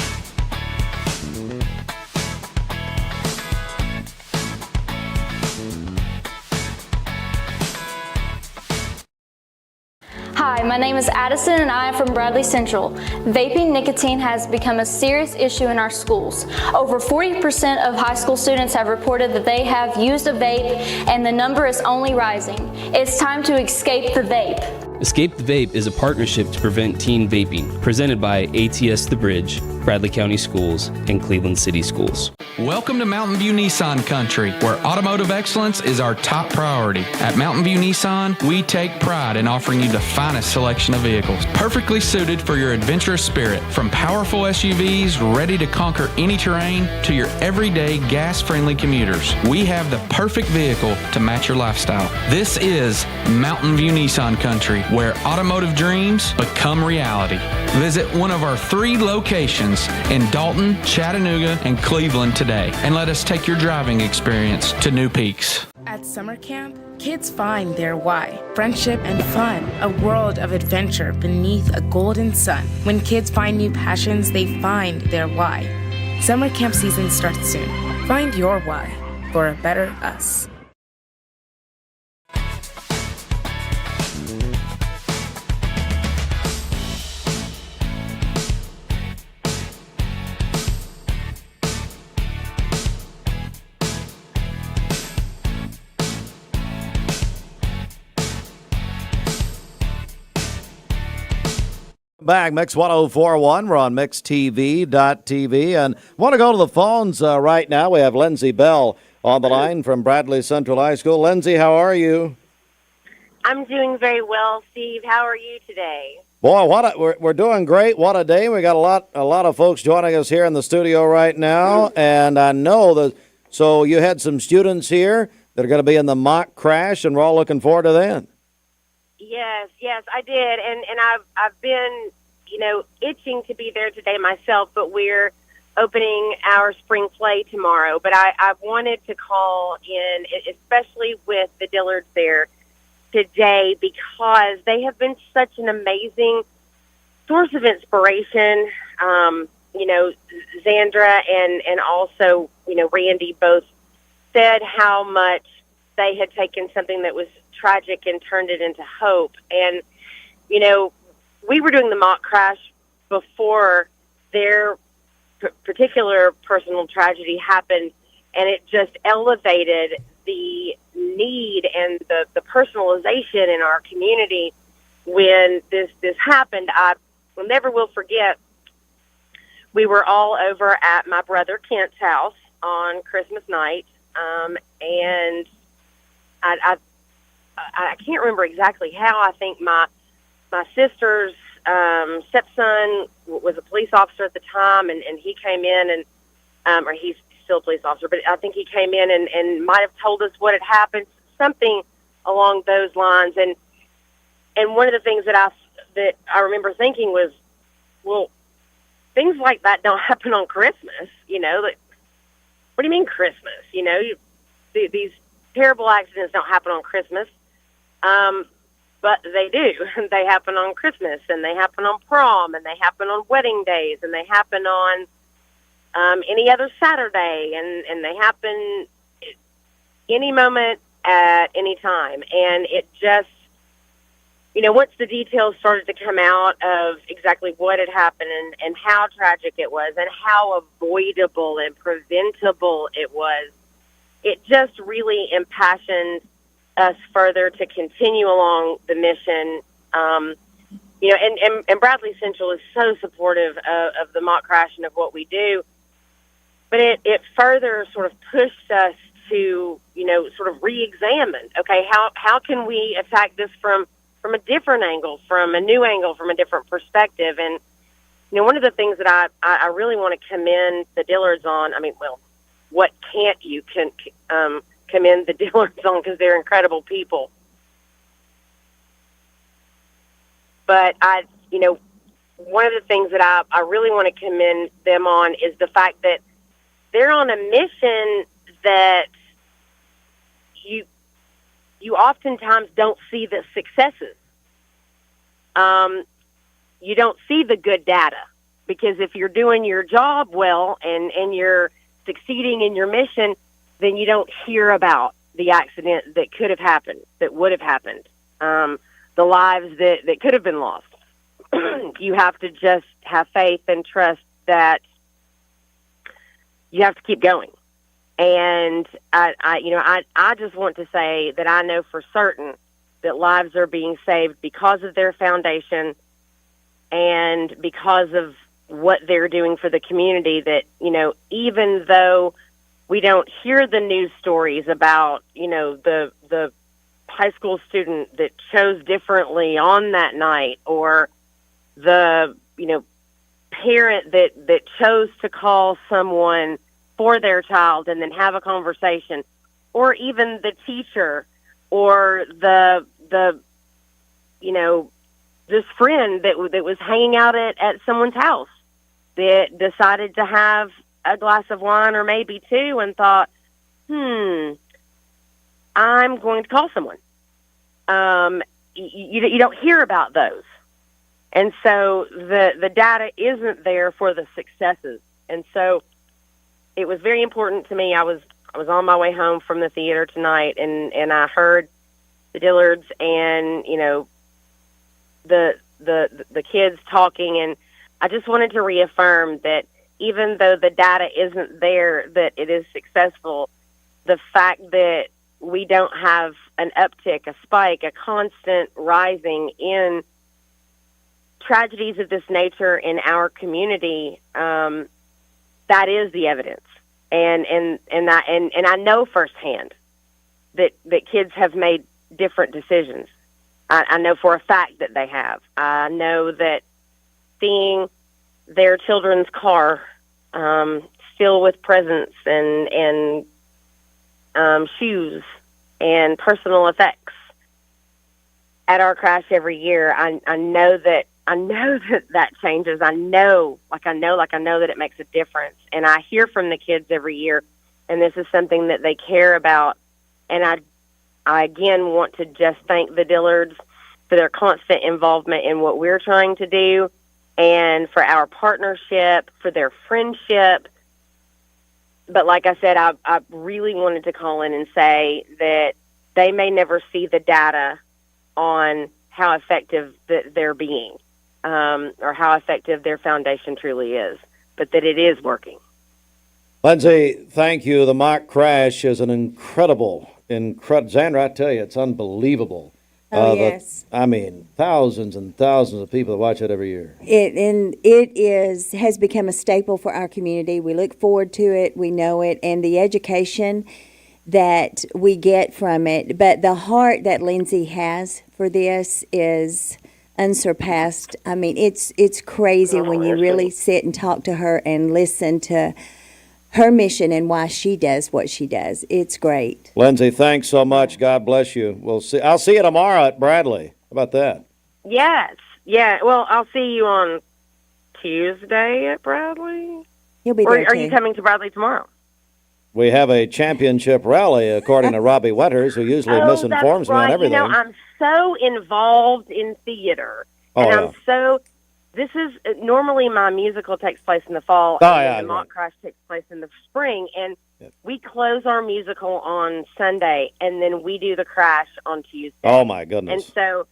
Hi, my name is Addison and I am from Bradley Central. Vaping nicotine has become a serious issue in our schools. Over 40% of high school students have reported that they have used a vape, and the number is only rising. It's time to escape the vape. Escape the Vape is a partnership to prevent teen vaping, presented by ATS The Bridge, Bradley County Schools, and Cleveland City Schools. Welcome to Mountain View Nissan Country, where automotive excellence is our top priority. At Mountain View Nissan, we take pride in offering you the finest selection of vehicles, perfectly suited for your adventurous spirit. From powerful SUVs ready to conquer any terrain to your everyday gas-friendly commuters, we have the perfect vehicle to match your lifestyle. This is Mountain View Nissan Country, where automotive dreams become reality. Visit one of our 3 locations in Dalton, Chattanooga, and Cleveland today, and let us take your driving experience to new peaks. At summer camp, kids find their why. Friendship and fun, a world of adventure beneath a golden sun. When kids find new passions, they find their why. Summer camp season starts soon. Find your why. for a better us. Back, Mix 1041. We're on mixtv.tv. And want to go to the phones right now. We have Lindsay Bell on the line from Bradley Central High School. Lindsay, how are you? I'm doing very well, Steve. How are you today? Boy, we're doing great. What a day. We got a lot of folks joining us here in the studio right now. And I know that, so you had some students here that are going to be in the mock crash, and we're all looking forward to that. Yes, I did, and I've been, itching to be there today myself. But we're opening our spring play tomorrow. But I wanted to call in, especially with the Dillards there today, because they have been such an amazing source of inspiration. Xandra and also Randy both said how much they had taken something that was tragic and turned it into hope. And, we were doing the mock crash before their particular personal tragedy happened, and it just elevated the need and the personalization in our community when this happened. I never will forget, we were all over at my brother Kent's house on Christmas night, and I can't remember exactly how. I think my sister's stepson was a police officer at the time, and he came in and or he's still a police officer, but I think he came in and might have told us what had happened, something along those lines. And one of the things that I remember thinking was, well, things like that don't happen on Christmas. Like, what do you mean Christmas? These terrible accidents don't happen on Christmas. But they do. They happen on Christmas, and they happen on prom, and they happen on wedding days, and they happen on any other Saturday, and they happen any moment at any time. And it just, once the details started to come out of exactly what had happened and how tragic it was and how avoidable and preventable it was, it just really impassioned us further to continue along the mission. And Bradley Central is so supportive of the mock crash and of what we do, but it further sort of pushed us to, sort of re-examine, okay, how can we attack this from a different angle, from a new angle, from a different perspective. And, one of the things that I really want to commend the Dillards on, what can't you commend the Dillards on, because they're incredible people. But one of the things that I really want to commend them on is the fact that they're on a mission that you oftentimes don't see the successes. You don't see the good data, because if you're doing your job well and you're succeeding in your mission, then you don't hear about the accident that could have happened, that would have happened, the lives that could have been lost. You have to just have faith and trust that you have to keep going. And I just want to say that I know for certain that lives are being saved because of their foundation and because of what they're doing for the community. That, even though we don't hear the news stories about, the high school student that chose differently on that night, or the, parent that chose to call someone for their child and then have a conversation, or even the teacher or the this friend that was hanging out at someone's house that decided to have a glass of wine or maybe two and thought, I'm going to call someone. You don't hear about those. And so the data isn't there for the successes. And so it was very important to me. I was was on my way home from the theater tonight, and I heard the Dillards and, you know, the kids talking, and I just wanted to reaffirm that even though the data isn't there that it is successful, the fact that we don't have an uptick, a spike, a constant rising in tragedies of this nature in our community, that is the evidence. And I know firsthand that kids have made different decisions. I know for a fact that they have. I know that seeing their children's car filled with presents and shoes and personal effects at our crash every year, I know that changes. I know that it makes a difference. And I hear from the kids every year, and this is something that they care about. And I again want to just thank the Dillards for their constant involvement in what we're trying to do, and for our partnership, for their friendship. But like I said, I really wanted to call in and say that they may never see the data on how effective they're being, or how effective their foundation truly is, but that it is working. Lindsay, thank you. The mock crash is an incredible. Sandra, I tell you, it's unbelievable. Oh, yes. I mean, thousands and thousands of people that watch it every year. It has become a staple for our community. We look forward to it. We know it. And the education that we get from it. But the heart that Lindsay has for this is unsurpassed. I mean, it's crazy when you really sit and talk to her and listen to her mission and why she does what she does. It's great. Lindsay, thanks so much. God bless you. I'll see you tomorrow at Bradley. How about that? Yes. Yeah. Well, I'll see you on Tuesday at Bradley. You'll be or there are too. you coming to Bradley tomorrow? We have a championship rally, according to Robbie Winters, who usually misinforms me on everything. You know, I'm so involved in theater. This is normally my musical takes place in the fall, and the mock crash takes place in the spring, and we close our musical on Sunday, and then we do the crash on Tuesday. Oh my goodness! And so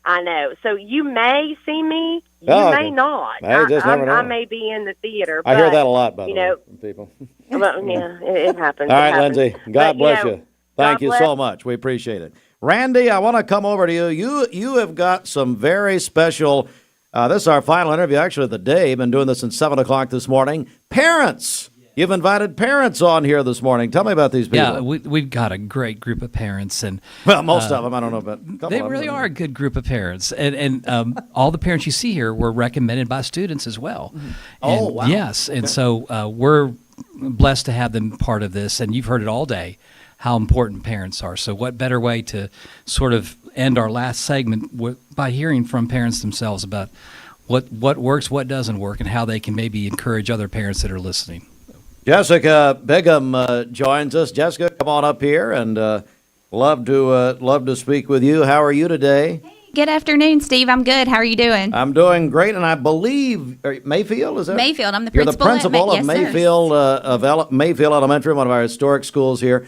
I know. So you may see me, you may not. I just never know. I may be in the theater. I hear that a lot, by the way, from people. Well, yeah, it happens. All right, Lindsay. God bless you. Thank you bless. so much. We appreciate it. Randy, I want to come over to you. You have got some very special. This is our final interview, actually, of the day. Been doing this since 7 o'clock this morning. Parents. You've invited parents on here this morning. Tell me about these people. Yeah, we've got a great group of parents, and most of them. I don't know, but a couple they of them. really are a good group of parents, and all the parents you see here were recommended by students as well. Mm-hmm. Oh, wow! Yes, and so we're blessed to have them part of this, and you've heard it all day how important parents are. So what better way to sort of end our last segment by hearing from parents themselves about what works, what doesn't work, and how they can maybe encourage other parents that are listening. Jessica Bigham joins us. Jessica, come on up here, and love to speak with you. How are you today? Good afternoon, Steve. I'm good. How are you doing? I'm doing great, and I believe Mayfield is that? Mayfield. I'm the You're the principal. principal of Mayfield Mayfield Elementary, one of our historic schools here.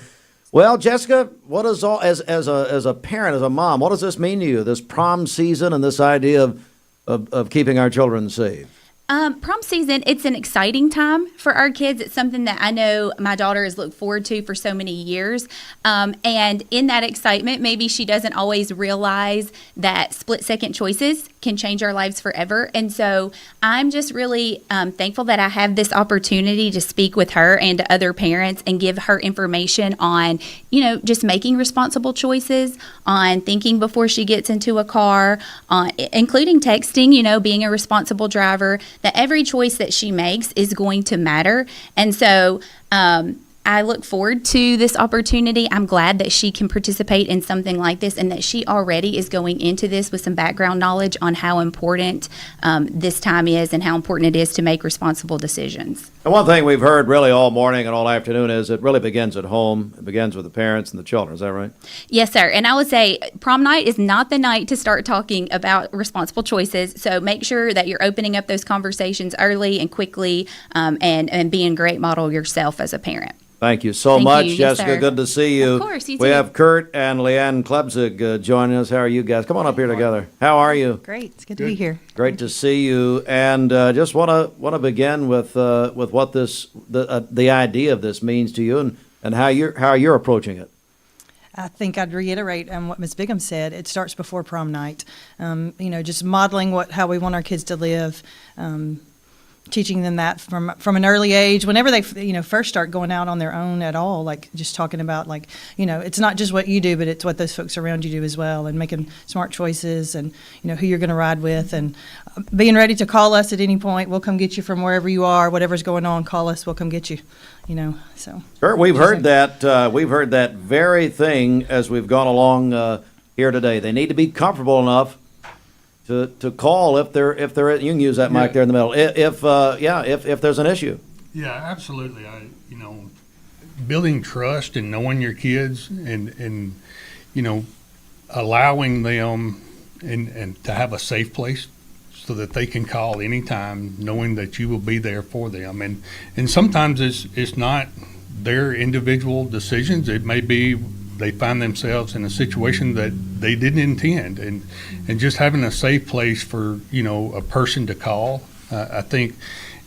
Well, Jessica, what is all as a parent, as a mom, what does this mean to you? This prom season and this idea of keeping our children safe. Prom season, it's an exciting time for our kids. It's something that I know my daughter has looked forward to for so many years. And in that excitement, maybe she doesn't always realize that split-second choices can change our lives forever. And so I'm just really thankful that I have this opportunity to speak with her and to other parents and give her information on, just making responsible choices, on thinking before she gets into a car, including texting, being a responsible driver, that every choice that she makes is going to matter. And so I look forward to this opportunity. I'm glad that she can participate in something like this and that she already is going into this with some background knowledge on how important this time is and how important it is to make responsible decisions. And one thing we've heard really all morning and all afternoon is it really begins at home. It begins with the parents and the children. Is that right? Yes, sir. And I would say prom night is not the night to start talking about responsible choices. So make sure that you're opening up those conversations early and quickly and being a great model yourself as a parent. Thank you so Thank much, you. Yes, Jessica. sir. Good to see you. Of course, you We too. have Kurt and Leanne Klebzig joining us. How are you guys? Come on up here together. How are you? Great. It's good to be here. Great to see you. And just want to begin with what the idea of this means to you and how you're approaching it. I think I'd reiterate what Ms. Bigham said. It starts before prom night. Just modeling how we want our kids to live. Teaching them that from an early age, whenever they first start going out on their own at all, like just talking about it's not just what you do, but it's what those folks around you do as well, and making smart choices, and who you're going to ride with, and being ready to call us at any point. We'll come get you from wherever you are, whatever's going on. Call us, we'll come get you. So. Kurt, we've heard that very thing as we've gone along here today. They need to be comfortable enough to call if they're you can use that mic there in the middle if there's an issue. Yeah, absolutely. Building trust and knowing your kids and allowing them and to have a safe place so that they can call anytime, knowing that you will be there for them. And sometimes it's not their individual decisions. It may be they find themselves in a situation that they didn't intend, and just having a safe place for a person to call. I think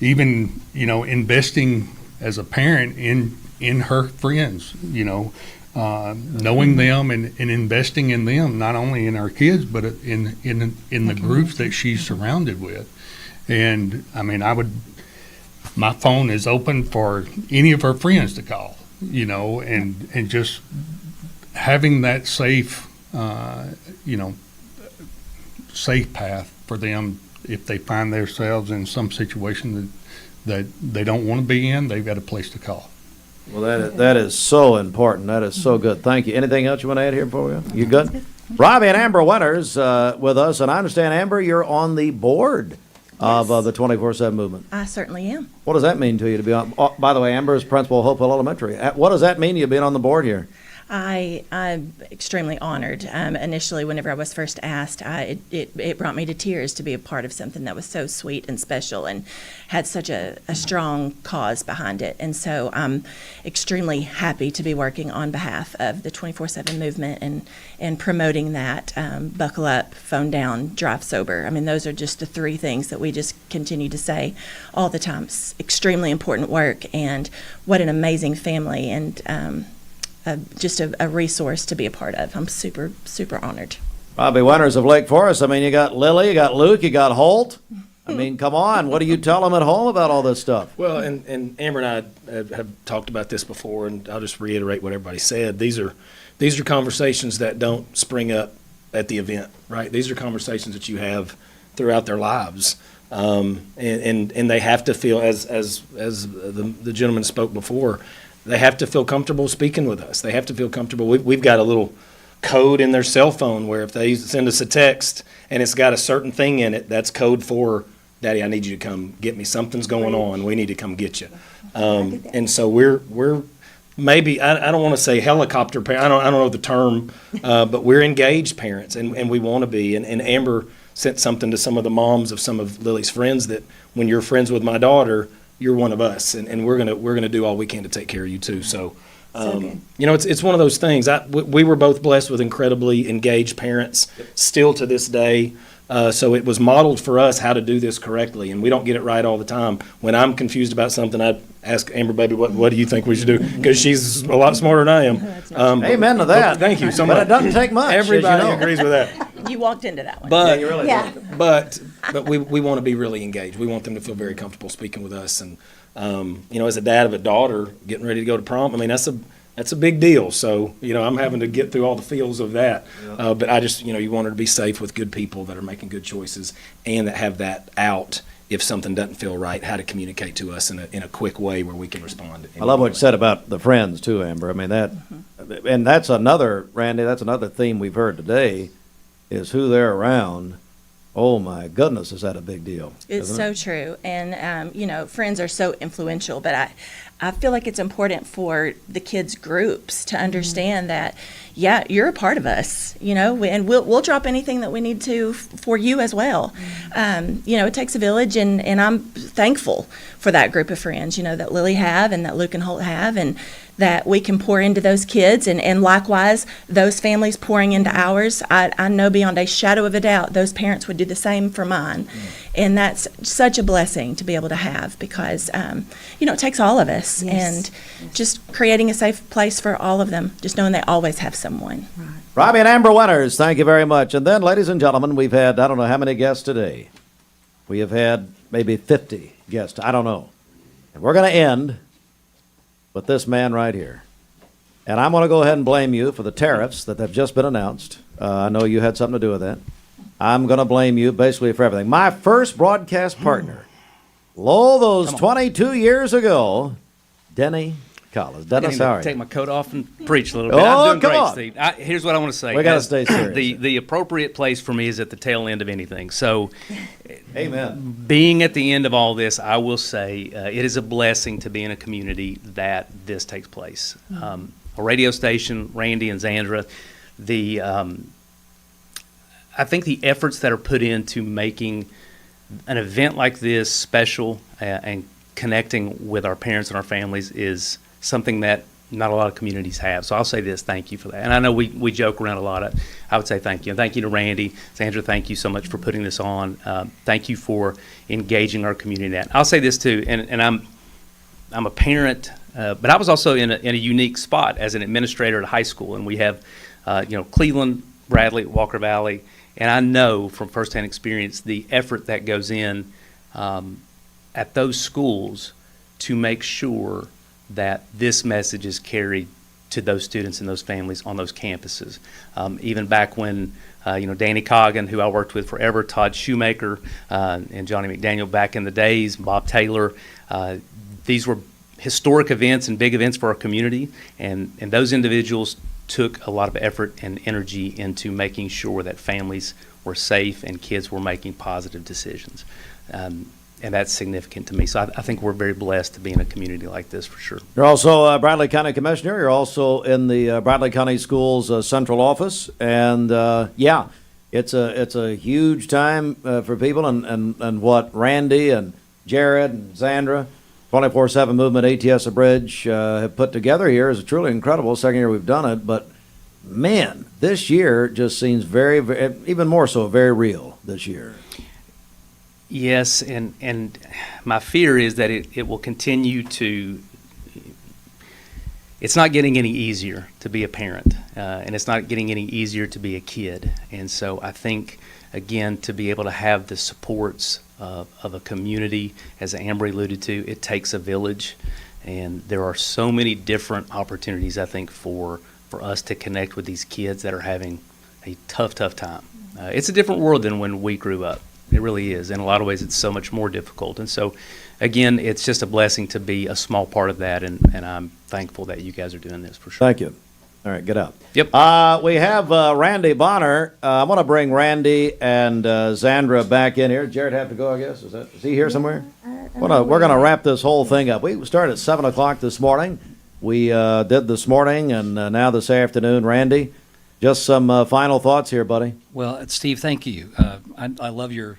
even investing as a parent in her friends, knowing them and investing in them, not only in our kids but in the groups that she's surrounded with. And my phone is open for any of her friends to call, and just having that safe path for them if they find themselves in some situation that they don't want to be in. They've got a place to call. Well, that is so important. That is so good. Thank you. Anything else you want to add here before we go? You good? Robbie and Amber Winters with us, and I understand, Amber, you're on the board of the 24/7 movement. I certainly am. What does that mean to you to be on? Oh, by the way, Amber is principal of Hope Hill Elementary. What does that mean to you being on the board here? I'm extremely honored. Initially, whenever I was first asked, it brought me to tears to be a part of something that was so sweet and special and had such a strong cause behind it. And so I'm extremely happy to be working on behalf of the 24/7 movement and promoting that. Buckle up, phone down, drive sober. Those are just the three things that we just continue to say all the time. It's extremely important work, and what an amazing family, and just a resource to be a part of. I'm super, super honored. Robbie Winters of Lake Forest. You got Lily, you got Luke, you got Holt. Come on. What do you tell them at home about all this stuff? Well, and Amber and I have talked about this before, and I'll just reiterate what everybody said. These are conversations that don't spring up at the event, right? These are conversations that you have throughout their lives. And they have to feel, as the gentleman spoke before, they have to feel comfortable speaking with us. They have to feel comfortable. We've got a little code in their cell phone where if they send us a text and it's got a certain thing in it, that's code for, Daddy, I need you to come get me. Something's going on. We need to come get you. And so we're maybe, I don't want to say helicopter parents. I don't know the term, but we're engaged parents, and we want to be. And Amber sent something to some of the moms of some of Lily's friends that when you're friends with my daughter, you're one of us, and we're gonna do all we can to take care of you too. So, it's one of those things. We were both blessed with incredibly engaged parents, still to this day. So it was modeled for us how to do this correctly, and we don't get it right all the time. When I'm confused about something, I ask Amber, baby, what do you think we should do? Because she's a lot smarter than I am. Amen to that. Thank you so much. But it doesn't take much. Everybody agrees with that. You walked into that one. But, yeah, we want to be really engaged. We want them to feel very comfortable speaking with us. And, as a dad of a daughter getting ready to go to prom, that's a big deal. So, I'm having to get through all the feels of that. But I just, you want her to be safe with good people that are making good choices and that have that out if something doesn't feel right, how to communicate to us in a quick way where we can respond. I love what you said about the friends too, Amber. And that's another, Randy, that's another theme we've heard today is who they're around. Oh my goodness, is that a big deal? It's so true. And, friends are so influential, but I feel like it's important for the kids groups to understand that, yeah, you're a part of us, and we'll drop anything that we need to for you as well. It takes a village, and I'm thankful for that group of friends, that Lily have and that Luke and Holt have, and that we can pour into those kids, and likewise, those families pouring into ours. I know beyond a shadow of a doubt those parents would do the same for mine. And that's such a blessing to be able to have, because, it takes all of us. Yes. And just creating a safe place for all of them, just knowing they always have someone. Robbie and Amber Winters, thank you very much. And then, ladies and gentlemen, we've had, I don't know how many guests today. We have had maybe 50 guests. I don't know. And we're going to end with this man right here. And I'm going to go ahead and blame you for the tariffs that have just been announced. I know you had something to do with that. I'm going to blame you basically for everything. My first broadcast partner, those 22 years ago, Denny Collins. Dennis, how are you? Take my coat off and preach a little bit. I'm doing great, Steve. Here's what I want to say. We got to stay serious. The appropriate place for me is at the tail end of anything. So, amen. Being at the end of all this, I will say it is a blessing to be in a community that this takes place. A radio station, Randy and Zandra, I think the efforts that are put into making an event like this special and connecting with our parents and our families is something that not a lot of communities have. So I'll say this, thank you for that. And I know we joke around a lot. I would say thank you. And thank you to Randy. Sandra, thank you so much for putting this on. Thank you for engaging our community in that. I'll say this too, and I'm a parent, but I was also in a unique spot as an administrator at a high school. And we have, Cleveland, Bradley, Walker Valley. And I know from firsthand experience the effort that goes in at those schools to make sure that this message is carried to those students and those families on those campuses. Even back when, Danny Coggin, who I worked with forever, Todd Shoemaker, and Johnny McDaniel back in the days, Bob Taylor, these were historic events and big events for our community, and those individuals took a lot of effort and energy into making sure that families were safe and kids were making positive decisions. And that's significant to me. So I think we're very blessed to be in a community like this for sure. You're also Bradley County Commissioner. You're also in the Bradley County Schools central office. And it's a huge time for people. And what Randy and Jared and Zandra, 24/7 Movement, ATS The Bridge have put together here is truly incredible. Second year we've done it. But, man, this year just seems very, very, even more so, very real this year. Yes, and my fear is that it will continue to, it's not getting any easier to be a parent, and it's not getting any easier to be a kid. And so I think, again, to be able to have the supports of a community, as Amber alluded to, it takes a village. And there are so many different opportunities, I think, for us to connect with these kids that are having a tough time. It's a different world than when we grew up. It really is. In a lot of ways, it's so much more difficult. And so, again, it's just a blessing to be a small part of that, and I'm thankful that you guys are doing this for sure. Thank you. All right, get up. Yep. We have Randy Bonner. I want to bring Randy and Zandra back in here. Jared have to go, I guess. Is he here somewhere? We're going to wrap this whole thing up. We started at 7 o'clock this morning. We did this morning, and now this afternoon. Randy, just some final thoughts here, buddy. Well, Steve, thank you. I love your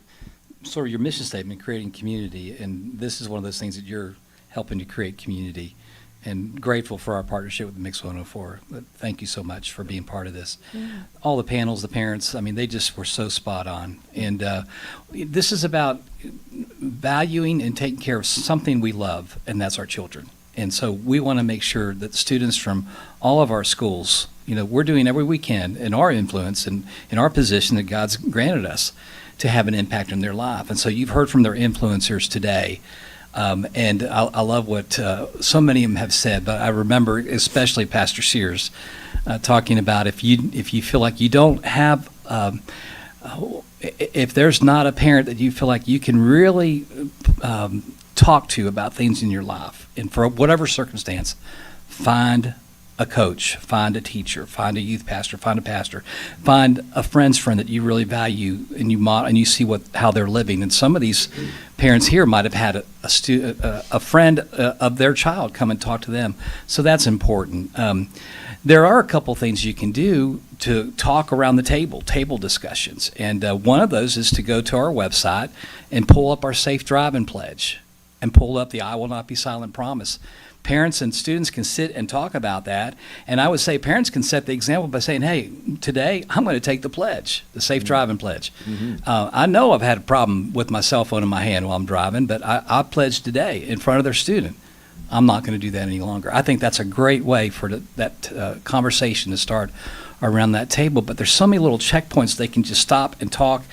mission statement, creating community, and this is one of those things that you're helping to create community. And grateful for our partnership with Mix 104. But thank you so much for being part of this. Yeah. All the panels, the parents, I mean, they just were so spot on. And this is about valuing and taking care of something we love, and that's our children. And so we want to make sure that students from all of our schools, we're doing every we can in our influence and in our position that God's granted us to have an impact on their life. And so you've heard from their influencers today. And I love what so many of them have said, but I remember especially Pastor Sears talking about if you feel like you don't have, if there's not a parent that you feel like you can really talk to about things in your life, and for whatever circumstance, find a coach, find a teacher, find a youth pastor, find a pastor, find a friend's friend that you really value, and you see how they're living. And some of these parents here might have had a friend of their child come and talk to them. So that's important. There are a couple things you can do to talk around the table discussions. And one of those is to go to our website and pull up our Safe Driving Pledge and pull up the I Will Not Be Silent promise. Parents and students can sit and talk about that. And I would say parents can set the example by saying, hey, today I'm going to take the pledge, the Safe Driving Pledge. I know I've had a problem with my cell phone in my hand while I'm driving, but I pledged today in front of their student. I'm not going to do that any longer. I think that's a great way for that conversation to start around that table. But there's so many little checkpoints they can just stop and talk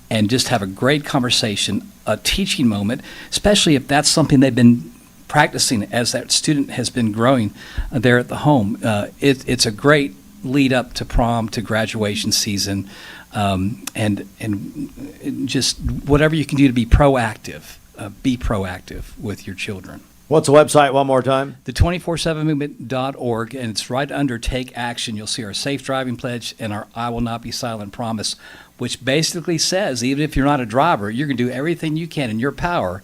and just have a great conversation, a teaching moment, especially if that's something they've been practicing as that student has been growing there at the home. It's a great lead up to prom, to graduation season, and just whatever you can do to be proactive with your children. What's the website one more time? The 247movement.org, and it's right under Take Action. You'll see our Safe Driving Pledge and our I Will Not Be Silent promise, which basically says even if you're not a driver, you're going to do everything you can in your power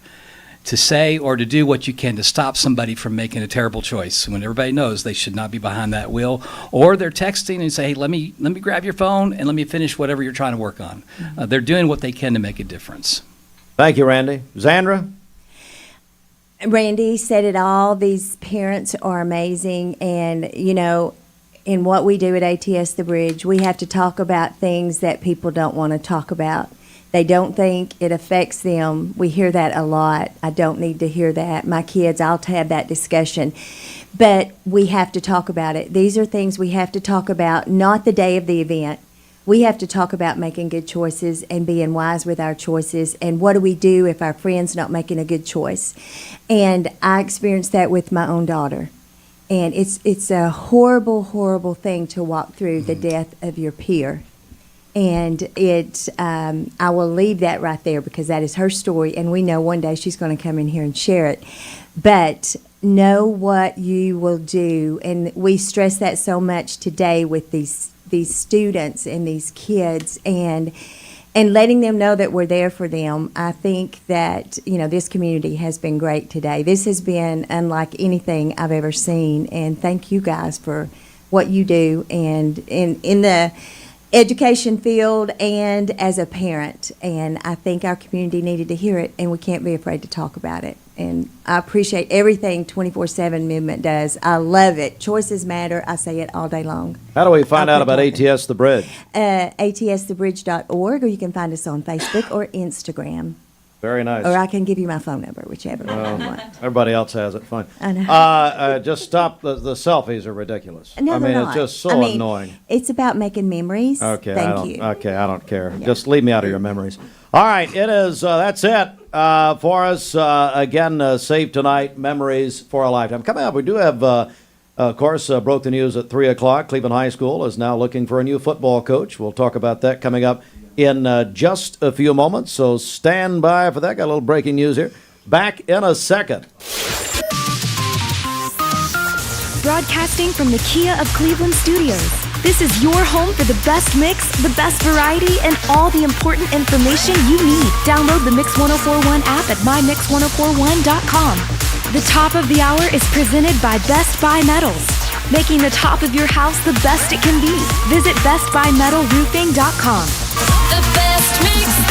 to say or to do what you can to stop somebody from making a terrible choice when everybody knows they should not be behind that wheel, or they're texting and say, hey, let me grab your phone and let me finish whatever you're trying to work on. They're doing what they can to make a difference. Thank you, Randy. Zandra? Randy said it all. These parents are amazing. And, in what we do at ATS The Bridge, we have to talk about things that people don't want to talk about. They don't think it affects them. We hear that a lot. I don't need to hear that. My kids, I'll have that discussion. But we have to talk about it. These are things we have to talk about, not the day of the event. We have to talk about making good choices and being wise with our choices, and what do we do if our friend's not making a good choice. And I experienced that with my own daughter. And it's a horrible, horrible thing to walk through the death of your peer. And I will leave that right there because that is her story, and we know one day she's going to come in here and share it. But know what you will do, and we stress that so much today with these students and these kids, and letting them know that we're there for them. I think that, this community has been great today. This has been unlike anything I've ever seen, and thank you guys for what you do, and in the education field and as a parent. And I think our community needed to hear it, and we can't be afraid to talk about it. And I appreciate everything 24/7 Movement does. I love it. Choices matter. I say it all day long. How do we find out about ATS The Bridge? ATSthebridge.org, or you can find us on Facebook or Instagram. Very nice. Or I can give you my phone number, whichever one you want. Everybody else has it. Fine. I know. Just stop. The selfies are ridiculous. No, they're not. It's just so annoying. It's about making memories. Okay. Thank you. Okay, I don't care. Yeah. Just leave me out of your memories. All right, it is. That's it for us. Again, Save Tonight, Memories for a Lifetime. Coming up, we do have, of course, broke the news at 3 o'clock. Cleveland High School is now looking for a new football coach. We'll talk about that coming up in just a few moments, so stand by for that. Got a little breaking news here. Back in a second. Broadcasting from the Kia of Cleveland studios. This is your home for the best mix, the best variety, and all the important information you need. Download the Mix 1041 app at mymix1041.com. The top of the hour is presented by Best Buy Metals, making the top of your house the best it can be. Visit bestbuymetalroofing.com. The best mix.